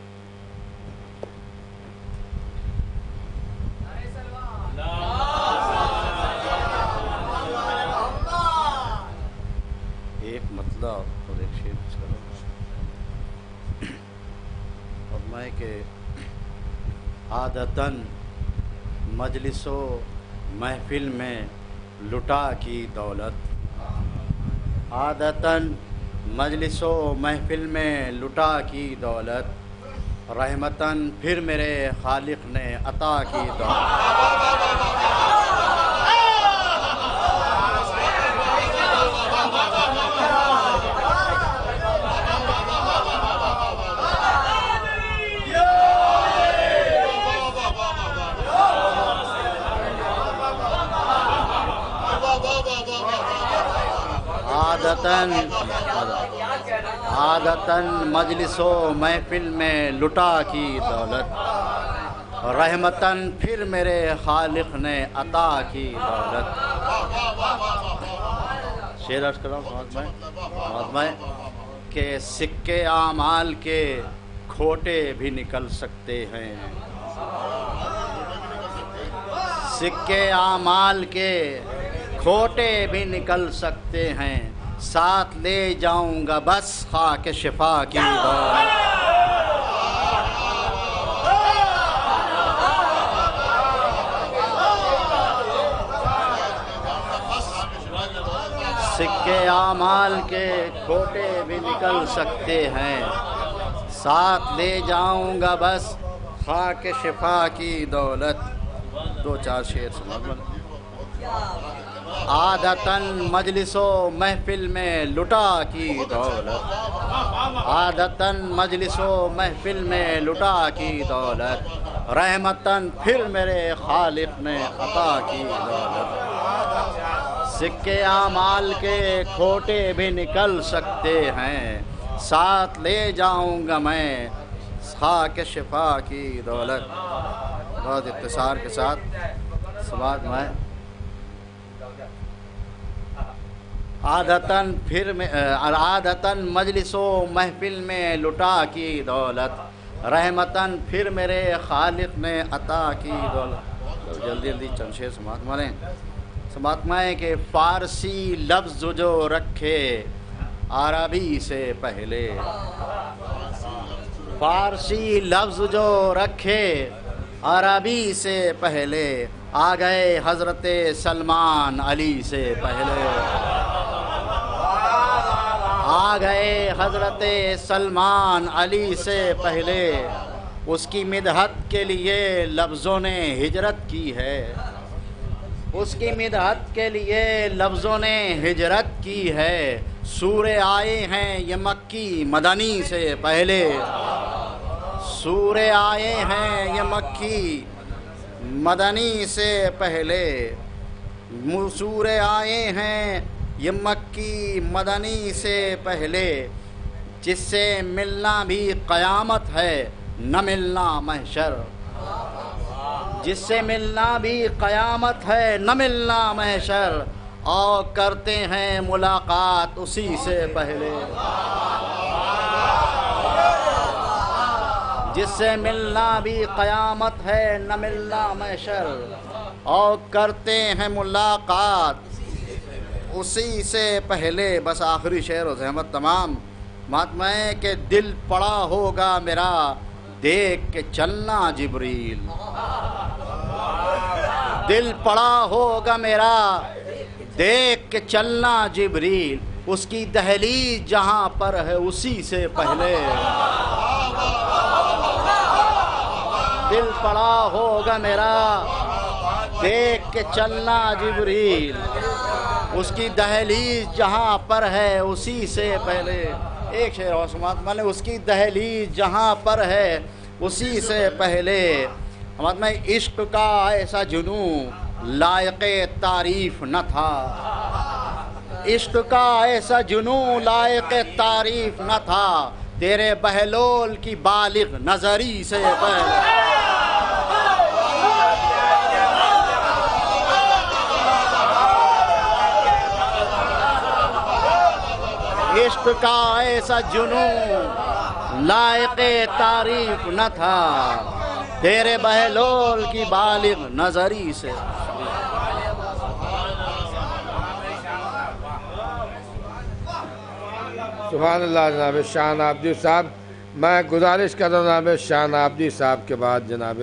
ایک مطلب اور ایک شعر فرمائے کہ عادتاً مجلس و محفل میں لٹا کی دولت عادتاً مجلس و محفل میں لٹا کی دولت رحمتاً پھر میرے خالق نے عطا کی دولت عادتاً مجلس و محفل میں لٹا کی دولت رحمتاً پھر میرے خالق نے عطا کی دولت. شعر عرض کر رہا ہوں میں کہ سکے اعمال کے کھوٹے بھی نکل سکتے ہیں سکے اعمال کے کھوٹے بھی نکل سکتے ہیں ساتھ لے جاؤں گا بس خاک شفا کی دولت سکے اعمال کے کھوٹے بھی نکل سکتے ہیں ساتھ لے جاؤں گا بس خاک شفا کی دولت. دو چار شعر سنا. عادتاً مجلس و محفل میں لٹا کی دولت عادتاً مجلس و محفل میں لٹا کی دولت رحمتاً پھر میرے خالق نے عطا کی دولت. سکے اعمال کے کھوٹے بھی نکل سکتے ہیں ساتھ لے جاؤں گا میں خاک شفا کی دولت. بہت اختصار کے ساتھ سماعت میں عادتاً مجلس و محفل میں لٹا کی دولت رحمتاً پھر میرے خالق نے عطا کی دولت. جلدی جلدی چند شعر سماعت ماریں. سماعت میں کہ فارسی لفظ جو رکھے عربی سے پہلے فارسی لفظ جو رکھے عربی سے پہلے آ گئے حضرت سلمان علی سے پہلے آ گئے حضرت سلمان علی سے پہلے اس کی مدحت کے لیے لفظوں نے ہجرت کی ہے اس کی مدحت کے لیے لفظوں نے ہجرت کی ہے سورے آئے ہیں یہ مکی مدنی سے پہلے سورے آئے ہیں یہ مکی مدنی سے پہلے سورے آئے ہیں یہ مکی مدنی سے پہلے، جس سے ملنا بھی قیامت ہے نہ ملنا محشر، جس سے ملنا بھی قیامت ہے نہ ملنا محشر، اور کرتے ہیں ملاقات اسی سے پہلے، جس سے ملنا بھی قیامت ہے نہ ملنا محشر، اور کرتے ہیں ملاقات اسی سے پہلے۔ بس آخری شعر و زحمت تمام مہاتما ہے کہ دل پڑا ہوگا میرا دیکھ کے چلنا جبریل، دل پڑا ہوگا میرا دیکھ کے چلنا جبریل، اس کی دہلیز جہاں پر ہے اسی سے پہلے، دل پڑا ہوگا میرا دیکھ کے چلنا جبریل، اس کی دہلیز جہاں پر ہے اسی سے پہلے۔ ایک شعر اور مہاتما نے، اس کی دہلیز جہاں پر ہے اسی سے پہلے۔ مہاتما عشق کا ایسا جنون لائق تعریف نہ تھا، عشق کا ایسا جنون لائق تعریف نہ تھا، تیرے بہلول کی بالغ نظری سے پہلے۔ عشق کا ایسا جنون لائق تعریف نہ تھا، تیرے بہلول کی بالغ نظری سے۔ سبحان اللہ جناب شاہ نابدی صاحب۔ میں گزارش کر رہا ہوں جناب شاہ نابدی صاحب کے بعد جناب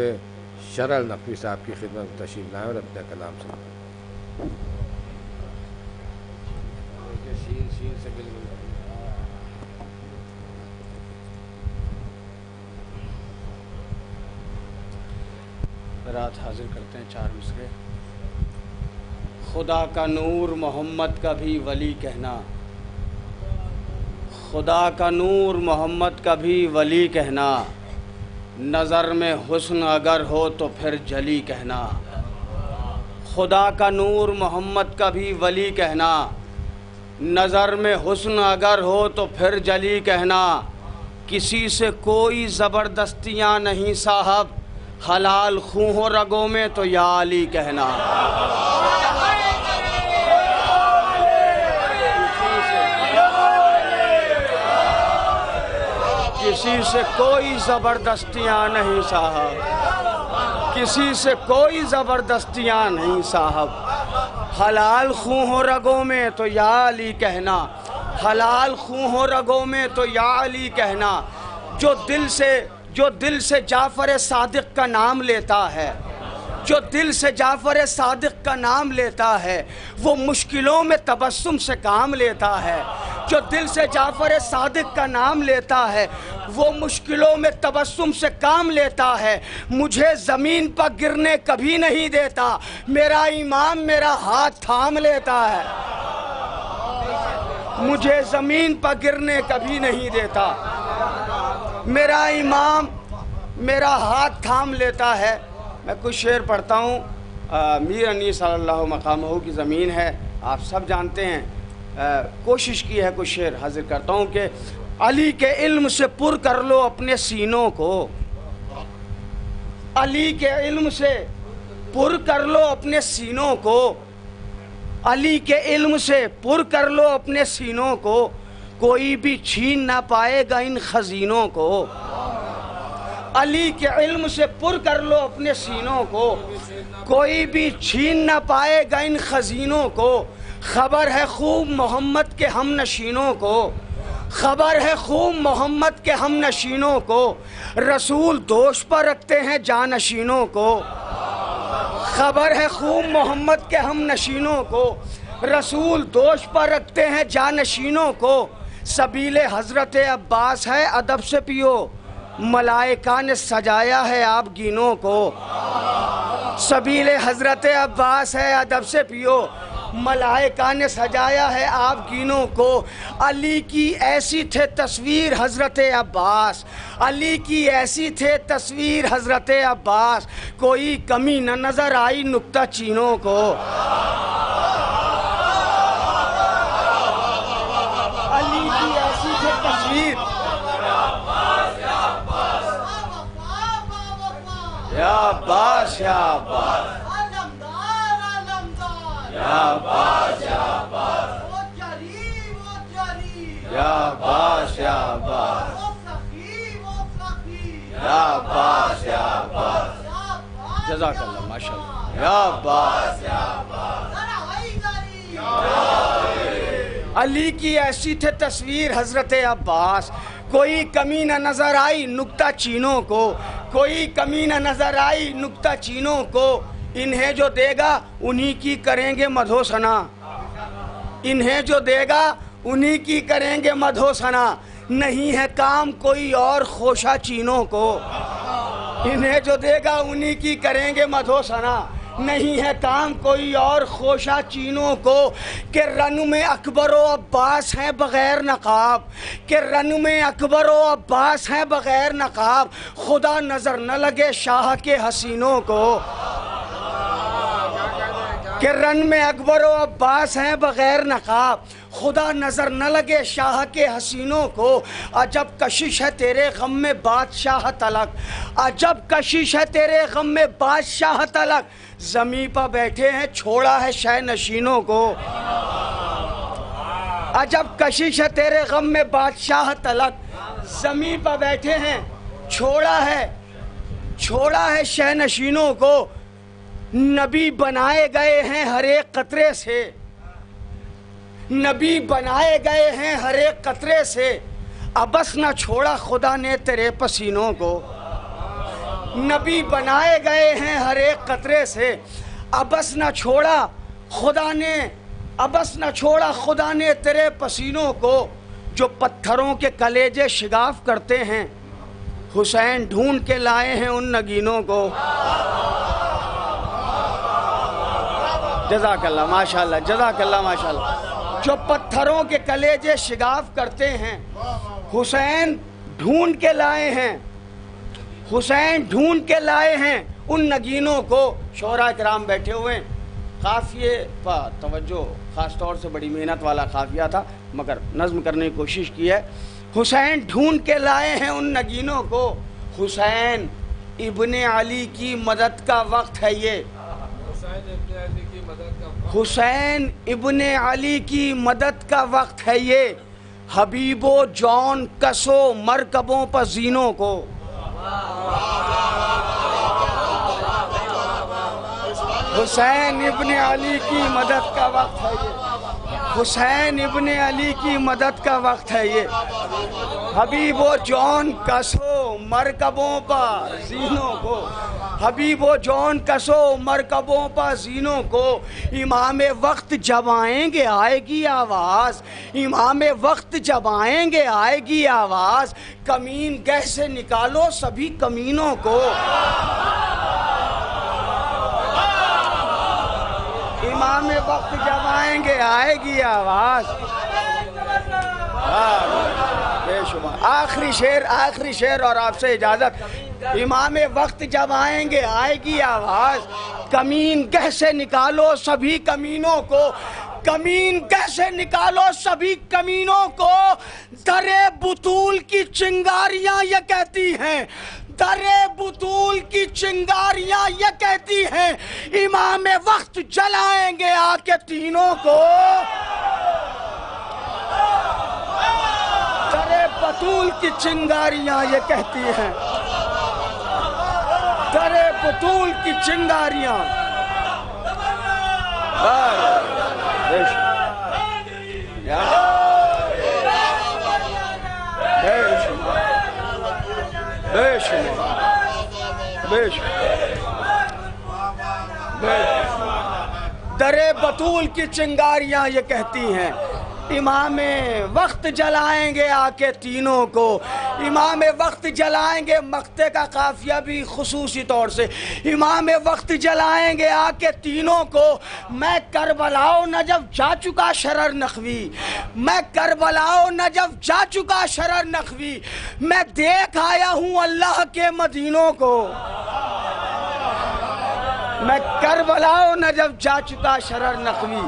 شرل نقوی صاحب کی خدمت میں تشریف لائیں اور اپنے کلام سنائیں۔ رات حاضر کرتے ہیں 4 مصرے۔ خدا کا نور محمد کا بھی ولی کہنا، خدا کا نور محمد کا بھی ولی کہنا، نظر میں حسن اگر ہو تو پھر جلی کہنا، خدا کا نور محمد کا بھی ولی کہنا، نظر میں حسن اگر ہو تو پھر جلی کہنا، کسی سے کوئی زبردستیاں نہیں صاحب، حلال خون ہو رگوں میں تو یا علی کہنا، کسی سے کوئی زبردستیاں نہیں صاحب، کسی سے کوئی زبردستیاں نہیں صاحب، حلال خون ہو رگوں میں تو یا علی کہنا، حلال خون ہو رگوں میں تو یا علی کہنا، جو دل سے جعفر صادق کا نام لیتا ہے، جو دل سے جعفر صادق کا نام لیتا ہے، وہ مشکلوں میں تبسم سے کام لیتا ہے، جو دل سے جعفر صادق کا نام لیتا ہے، وہ مشکلوں میں تبسم سے کام لیتا ہے، مجھے زمین پر گرنے کبھی نہیں دیتا، میرا امام میرا ہاتھ تھام لیتا ہے، مجھے زمین پر گرنے کبھی نہیں دیتا، میرا امام میرا ہاتھ تھام لیتا ہے۔ میں کچھ شعر پڑھتا ہوں، میر انیس صلی اللہ مقامہ کی زمین ہے، آپ سب جانتے ہیں، کوشش کی ہے کچھ شعر حاضر کرتا ہوں کہ علی کے علم سے پر کر لو اپنے سینوں کو، علی کے علم سے پر کر لو اپنے سینوں کو، علی کے علم سے پر کر لو اپنے سینوں کو، کوئی بھی چھین نہ پائے گا ان خزینوں کو، علی کے علم سے پر کر لو اپنے سینوں کو، کوئی بھی چھین نہ پائے گا ان خزینوں کو، خبر ہے خوب محمد کے ہم نشینوں کو، خبر ہے خوب محمد کے ہم نشینوں کو، رسول دوش پر رکھتے ہیں جانشینوں کو، خبر ہے خوب محمد کے ہم نشینوں کو، رسول دوش پر رکھتے ہیں جانشینوں کو، سبیل حضرت عباس ہے ادب سے پیو، ملائکہ نے سجایا ہے آپ گینوں کو، سبیل حضرت عباس ہے ادب سے پیو، ملائکہ نے سجایا ہے آپ گینوں کو، علی کی ایسی تھے تصویر حضرت عباس، علی کی ایسی تھے تصویر حضرت عباس، کوئی کمی نہ نظر آئی نکتہ چینوں کو. علی کی ایسی تھی تصویر. یا عباس یا عباس یا عباس یا عباس یا عباس یا عباس یا عباس یا عباس. جزاک اللہ ماشاء اللہ. یا عباس یا عباس. علی کی ایسی تھی تصویر حضرت عباس. کوئی کمی نہ نظر آئی نکتہ چینوں کو. کوئی کمی نہ نظر آئی نکتہ چینوں کو. انہیں جو دے گا انہی کی کریں گے مدحو ثنا. انہیں جو دے گا انہی کی کریں گے مدحو ثنا. نہیں ہے کام کوئی اور خوشہ چینوں کو. انہیں جو دے گا انہی کی کریں گے مدحو ثنا. نہیں ہے کام کوئی اور خوشہ چینوں کو. کہ رن میں اکبر و عباس ہیں بغیر نقاب. کہ رن میں اکبر و عباس ہیں بغیر نقاب. خدا نظر نہ لگے شاہ کے حسینوں کو. کہ رن میں اکبر و عباس ہیں بغیر نقاب. خدا نظر نہ لگے شاہ کے حسینوں کو. عجب کشش ہے تیرے غم میں بادشاہ تلک. عجب کشش ہے تیرے غم میں بادشاہ تلک. زمیں پہ بیٹھے ہیں چھوڑا ہے شہ نشینوں کو. عجب کشش ہے تیرے غم میں بادشاہ تلک. زمیں پہ بیٹھے ہیں چھوڑا ہے شہ نشینوں کو. نبی بنائے گئے ہیں ہر ایک قطرے سے. نبی بنائے گئے ہیں ہر ایک قطرے سے. ابس نہ چھوڑا خدا نے تیرے پسینوں کو. نبی بنائے گئے ہیں ہر ایک قطرے سے. ابس نہ چھوڑا خدا نے تیرے پسینوں کو. جو پتھروں کے کلیجے شگاف کرتے ہیں حسین ڈھونڈ کے لائے ہیں ان نگینوں کو. جزاک اللہ ماشاءاللہ. جزاک اللہ ماشاءاللہ. جو پتھروں کے کلیجے شگاف کرتے ہیں حسین ڈھونڈ کے لائے ہیں. حسین ڈھونڈ کے لائے ہیں ان نگینوں کو. شعراء کرام بیٹھے ہوئے ہیں. قافیے پر توجہ خاص طور سے بڑی محنت والا قافیہ تھا مگر نظم کرنے کی کوشش کی ہے. حسین ڈھونڈ کے لائے ہیں ان نگینوں کو. حسین ابن علی کی مدد کا وقت ہے یہ. حسین ابن علی کی مدد کا وقت ہے یہ. حبیب و جون کسو مرکبوں پر زینوں کو. حسین ابن علی کی مدد کا وقت ہے یہ. حسین ابن علی کی مدد کا وقت ہے یہ. حبیب و جون کسو مرکبوں پر زینوں کو. حبیب و جون کسو مرکبوں پر زینوں کو. امام وقت جب آئیں گے آئے گی آواز. امام وقت جب آئیں گے آئے گی آواز. کمین گہ سے نکالو سبھی کمینوں کو. امام وقت جب آئیں گے آئے گی آواز. بے شمار. آخری شعر اور آپ سے اجازت. امام وقت جب آئیں گے آئے گی آواز. کمین گہ سے نکالو سبھی کمینوں کو. کمین گہ سے نکالو سبھی کمینوں کو. درے بطول کی چنگاریاں یہ کہتی ہیں. درے بطول کی چنگاریاں یہ کہتی ہیں. امام وقت جلائیں گے آ کے تینوں کو. درے بطول کی چنگاریاں یہ کہتی ہیں. درے بطول کی چنگاریاں. درے بطول کی چنگاریاں یہ کہتی ہیں. امام وقت جلائیں گے آ کے تینوں کو. امام وقت جلائیں گے. مقطع کا قافیہ بھی خصوصی طور سے. امام وقت جلائیں گے آ کے تینوں کو. میں کربلاؤ نجف جا چکا شرر نخوی. میں کربلاؤ نجف جا چکا شرر نخوی. میں دیکھ آیا ہوں اللہ کے مدینوں کو. میں کربلا و نجف جا چکا شرر نقوی،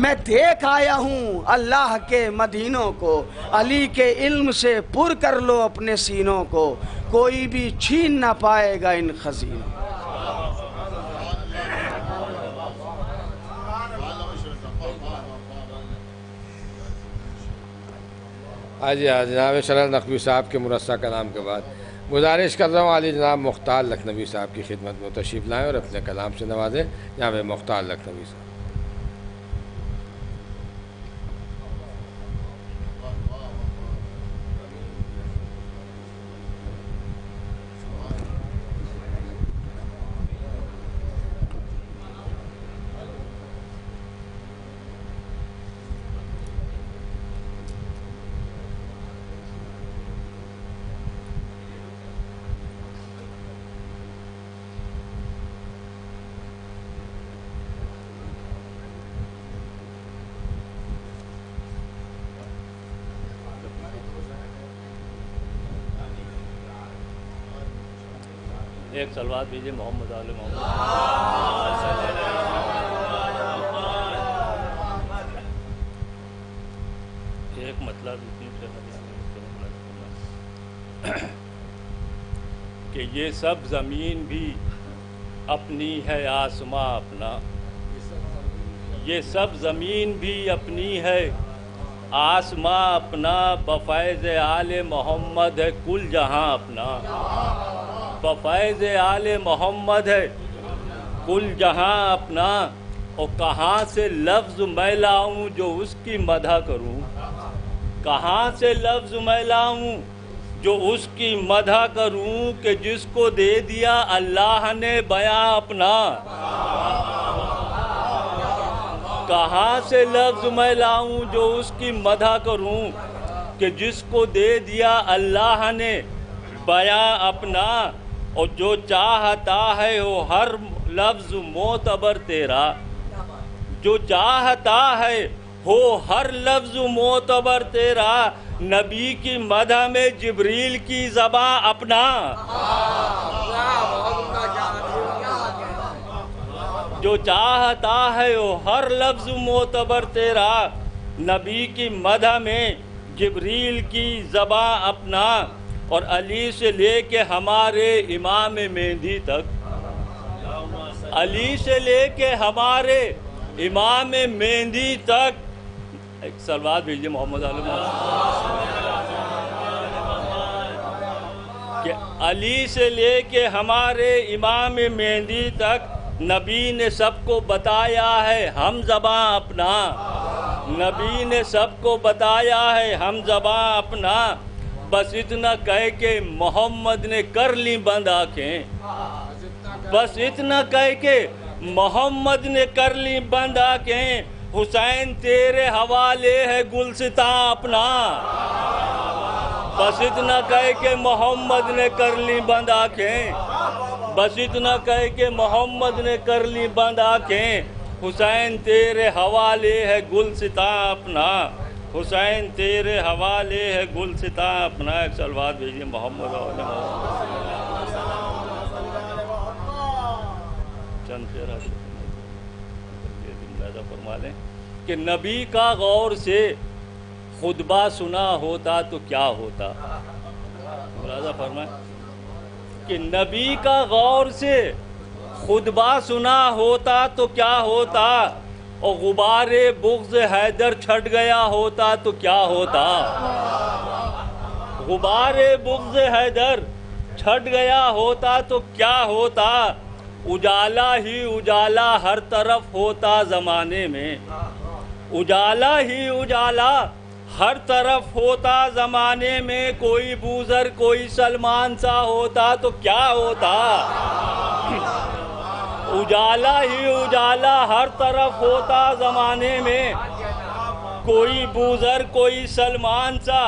میں دیکھ آیا ہوں اللہ کے مدینوں کو، علی کے علم سے پر کر لو اپنے سینوں کو، کوئی بھی چھین نہ پائے گا ان خزینوں۔ آج جناب شرر نقوی صاحب کے مرصع کلام کے بعد گزارش کر رہا ہوں علی جناب مختار لکھنوی صاحب کی خدمت میں تشریف لائیں اور اپنے کلام سے نوازیں۔ جناب مختار لکھنوی صاحب۔ ایک سلوات دیجیے محمد آل محمد۔ ایک مطلب کہ یہ سب زمین بھی اپنی ہے آسماں اپنا، یہ سب زمین بھی اپنی ہے آسماں اپنا، بفیض آل محمد ہے کل جہاں اپنا، بفیض آل محمد ہے کل جہاں اپنا، اور کہاں سے لفظ میں لاؤں جو اس کی مدح کروں، کہاں سے لفظ میں لاؤں جو اس کی مدح کروں، کہ جس کو دے دیا اللہ نے بیاں اپنا، کہاں سے لفظ میں لاؤں جو اس کی مدح کروں، کہ جس کو دے دیا اللہ نے بیاں اپنا، اور جو چاہتا ہے وہ ہر لفظ معتبر تیرا، جو چاہتا ہے ہو ہر لفظ معتبر تیرا، نبی کی مدح میں جبریل کی زباں اپنا، جو چاہتا ہے وہ ہر لفظ معتبر تیرا، نبی کی مدح میں جبریل کی زباں اپنا، اور علی سے لے کے ہمارے امام مہدی تک، علی سے لے کے ہمارے امام مہدی تک، ایک سلوات بھیجیے محمد علی کہ علی سے لے کے ہمارے امام مہدی تک نبی نے سب کو بتایا ہے ہم زباں اپنا، نبی نے سب کو بتایا ہے ہم زباں اپنا، بس اتنا کہہ کے محمد نے کر لی بند آنکھیں، بس اتنا کہہ کے محمد نے کر لی بند آنکھیں، حسین تیرے حوالے ہے گلستاں اپنا، بس اتنا کہہ کے محمد نے کر لی بند آنکھیں، بس اتنا کہہ کے محمد نے کر لی بند آنکھیں، حسین تیرے حوالے ہے گلستاں اپنا، حسین تیرے حوالے ہے گلستاں اپنا۔ ایک سلوات بھیجیے محمد علیہ چند شعر فرما لیں کہ نبی کا غور سے خطبہ سنا ہوتا تو کیا ہوتا، ملاحظہ فرمائیں کہ نبی کا غور سے خطبہ سنا ہوتا تو کیا ہوتا، اور غبار بغض حیدر چھٹ گیا ہوتا تو کیا ہوتا، غبار بغض حیدر چھٹ گیا ہوتا تو کیا ہوتا، اجالا ہی اجالا ہر طرف ہوتا زمانے میں، اجالا ہی اجالا ہر طرف ہوتا زمانے میں، کوئی بوزر کوئی سلمان سا ہوتا تو کیا ہوتا، اجالا ہی اجالا ہر طرف ہوتا زمانے میں، کوئی بوزر کوئی سلمان سا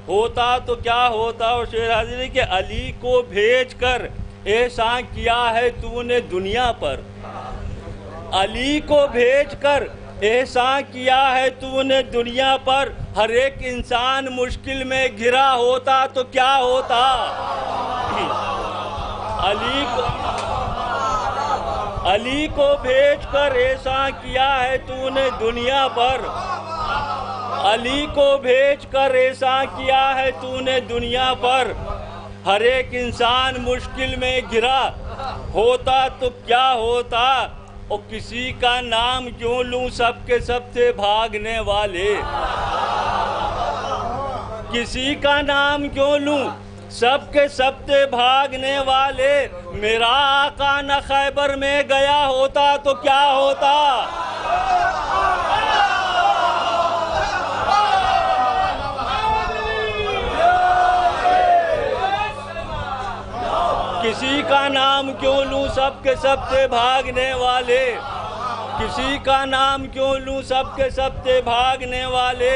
ہوتا تو کیا ہوتا۔ اور شعر حاضری کہ علی کو بھیج کر احسان کیا ہے تو نے دنیا پر، علی کو بھیج کر احسان کیا ہے تو نے دنیا پر، ہر ایک انسان مشکل میں گھرا ہوتا تو کیا ہوتا، علی کو علی کو بھیج کر احسان کیا ہے تو نے دنیا پر، علی کو بھیج کر احسان کیا ہے تو نے دنیا پر، ہر ایک انسان مشکل میں گھرا ہوتا تو کیا ہوتا، اور کسی کا نام کیوں لوں سب کے سب سے بھاگنے والے، کسی کا نام کیوں لوں سب کے سب سے بھاگنے والے، میرا آقا نہ خیبر میں گیا ہوتا تو کیا ہوتا، کسی کا نام کیوں لوں سب کے سب سے بھاگنے والے، کسی کا نام کیوں لوں سب کے سب سے بھاگنے والے،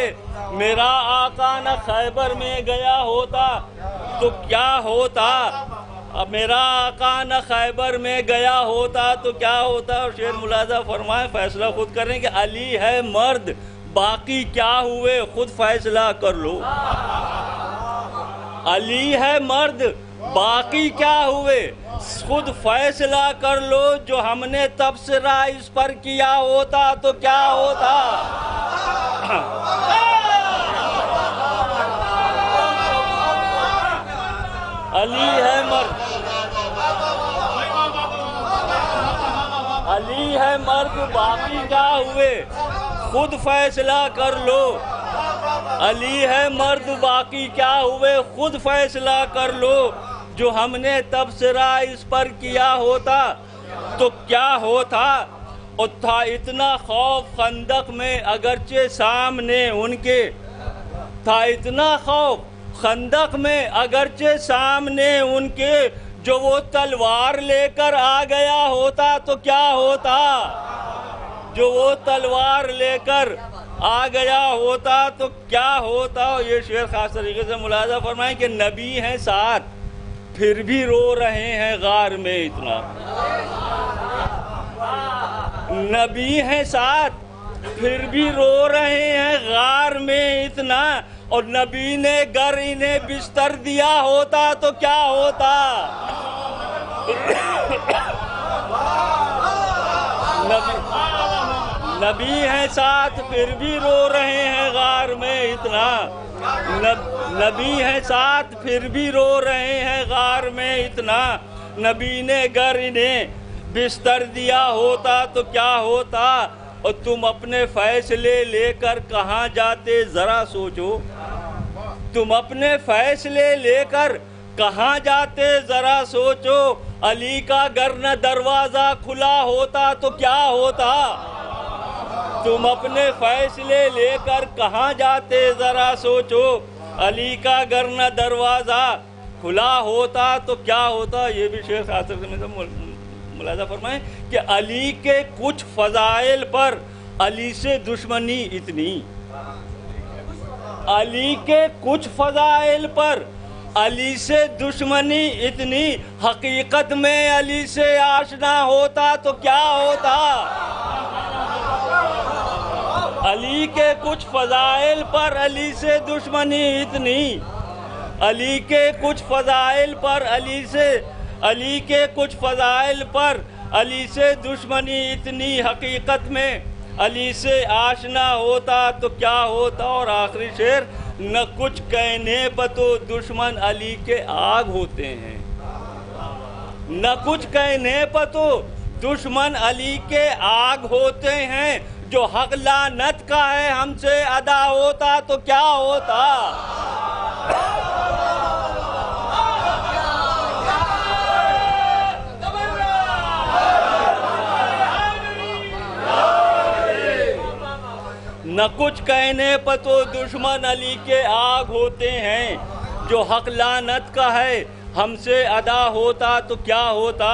میرا آقا نہ خیبر میں گیا ہوتا تو کیا ہوتا، اب میرا آقا نہ خیبر میں گیا ہوتا تو کیا ہوتا۔ اور شعر ملاحظہ فرمائیں، فیصلہ خود کریں کہ علی ہے مرد باقی کیا ہوئے خود فیصلہ کر لو، علی ہے مرد باقی کیا ہوئے خود فیصلہ کر لو، جو ہم نے تبصرہ اس پر کیا ہوتا تو کیا ہوتا، علی ہے مرد، علی ہے مرد باقی کیا ہوئے خود فیصلہ کر لو، علی ہے مرد باقی کیا ہوئے خود فیصلہ کر لو، جو ہم نے تبصرہ اس پر کیا ہوتا تو کیا ہوتا، اور تھا اتنا خوف خندق میں اگرچہ سامنے ان کے، تھا اتنا خوف خندق میں اگرچہ سامنے ان کے، جو وہ تلوار لے کر آ گیا ہوتا تو کیا ہوتا، جو وہ تلوار لے کر آ گیا ہوتا تو کیا ہوتا۔ یہ شعر خاص طریقے سے ملاحظہ فرمائیں کہ نبی ہیں ساتھ پھر بھی رو رہے ہیں غار میں اتنا، نبی ہیں ساتھ پھر بھی رو رہے ہیں غار میں اتنا، اور نبی نے گر انہیں بستر دیا ہوتا تو کیا ہوتا، نبی ہیں ساتھ پھر بھی رو رہے ہیں غار میں اتنا، نبی ہیں ساتھ پھر بھی رو رہے ہیں غار میں اتنا، نبی نے گر انہیں بستر دیا ہوتا تو کیا ہوتا، اور تم اپنے فیصلے لے کر کہاں جاتے ذرا سوچو، تم اپنے فیصلے لے کر کہاں جاتے ذرا سوچو، علی کا گر نہ دروازہ کھلا ہوتا تو کیا ہوتا، تم اپنے فیصلے لے کر کہاں جاتے ذرا سوچو، علی کا گر نہ دروازہ کھلا ہوتا تو کیا ہوتا۔ یہ بھی شیخ خاصر سے ملاحظہ فرمائیں کہ علی کے کچھ فضائل پر علی سے دشمنی اتنی، علی کے کچھ فضائل پر علی سے دشمنی اتنی، حقیقت میں علی سے آشنا ہوتا تو کیا ہوتا، علی کے کچھ فضائل پر علی سے دشمنی اتنی، علی کے کچھ فضائل پر علی کے کچھ فضائل پر علی سے دشمنی اتنی، حقیقت میں علی سے آشنا ہوتا تو کیا ہوتا۔ اور آخری شعر، نہ کچھ کہنے پر تو دشمن علی کے آگ ہوتے ہیں، نہ کچھ کہنے پر تو دشمن علی کے آگ ہوتے ہیں، جو حق لعنت کا ہے ہم سے ادا ہوتا تو کیا ہوتا، نہ کچھ کہنے پر تو دشمن علی کے آگ ہوتے ہیں، جو حق لعنت کا ہے ہم سے ادا ہوتا تو کیا ہوتا،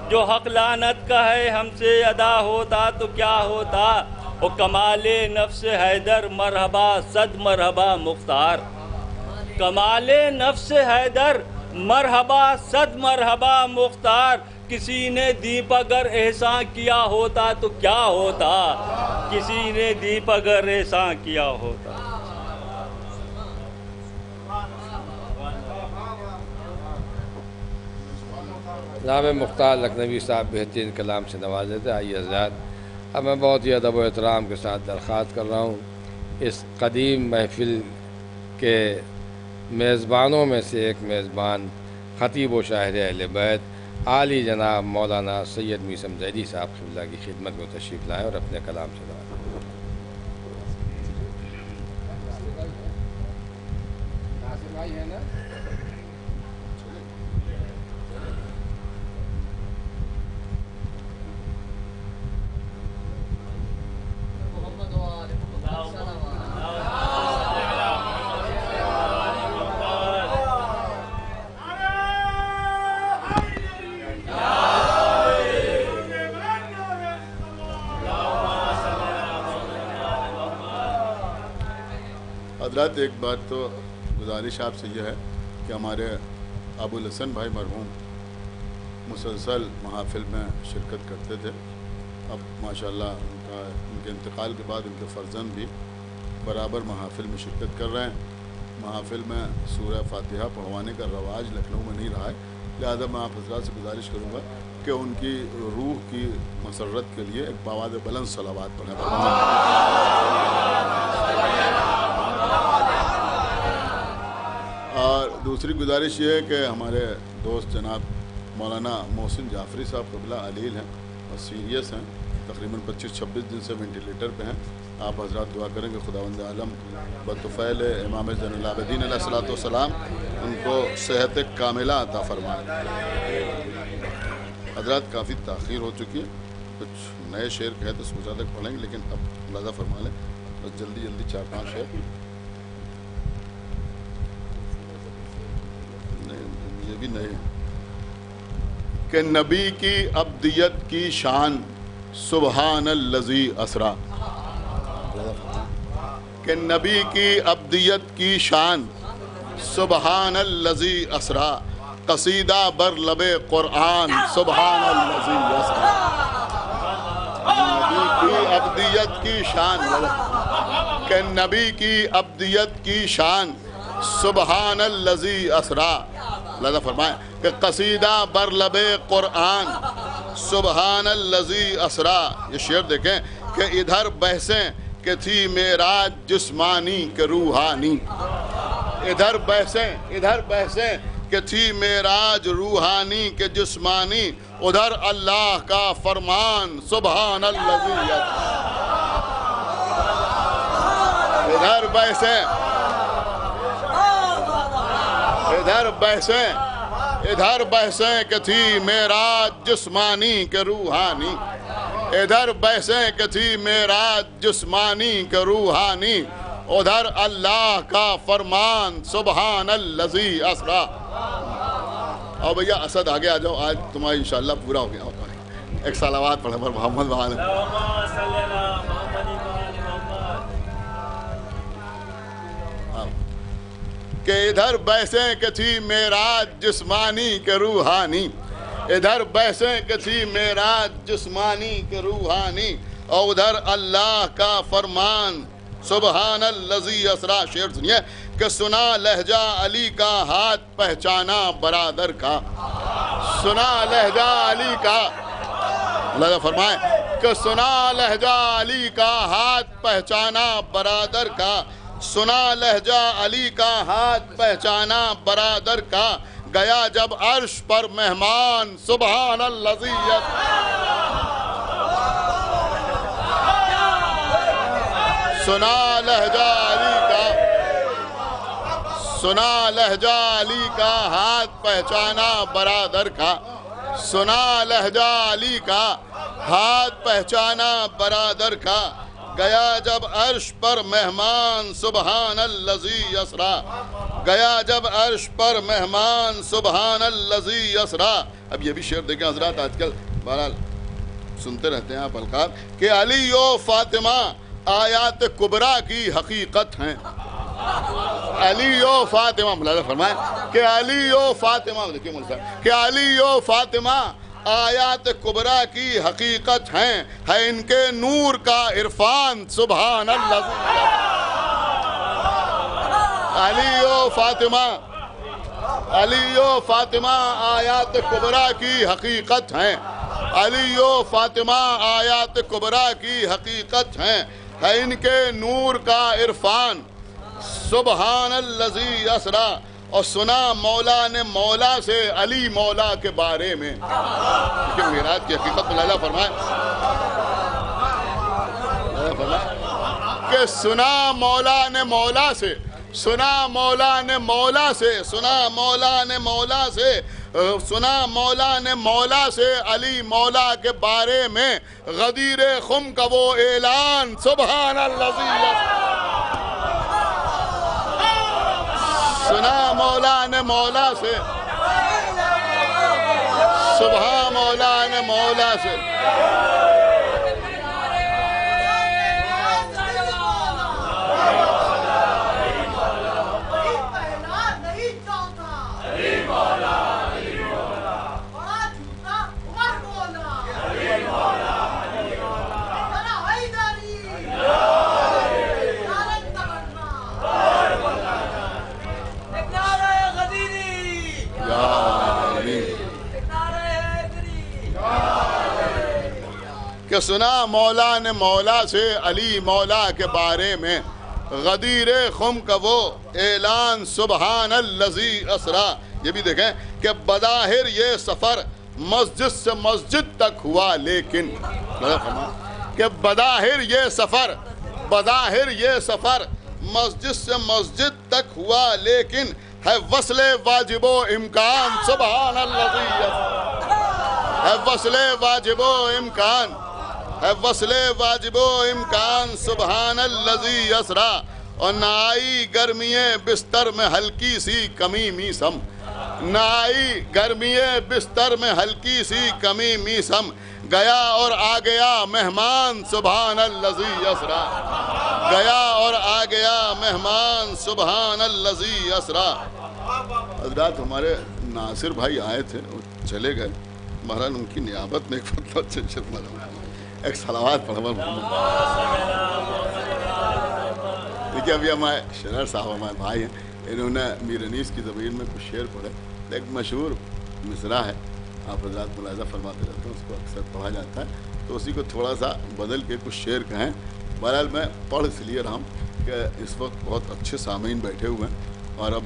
جو حق لعنت کا ہے ہم سے ادا ہوتا تو کیا ہوتا۔ اور کمال نفس حیدر مرحبا صد مرحبا مختار، کمال نفس حیدر مرحبا صد مرحبا مختار، کسی نے دیپ اگر احسان کیا ہوتا تو کیا ہوتا، کسی نے دیپ اگر احسان کیا ہوتا۔ جناب مختار لکھنوی صاحب بہترین کلام سے نوازے تھے. آئیے حضرات، اب میں بہت ہی ادب و احترام کے ساتھ درخواست کر رہا ہوں اس قدیم محفل کے میزبانوں میں سے ایک میزبان خطیب و شاعر اہل بیت عالی جناب مولانا سید میثم زیدی صاحب قبلہ کی خدمت میں تشریف لائیں اور اپنے کلام سے نوازیں. حضرات، ایک بات تو گزارش آپ سے یہ ہے کہ ہمارے ابو الحسن بھائی مرحوم مسلسل محافل میں شرکت کرتے تھے. اب ماشاءاللہ ان کے انتقال کے بعد ان کے فرزند بھی برابر محافل میں شرکت کر رہے ہیں. محافل میں سورہ فاتحہ پڑھوانے کا رواج لکھنؤ میں نہیں رہا ہے، لہذا میں آپ حضرات سے گزارش کروں گا کہ ان کی روح کی مسرت کے لیے ایک باواز بلند صلوات پڑھیں. اور دوسری گزارش یہ ہے کہ ہمارے دوست جناب مولانا محسن جعفری صاحب قبلہ علیل ہیں اور سیریس ہیں، تقریباً 25-26 دن سے وینٹیلیٹر پہ ہیں. آپ حضرات دعا کریں کہ خداوند عالم بطفیل امام زین العابدین علیہ الصلوۃ والسلام ان کو صحت کاملہ عطا فرمائے. حضرات کافی تاخیر ہو چکی ہے، کچھ نئے شعر کہے تو سوچا تک پڑھیں گے، لیکن اب اندازہ فرما لیں بس جلدی 4-5 شعر. یہ بھی نہیں کہ نبی کی ابدیت کی شان سبحان الذی اسرا، کہ نبی کی ابدیت کی شان سبحان الذی اسرا، قصیدہ بر لب قرآن سبحان الذی اسرا. نبی کی ابدیت کی شان، کہ نبی کی ابدیت کی شان سبحان الذی اسرا. اللہ فرمائے کہ قصیدہ بر لب قرآن سبحان الذی اسرا. یہ شعر دیکھیں کہ ادھر بحثیں کہ تھی معراج جسمانی کہ روحانی، ادھر بحثیں کہ تھی معراج روحانی کہ جسمانی، ادھر اللہ کا فرمان سبحان الذی اسرا. ادھر بحثیں کہ تھی معراج جسمانی کہ روحانی، ادھر بحثیں کہ تھی معراج جسمانی کہ روحانی، ادھر اللہ کا فرمان سبحان الذی اسرا. اور بھیا اسد آگے آ جاؤ، آج تمہارا انشاءاللہ پورا ہو گیا. ایک صلوات پڑھیں پر محمد وآلہ. کہ ادھر بحثیں کہ تھی معراج جسمانی کہ روحانی، ادھر بحثیں کہ تھی معراج جسمانی کہ روحانی، اور ادھر اللہ کا فرمان سبحان الذی اسرا. شعر سنیے کہ سنا لہجہ علی کا ہاتھ پہچانا برادر کا، سنا لہجہ علی کا، اللہ فرمائے کہ سنا لہجہ علی کا ہاتھ پہچانا برادر کا، سنا لہجہ علی کا ہاتھ پہچانا برادر کا، گیا جب عرش پر مہمان سبحان الذی سنا لہجہ علی کا، سنا لہجہ علی کا ہاتھ پہچانا برادر کا، سنا لہجہ علی کا ہاتھ پہچانا برادر کا، گیا جب عرش پر مہمان سبحان الذی اسرا، گیا جب عرش پر مہمان سبحان الذی اسرا. اب یہ بھی شعر دیکھیں حضرات، آج کل بہرحال سنتے رہتے ہیں آپ القاب کہ علی و فاطمہ آیات کبریٰ کی حقیقت ہیں. علی و فاطمہ ملازم فرمائیں کہ علی و فاطمہ، دیکھیں مولانا صاحب کہ علی و فاطمہ آیات کبریٰ کی حقیقت ہیں، ہے ان کے نور کا عرفان سبحان اللہ. علی و فاطمہ علی و فاطمہ آیات کبریٰ کی حقیقت ہیں، علی و فاطمہ آیات کبریٰ کی حقیقت ہیں، ہے ان کے نور کا عرفان سبحان الذی اسرا۔ اور سنا مولا نے مولا سے علی مولا کے بارے میں، کہ معراج کی حقیقت میں اللہ فرمائے کہ سنا مولا نے مولا سے، سنا مولا نے مولا سے، سنا مولا نے مولا سے، سنا مولا نے مولا سے علی مولا کے بارے میں غدیر خم کا وہ اعلان سبحان الذی۔ سنا مولا نے مولا سے، سبحان مولا نے مولا سے۔ کہ سنا مولا نے مولا سے علی مولا کے بارے میں غدیر خم کا وہ اعلان سبحان الذی اسرا۔ یہ بھی دیکھیں کہ بظاہر یہ سفر مسجد سے مسجد تک ہوا، لیکن کہ بظاہر یہ سفر مسجد سے مسجد تک ہوا، لیکن ہے وصل واجب و امکان سبحان الذی، ہے وصل واجب و امکان، ہے وصل واجب و امکان سبحان الذی اسرا۔ اور نہ آئی گرمی بستر میں ہلکی سی کمی میسم، نہ آئی گرمی بستر میں ہلکی سی کمی میسم، گیا اور آ گیا مہمان سبحان الذی اسرا، گیا اور آ گیا مہمان سبحان الذی اسرا۔ حضرات ہمارے ناصر بھائی آئے تھے، وہ چلے گئے، مہران ان کی نیابت میں ایک صلوات پڑھوا دیکھیے۔ ابھی ہمارے شرر صاحب ہمارے بھائی ہیں، انہوں نے میر انیس کی زبیر میں کچھ شعر پڑھے، ایک مشہور مصرع ہے، آپ حضرات ملاحظہ فرماتے رہتے ہیں، اس کو اکثر پڑھا جاتا ہے، تو اسی کو تھوڑا سا بدل کے کچھ شعر کہیں۔ بہرحال میں پڑھ اس لیے رہا ہوں کہ اس وقت بہت اچھے سامعین بیٹھے ہوئے ہیں، اور اب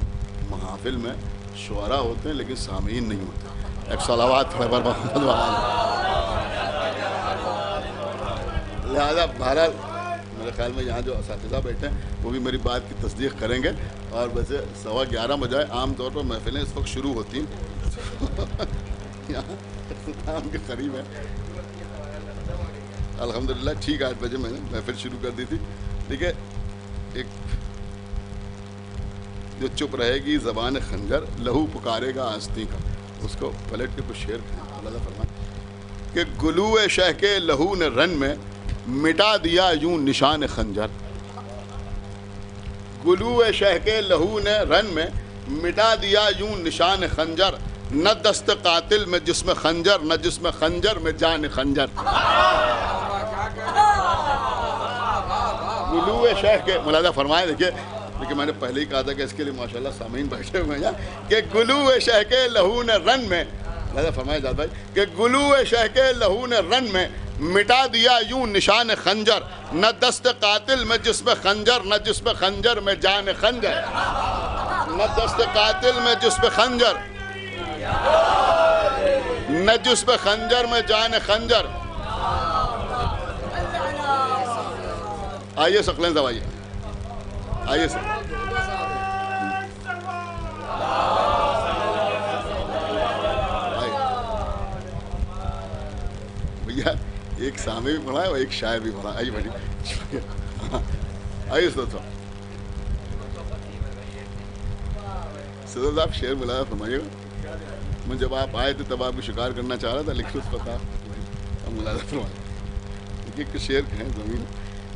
محافل میں شعراء ہوتے ہیں لیکن سامعین نہیں ہوتے۔ ایک صلوات پڑھے پر محمد وآلہ۔ لہذا بہرحال میرے خیال میں یہاں جو اساتذہ بیٹھے ہیں وہ بھی میری بات کی تصدیق کریں گے، اور ویسے 11:15 بجائے عام طور پر محفلیں اس وقت شروع ہوتی ہیں، یہاں اختتام کے قریب ہے۔ الحمدللہ ٹھیک 8 بجے میں نے محفل شروع کر دی تھی۔ ٹھیک ہے، ایک جو چپ رہے گی زبان خنجر، لہو پکارے گا آستین کا، اس کو پلٹ کے کچھ شعر کہیں اللہ فرمائے کہ گلو شہ کے لہو نے رن میں مٹا دیا یوں نشان خنجر، گلو شہ کے لہو نے رن میں مٹا دیا یوں نشان خنجر، نہ دست قاتل میں جسم خنجر، نہ جسم خنجر میں جان خنجر۔ گلو شہ کے ملاحظہ فرمائے، دیکھیے لیکن میں نے پہلے ہی کہا تھا کہ اس کے لیے ماشاءاللہ سامعین بیٹھے ہوئے ہیں کہ گلو شہ کے لہو نے رن میں، ملاحظہ فرمائے جاد بھائی کہ گلو شہ کے لہو نے رن میں مٹا دیا یوں نشان خنجر، نہ دست قاتل میں جسم خنجر، نہ جسم خنجر میں جان خنجر، نہ دست قاتل میں جسم خنجر، نہ جسم خنجر میں جان خنجر۔ آئیے ثقلین صاحب، آئیے آئیے سر۔ بھیا ایک سامع بھی پڑھا ہے اور ایک شاعر بھی پڑھا، آئیے بھائی آئیے صدر صاحب۔ صدر صاحب شعر ملاحظہ فرمائیے گا، میں جب آپ آئے تھے تب آپ کو شکار کرنا چاہ رہا تھا، لیکن اس وقت آپ ملاحظہ فرمائیے ایک شعر کہیں زمین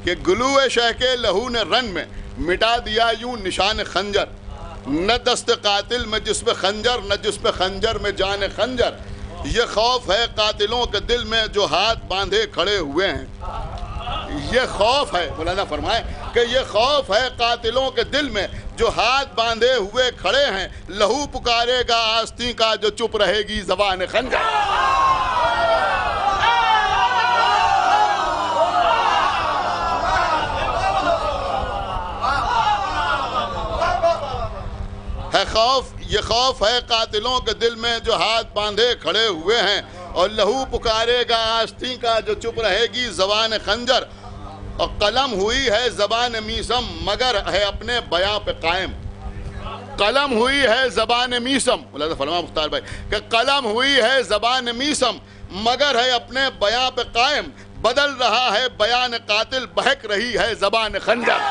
کہ گلو شہ کے لہو نے رن میں مٹا دیا یوں نشان خنجر، نہ دست قاتل میں جسم خنجر، نہ جسم خنجر میں جان خنجر، یہ خوف ہے قاتلوں کے دل میں جو ہاتھ باندھے کھڑے ہوئے ہیں، یہ خوف ہے، مولانا فرمائے کہ یہ خوف ہے قاتلوں کے دل میں جو ہاتھ باندھے ہوئے کھڑے ہیں، لہو پکارے گا آستین کا جو چپ رہے گی زبان خنجر۔ ہے خوف، یہ خوف ہے قاتلوں کے دل میں جو ہاتھ باندھے کھڑے ہوئے ہیں، اور لہو پکارے گا آستین کا جو چپ رہے گی زبان خنجر۔ اور قلم ہوئی ہے زبان میسم مگر ہے اپنے بیاں پہ قائم۔ قلم ہوئی ہے زبان میسم، مولانا فرما مختار بھائی کہ قلم ہوئی ہے زبان میسم مگر ہے اپنے بیاں پہ قائم، بدل رہا ہے بیان قاتل بہک رہی ہے زبان خنجر۔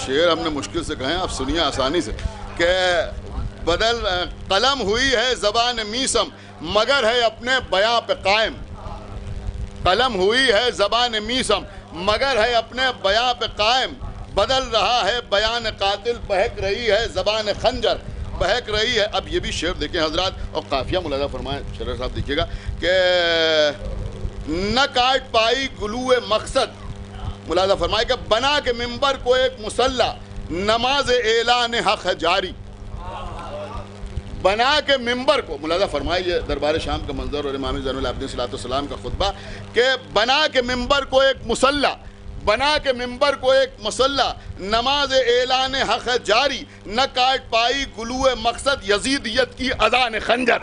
شعر ہم نے مشکل سے کہے ہیں، آپ سنیے آسانی سے کہ قلم ہوئی ہے زبان میسم مگر ہے اپنے بیاں پہ قائم۔ قلم ہوئی ہے زبان میسم مگر ہے اپنے بیاں پہ قائم، بدل رہا ہے بیان قاتل بہک رہی ہے زبان خنجر، بہک رہی ہے۔ اب یہ بھی شعر دیکھیں حضرات، اور قافیہ ملاحظہ فرمائیں شرر صاحب دیکھیے گا کہ نہ کاٹ پائی گلو مقصد، ملاحظہ فرمائے کہ بنا کے ممبر کو ایک مسلح، نماز اعلان حق ہے جاری۔ بنا کے ممبر کو، ملاحظہ فرمائے یہ دربار شام کا منظر اور امام زین العابدین صلی اللہ علیہ وسلم کا خطبہ کہ بنا کے ممبر کو ایک مسلح، بنا کے ممبر کو ایک مسلح، نماز اعلان حق ہے جاری، نہ کاٹ پائی گلو مقصد یزیدیت کی اذان خنجر۔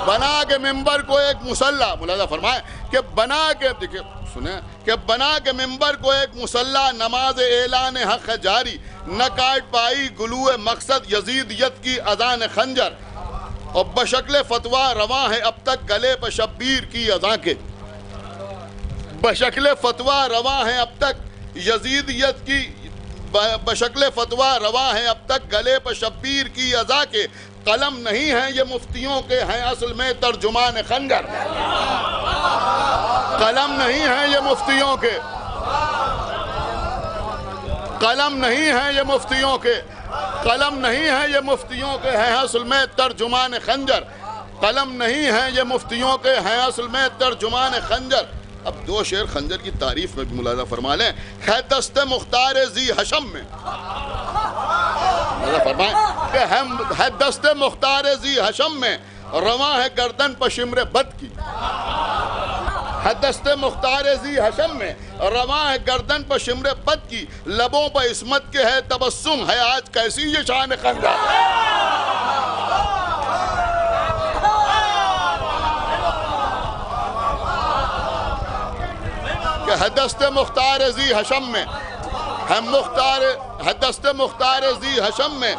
بنا کے ممبر کو ایک مسلح، ملاحظہ فرمائے کہ بنا کے، دیکھیں سنیں کہ بنا کے ممبر کو ایک مسلح، نماز اعلان حق ہے جاری، نہ کاٹ پائی گلو مقصد یزیدیت کی اذان خنجر، اور بشکل فتویٰ رواں ہے اب تک گلے پہ شبیر کی اذان کے۔ بشکل فتویٰ رواں ہے اب تک یزیدیت کی، بشکل فتویٰ رواں ہے اب تک گلے پہ شبیر کی اذان کے، قلم نہیں ہیں یہ مفتیوں کے، ہیں اصل میں ترجمان خنجر۔ قلم نہیں ہیں یہ مفتیوں کے، قلم نہیں ہیں یہ مفتیوں کے، قلم نہیں ہیں یہ مفتیوں کے، ہیں اصل میں ترجمان خنجر۔ قلم نہیں ہیں یہ مفتیوں کے، ہیں اصل میں ترجمان خنجر۔ اب دو شعر خنجر کی تعریف میں بھی ملاحظہ فرما لیں۔ ہے دست مختار ذی حشم میں، فرمائیں کہ ہے دست مختار ذی حشم میں، رواں ہے گردن پہ شمر بد کی۔ ہے دست مختار ذی حشم میں، رواں ہے گردن پہ شمر بد کی، لبوں پہ عصمت کے ہے تبسم، ہے آج کیسی یہ شان خنجر۔ کہ ہے دست مختار ذی حشم میں، ہے دست مختار ذی حشم میں،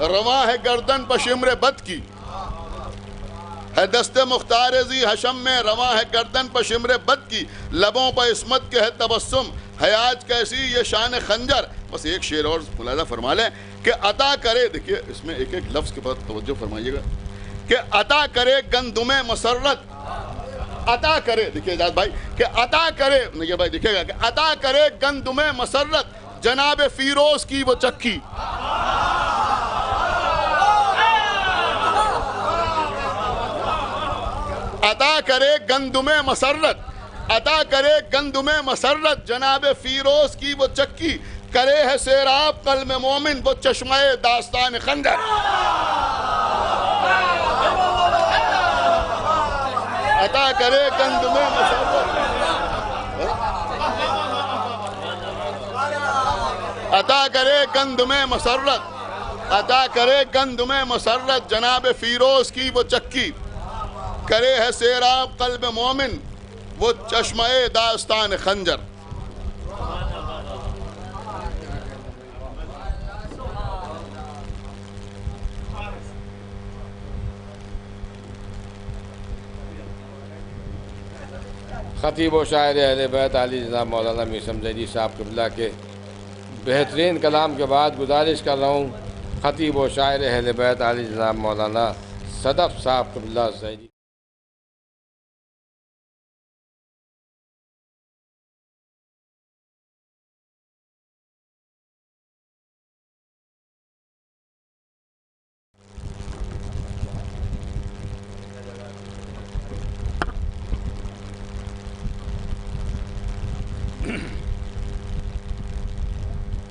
رواں ہے گردن پہ شمر بد کی۔ ہے دست مختار ذی حشم میں، رواں ہے گردن پہ شمر بد کی، لبوں پہ عصمت کے ہے تبسم، ہے آج کیسی یہ شان خنجر۔ بس ایک شعر اور ملاحظہ فرما لیں کہ عطا کرے، دیکھیے اس میں ایک ایک لفظ کے بعد توجہ فرمائیے گا کہ عطا کرے گندم مسرت، عطا کرے، دیکھیے اجاز بھائی کہ عطا کرے، یہ بھائی دیکھیے گا کہ عطا کرے گندم مسرت، جناب فیروز کی وہ چکی۔ عطا کرے گندم مسرت، عطا کرے گندم مسرت، جناب فیروز کی وہ چکی، کرے ہے سیراب قلب مومن وہ چشمہ داستان خنجر۔ عطا کرے گندم مسرت، عطا کرے گندم مسرت، عطا کرے گندم مسرت، جناب فیروز کی وہ چکی، کرے ہے سیراب قلب مومن وہ چشمہ داستان خنجر۔ خطیب و شاعر اہل بیت علی جناب مولانا میر شمس صاحب قبلہ کے بہترین کلام کے بعد گزارش کر رہا ہوں خطیب و شاعر اہل بیت علی جناب مولانا صدف صاحب قبلہ زیدی.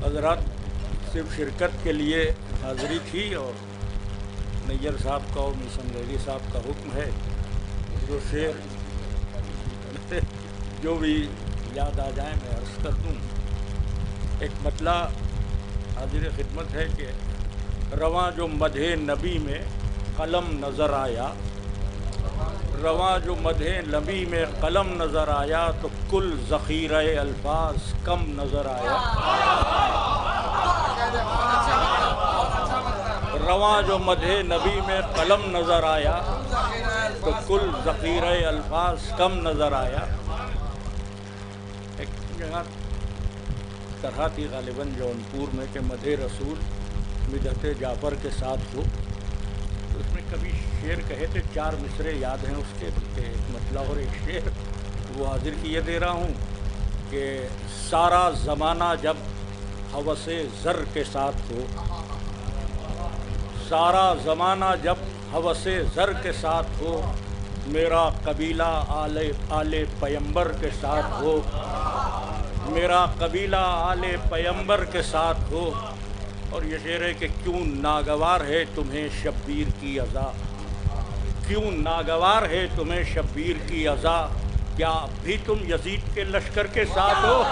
حضرات صرف شرکت کے لیے حاضری تھی اور نیّر صاحب کا اور میسم ذیلی صاحب کا حکم ہے جو شعر جو بھی یاد آ جائیں میں عرض کر دوں. ایک مطلع حاضر خدمت ہے کہ رواں جو مدح نبی میں قلم نظر آیا، رواں جو مدح نبی میں قلم نظر آیا تو کل ذخیرہ الفاظ کم نظر آیا. رواں جو مدح نبی میں قلم نظر آیا تو کل ذخیرہ الفاظ کم نظر آیا. ایک جگہ طرح تھی غالباً جونپور میں کہ مدح رسول مدحت جعفر کے ساتھ ہو، تو اس میں کبھی شعر کہے تھے، 4 مصرے یاد ہیں اس کے، ایک مطلع اور ایک شعر وہ حاضر کیے دے رہا ہوں کہ سارا زمانہ جب ہوس زر کے ساتھ ہو، سارا زمانہ جب ہوس زر کے ساتھ ہو، میرا قبیلہ آل پیمبر کے ساتھ ہو، میرا قبیلہ آل پیمبر کے ساتھ ہو. اور یہ شعر ہے کہ کیوں ناگوار ہے تمہیں شبیر کی عزا، کیوں ناگوار ہے تمہیں شبیر کی عزا، کیا اب بھی تم یزید کے لشکر کے ساتھ ہو.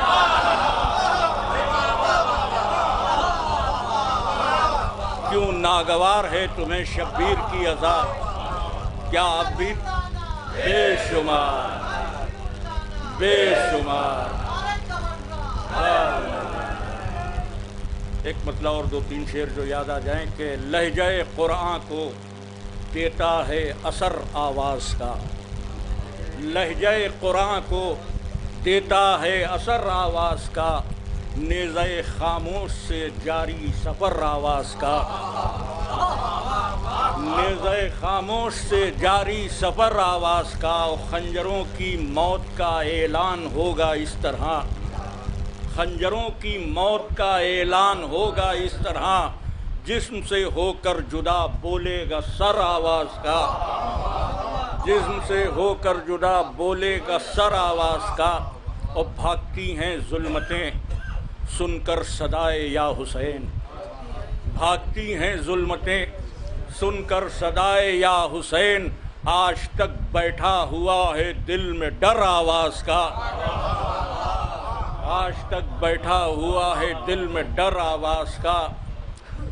کیوں ناگوار ہے تمہیں شبیر کی عزا، کیا اب بھی بے شمار بے شمار. ایک مطلع اور 2-3 شعر جو یاد آ جائیں کہ لہجہ قرآن کو دیتا ہے اثر آواز کا، لہجہ قرآن کو دیتا ہے اثر آواز کا، نیزہ خاموش سے جاری سفر آواز کا، نیزہ خاموش سے جاری سفر آواز کا. خنجروں کی موت کا اعلان ہوگا اس طرح، خنجروں کی موت کا اعلان ہوگا اس طرح، جسم سے ہو کر جدا بولے گا سر آواز کا، جسم سے ہو کر جدا بولے گا سر آواز کا. اور بھاگتی ہیں ظلمتیں سن کر صدائے یا حسین، بھاگتی ہیں ظلمتیں سن کر صدائے یا حسین، آج تک بیٹھا ہوا ہے دل میں ڈر آواز کا، آج تک بیٹھا ہوا ہے دل میں ڈر آواز کا.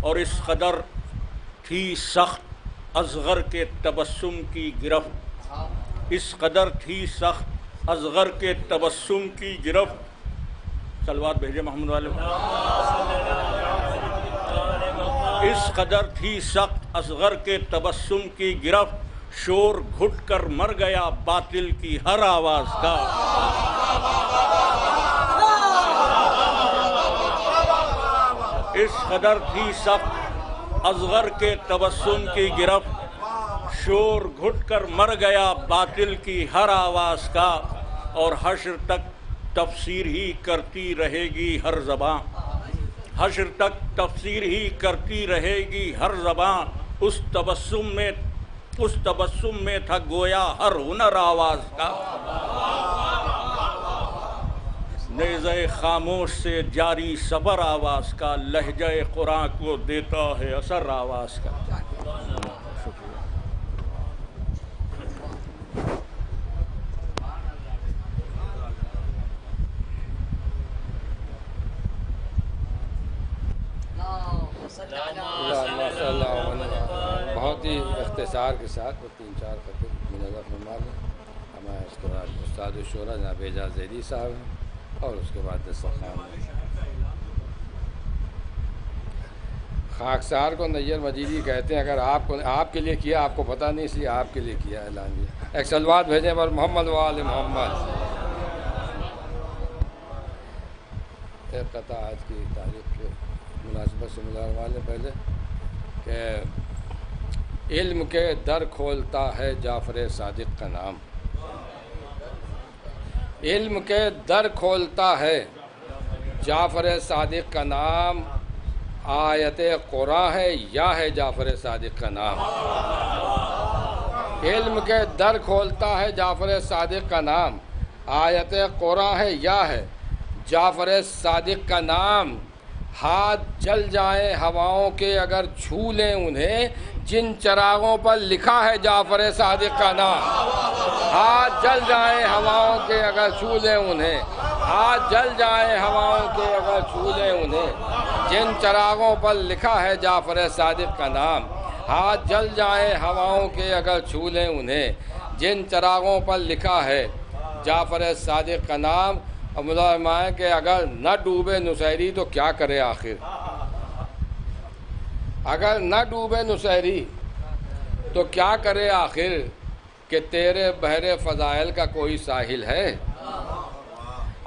اور اس قدر تھی سخت اصغر کے تبسم کی گرفت، اس قدر تھی سخت اصغر کے تبسم کی گرفت. صلوات بھیجے محمد والے. اس قدر تھی سخت اصغر کے تبسم کی گرفت، شور گھٹ کر مر گیا باطل کی ہر آواز کا. اس قدر تھی سخت اصغر کے تبسم کی گرفت، شور گھٹ کر مر گیا باطل کی ہر آواز کا. اور حشر تک تفسیر ہی کرتی رہے گی ہر زبان، حشر تک تفسیر ہی کرتی رہے گی ہر زبان. اس تبسم میں تھا گویا ہر ہنر آواز کا. نیزہ خاموش سے جاری صبر آواز کا، لہجہ قرآن کو دیتا ہے اثر آواز کا. بہت ہی اختصار کے ساتھ وہ 3-4 خطے منظر فرما لیں. ہمارے اس کے بعد استاد الشورا جناب اعجاز ذیلی صاحب ہیں اور اس کے بعد دسترخوان ہے. خاکسار کو نیّر مجیدی کہتے ہیں. اگر آپ کے لیے کیا آپ کو پتہ نہیں، اس لیے آپ کے لیے کیا اعلان کیا. ایک صلوات بھیجیں پر محمد و آل محمد. ایک قطع آج کی تاریخ کے مناسبت سے مظاہرہ والے پہلے کہ علم کے در کھولتا ہے جعفر صادق کا نام، علم کے در کھولتا ہے جعفر صادق کا نام، آیت قرآن ہے یا ہے جعفر صادق کا نام، علم کے در کھولتا ہے جعفر صادق کا نام، آیت قرآن ہے یا ہے جعفر صادق کا نام، ہاتھ جل جائیں ہواؤں کے اگر چھو لیں انہیں، جن چراغوں پر لکھا ہے جعفر صادق کا نام، ہاتھ جل جائیں ہواؤں کے اگر چھو لیں انہیں، ہاتھ جل جائیں ہواؤں کے اگر چھو لیں انہیں، جن چراغوں پر لکھا ہے جعفر صادق کا نام، ہاتھ جل جائیں ہواؤں کے اگر چھو لیں انہیں، جن چراغوں پر لکھا ہے جعفر صادق کا نام۔ اور مظاہرہ ہے کہ اگر نہ ڈوبے نصیری تو کیا کرے آخر، اگر نہ ڈوبے نصیری تو کیا کرے آخر، کہ تیرے بحر فضائل کا کوئی ساحل ہے،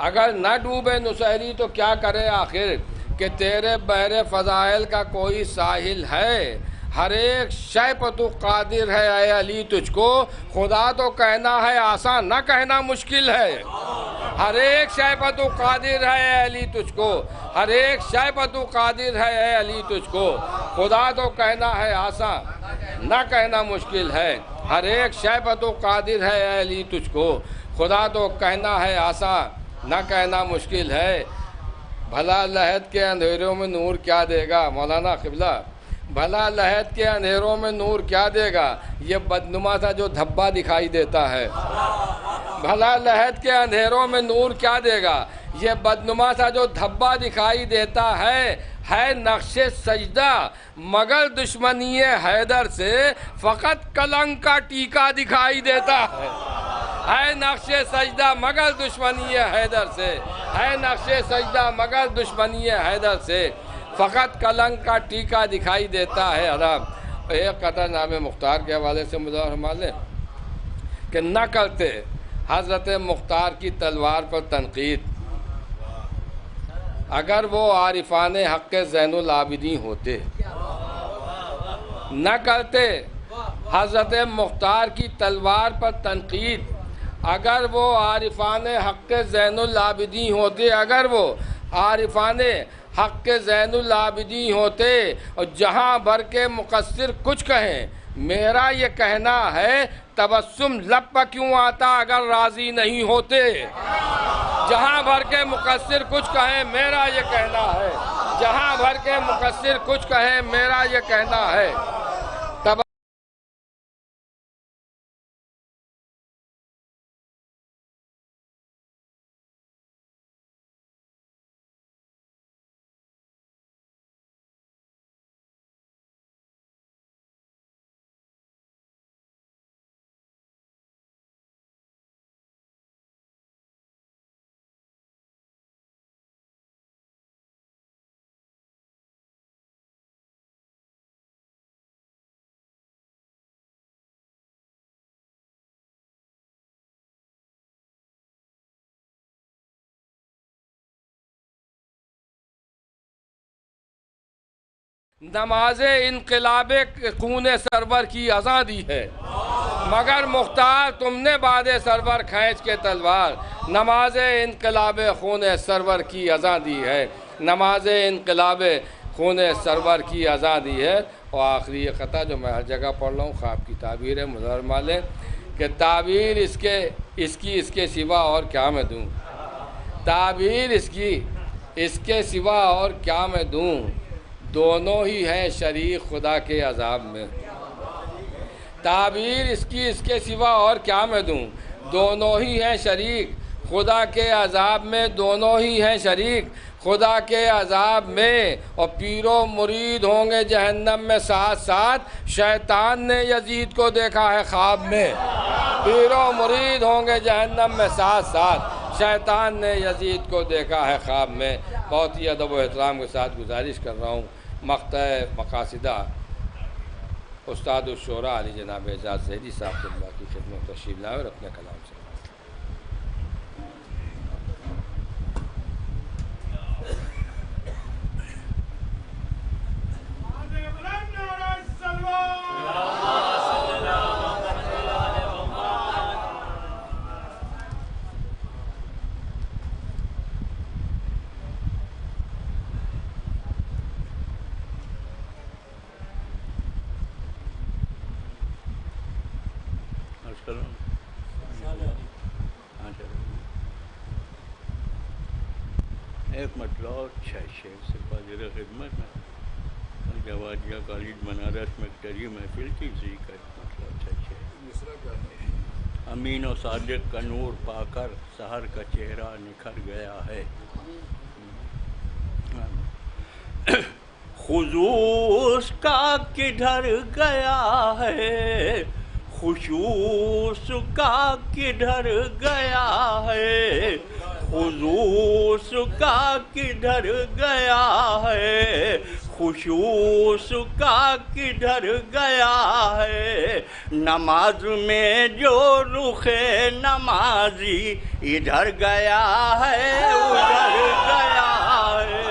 اگر نہ ڈوبے نصیری تو کیا کرے آخر، کہ تیرے بحر فضائل کا کوئی ساحل ہے، ہر ایک شے پر تو قادر ہے اے علی تجھ کو، خدا تو کہنا ہے آسان نہ کہنا مشکل ہے، ہر ایک شے پر تو قادر ہے اے علی تجھ کو، ہر ایک شے پر تو قادر ہے اے علی تجھ کو، خدا تو کہنا ہے آسان نہ کہنا مشکل ہے، ہر ایک شے پر تو قادر ہے اے علی تجھ کو، خدا تو کہنا ہے آسان نہ کہنا مشکل ہے، بھلا لحد کے اندھیروں میں نور کیا دے گا، مولانا قبلہ، بھلا لحد کے اندھیروں میں نور کیا دے گا، یہ بدنما تھا جو دھبا دکھائی دیتا ہے، بھلا لحد کے اندھیروں میں نور کیا دے گا، یہ بدنما تھا جو دھبا دکھائی دیتا ہے نقش سجدہ مگر دشمنی حیدر سے فقط کلنگ کا ٹیکا دکھائی دیتا ہے نقش سجدہ مگر دشمنی حیدر سے، ہے نقش سجدہ مگر دشمنی حیدر سے، فقط کلنگ کا ٹیکا دکھائی دیتا ہے حرام۔ ایک قطع نام مختار کے حوالے سے مظاہرہ مالے کہ نہ کرتے حضرت مختار کی تلوار پر تنقید اگر وہ عارفان حق زین العابدین ہوتے، نہ کرتے حضرت مختار کی تلوار پر تنقید اگر وہ عارفان حق زین العابدین ہوتے، اگر وہ عارفان حق زین العابدین ہوتے، اور جہاں بھر کے مقصر کچھ کہیں میرا یہ کہنا ہے تبسم لب پر کیوں آتا اگر راضی نہیں ہوتے، جہاں بھر کے مقصر کچھ کہیں میرا یہ کہنا ہے، جہاں بھر کے مقصر کچھ کہیں میرا یہ کہنا ہے، نماز انقلاب خون سرور کی اذاں دی ہے مگر مختار تم نے باد سرور کھینچ کے تلوار، نماز انقلاب خون سرور کی اذاں دی ہے، نماز انقلاب خون سرور کی اذاں دی ہے۔ اور آخری یہ قطع جو میں ہر جگہ پڑھ رہا ہوں، خواب کی تعبیر ہے مظہر مالے کہ تعبیر اس کے سوا اور کیا میں دوں، تعبیر اس کے سوا اور کیا میں دوں، دونوں ہی ہیں شریک خدا کے عذاب میں، تعبیر اس کے سوا اور کیا میں دوں، دونوں ہی ہیں شریک خدا کے عذاب میں، دونوں ہی ہیں شریک خدا کے عذاب میں، اور پیر و مرید ہوں گے جہنم میں ساتھ ساتھ، شیطان نے یزید کو دیکھا ہے خواب میں، پیر و مرید ہوں گے جہنم میں ساتھ ساتھ، شیطان نے یزید کو دیکھا ہے خواب میں۔ بہت ہی ادب و احترام کے ساتھ گزارش کر رہا ہوں مقطع مقاصدہ استاد الشعراء علی جناب اعجاز ظہری صاحب کے اللہ کی خدمت تشریف لائے اور اپنے کلام سے ایک مطلب 6 شعر سے حاضر خدمت ہے. جوادیہ کالج بنارس میں کری محفل کی اسی کا مطلب 6 شعر. امین و صادق کا نور پا کر سحر کا چہرہ نکھر گیا ہے. خصوص کا کدھر گیا ہے، خصوص کا کدھر گیا ہے، خصوص کا کدھر گیا ہے، خصوص کا کدھر گیا ہے. نماز میں جو رخ نمازی ادھر گیا ہے ادھر گیا ہے.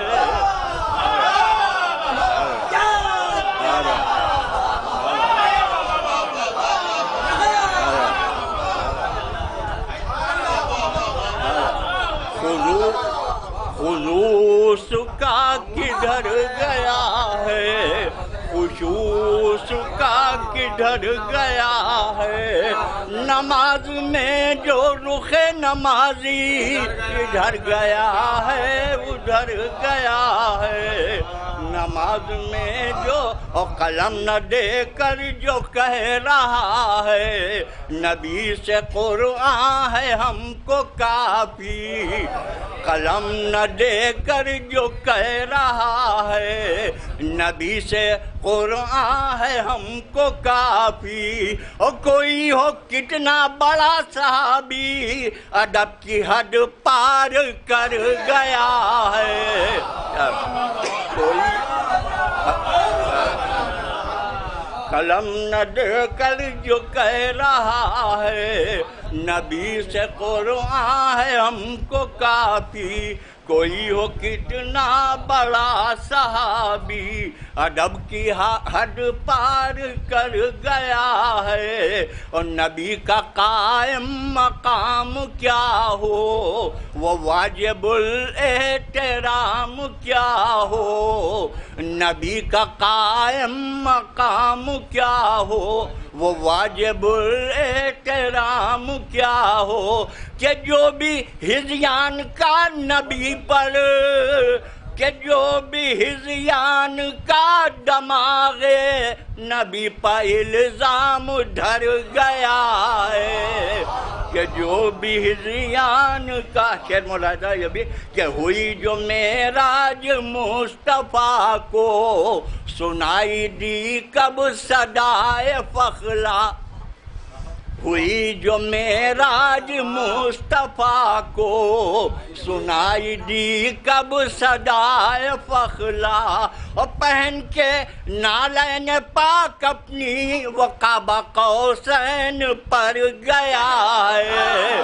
خصوص کا کدھر گیا ہے، خصوص کا کدھر گیا ہے. نماز میں جو رخ نمازی ادھر گیا ہے ادھر گیا ہے. نماز میں جو قلم نہ دے کر جو کہہ رہا ہے، نبی سے قرآن ہے ہم کو کافی. قلم نہ دے کر جو کہہ رہا ہے، نبی سے قرآن ہے ہم کو کافی. اور کوئی ہو کتنا بڑا صحابی، ادب کی حد پار کر گیا ہے. کوئی قلم نہ دے کر جو کہہ رہا ہے، نبی سے قرآن ہے ہم کو کافی. کوئی ہو کتنا بڑا صحابی، ادب کی حد پار کر گیا ہے. اور نبی کا قائم مقام کیا ہو، وہ واجب الاحترام کیا ہو. نبی کا قائم مقام کیا ہو، وہ واجب الاحترام کیا ہو. کہ جو بھی ہذیان کا نبی پر، کہ جو بھی ہذیان کا دماغ نبی پر الزام دھر گیا ہے. کہ جو بھی ہذیان کا شعر ملاحظہ یہ بھی کہ ہوئی جو معراج مصطفیٰ کو، سنائی دی کب صدائے فخلا. ہوئی جو معراج مصطفیٰ کو، سنائی دی کب صدائے فخلا. اور پہن کے نالین پاک اپنی وہ قاب قوسین پر گیا ہے.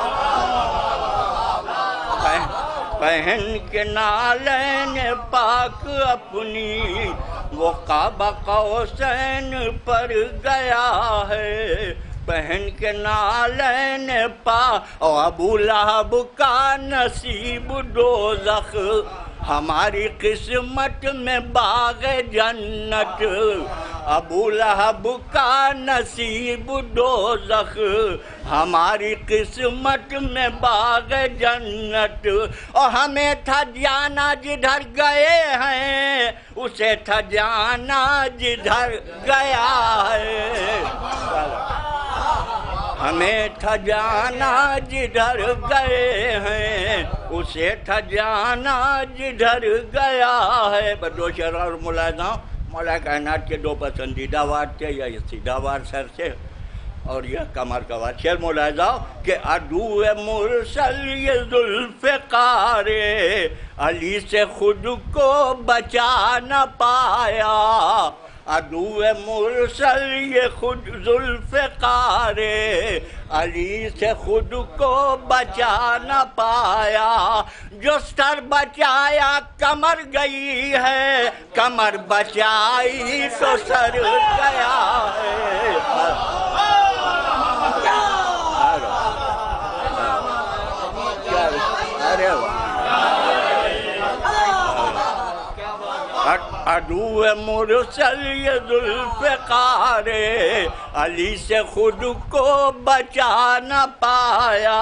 پہن کے نالین پاک اپنی وہ قاب قوسین پر گیا ہے. پہن کے نالین اور ابو لہب کا نصیب دوزخ، ہماری قسمت میں باغ جنت. ابو لہب کا نصیب دوزخ، ہماری قسمت میں باغ جنت. اور ہمیں تھا جانا جدھر گئے ہیں، اسے تھا جانا جدھر گیا ہے. ہمیں تھا جانا جدھر گئے ہیں، اسے تھا جانا جدھر گیا ہے. بس دو شعر اور ملاحظہ. مولا کائنات کے دو پسندیدہ وار تھے، یا یہ سیدھا وار سر سے اور یہ کمر کا وار. شعر ملاحظہ کہ عدو مرسل یہ ذوالفقار، علی سے خود کو بچا نہ پایا. عدو مرسل یہ خود ذوالفقار، علی سے خود کو بچا نہ پایا. جو سر بچایا کمر گئی ہے، کمر بچائی تو سر گیا ہے. عدو مرسل یہ ذوالفقار، علی سے خود کو بچا نہ پایا.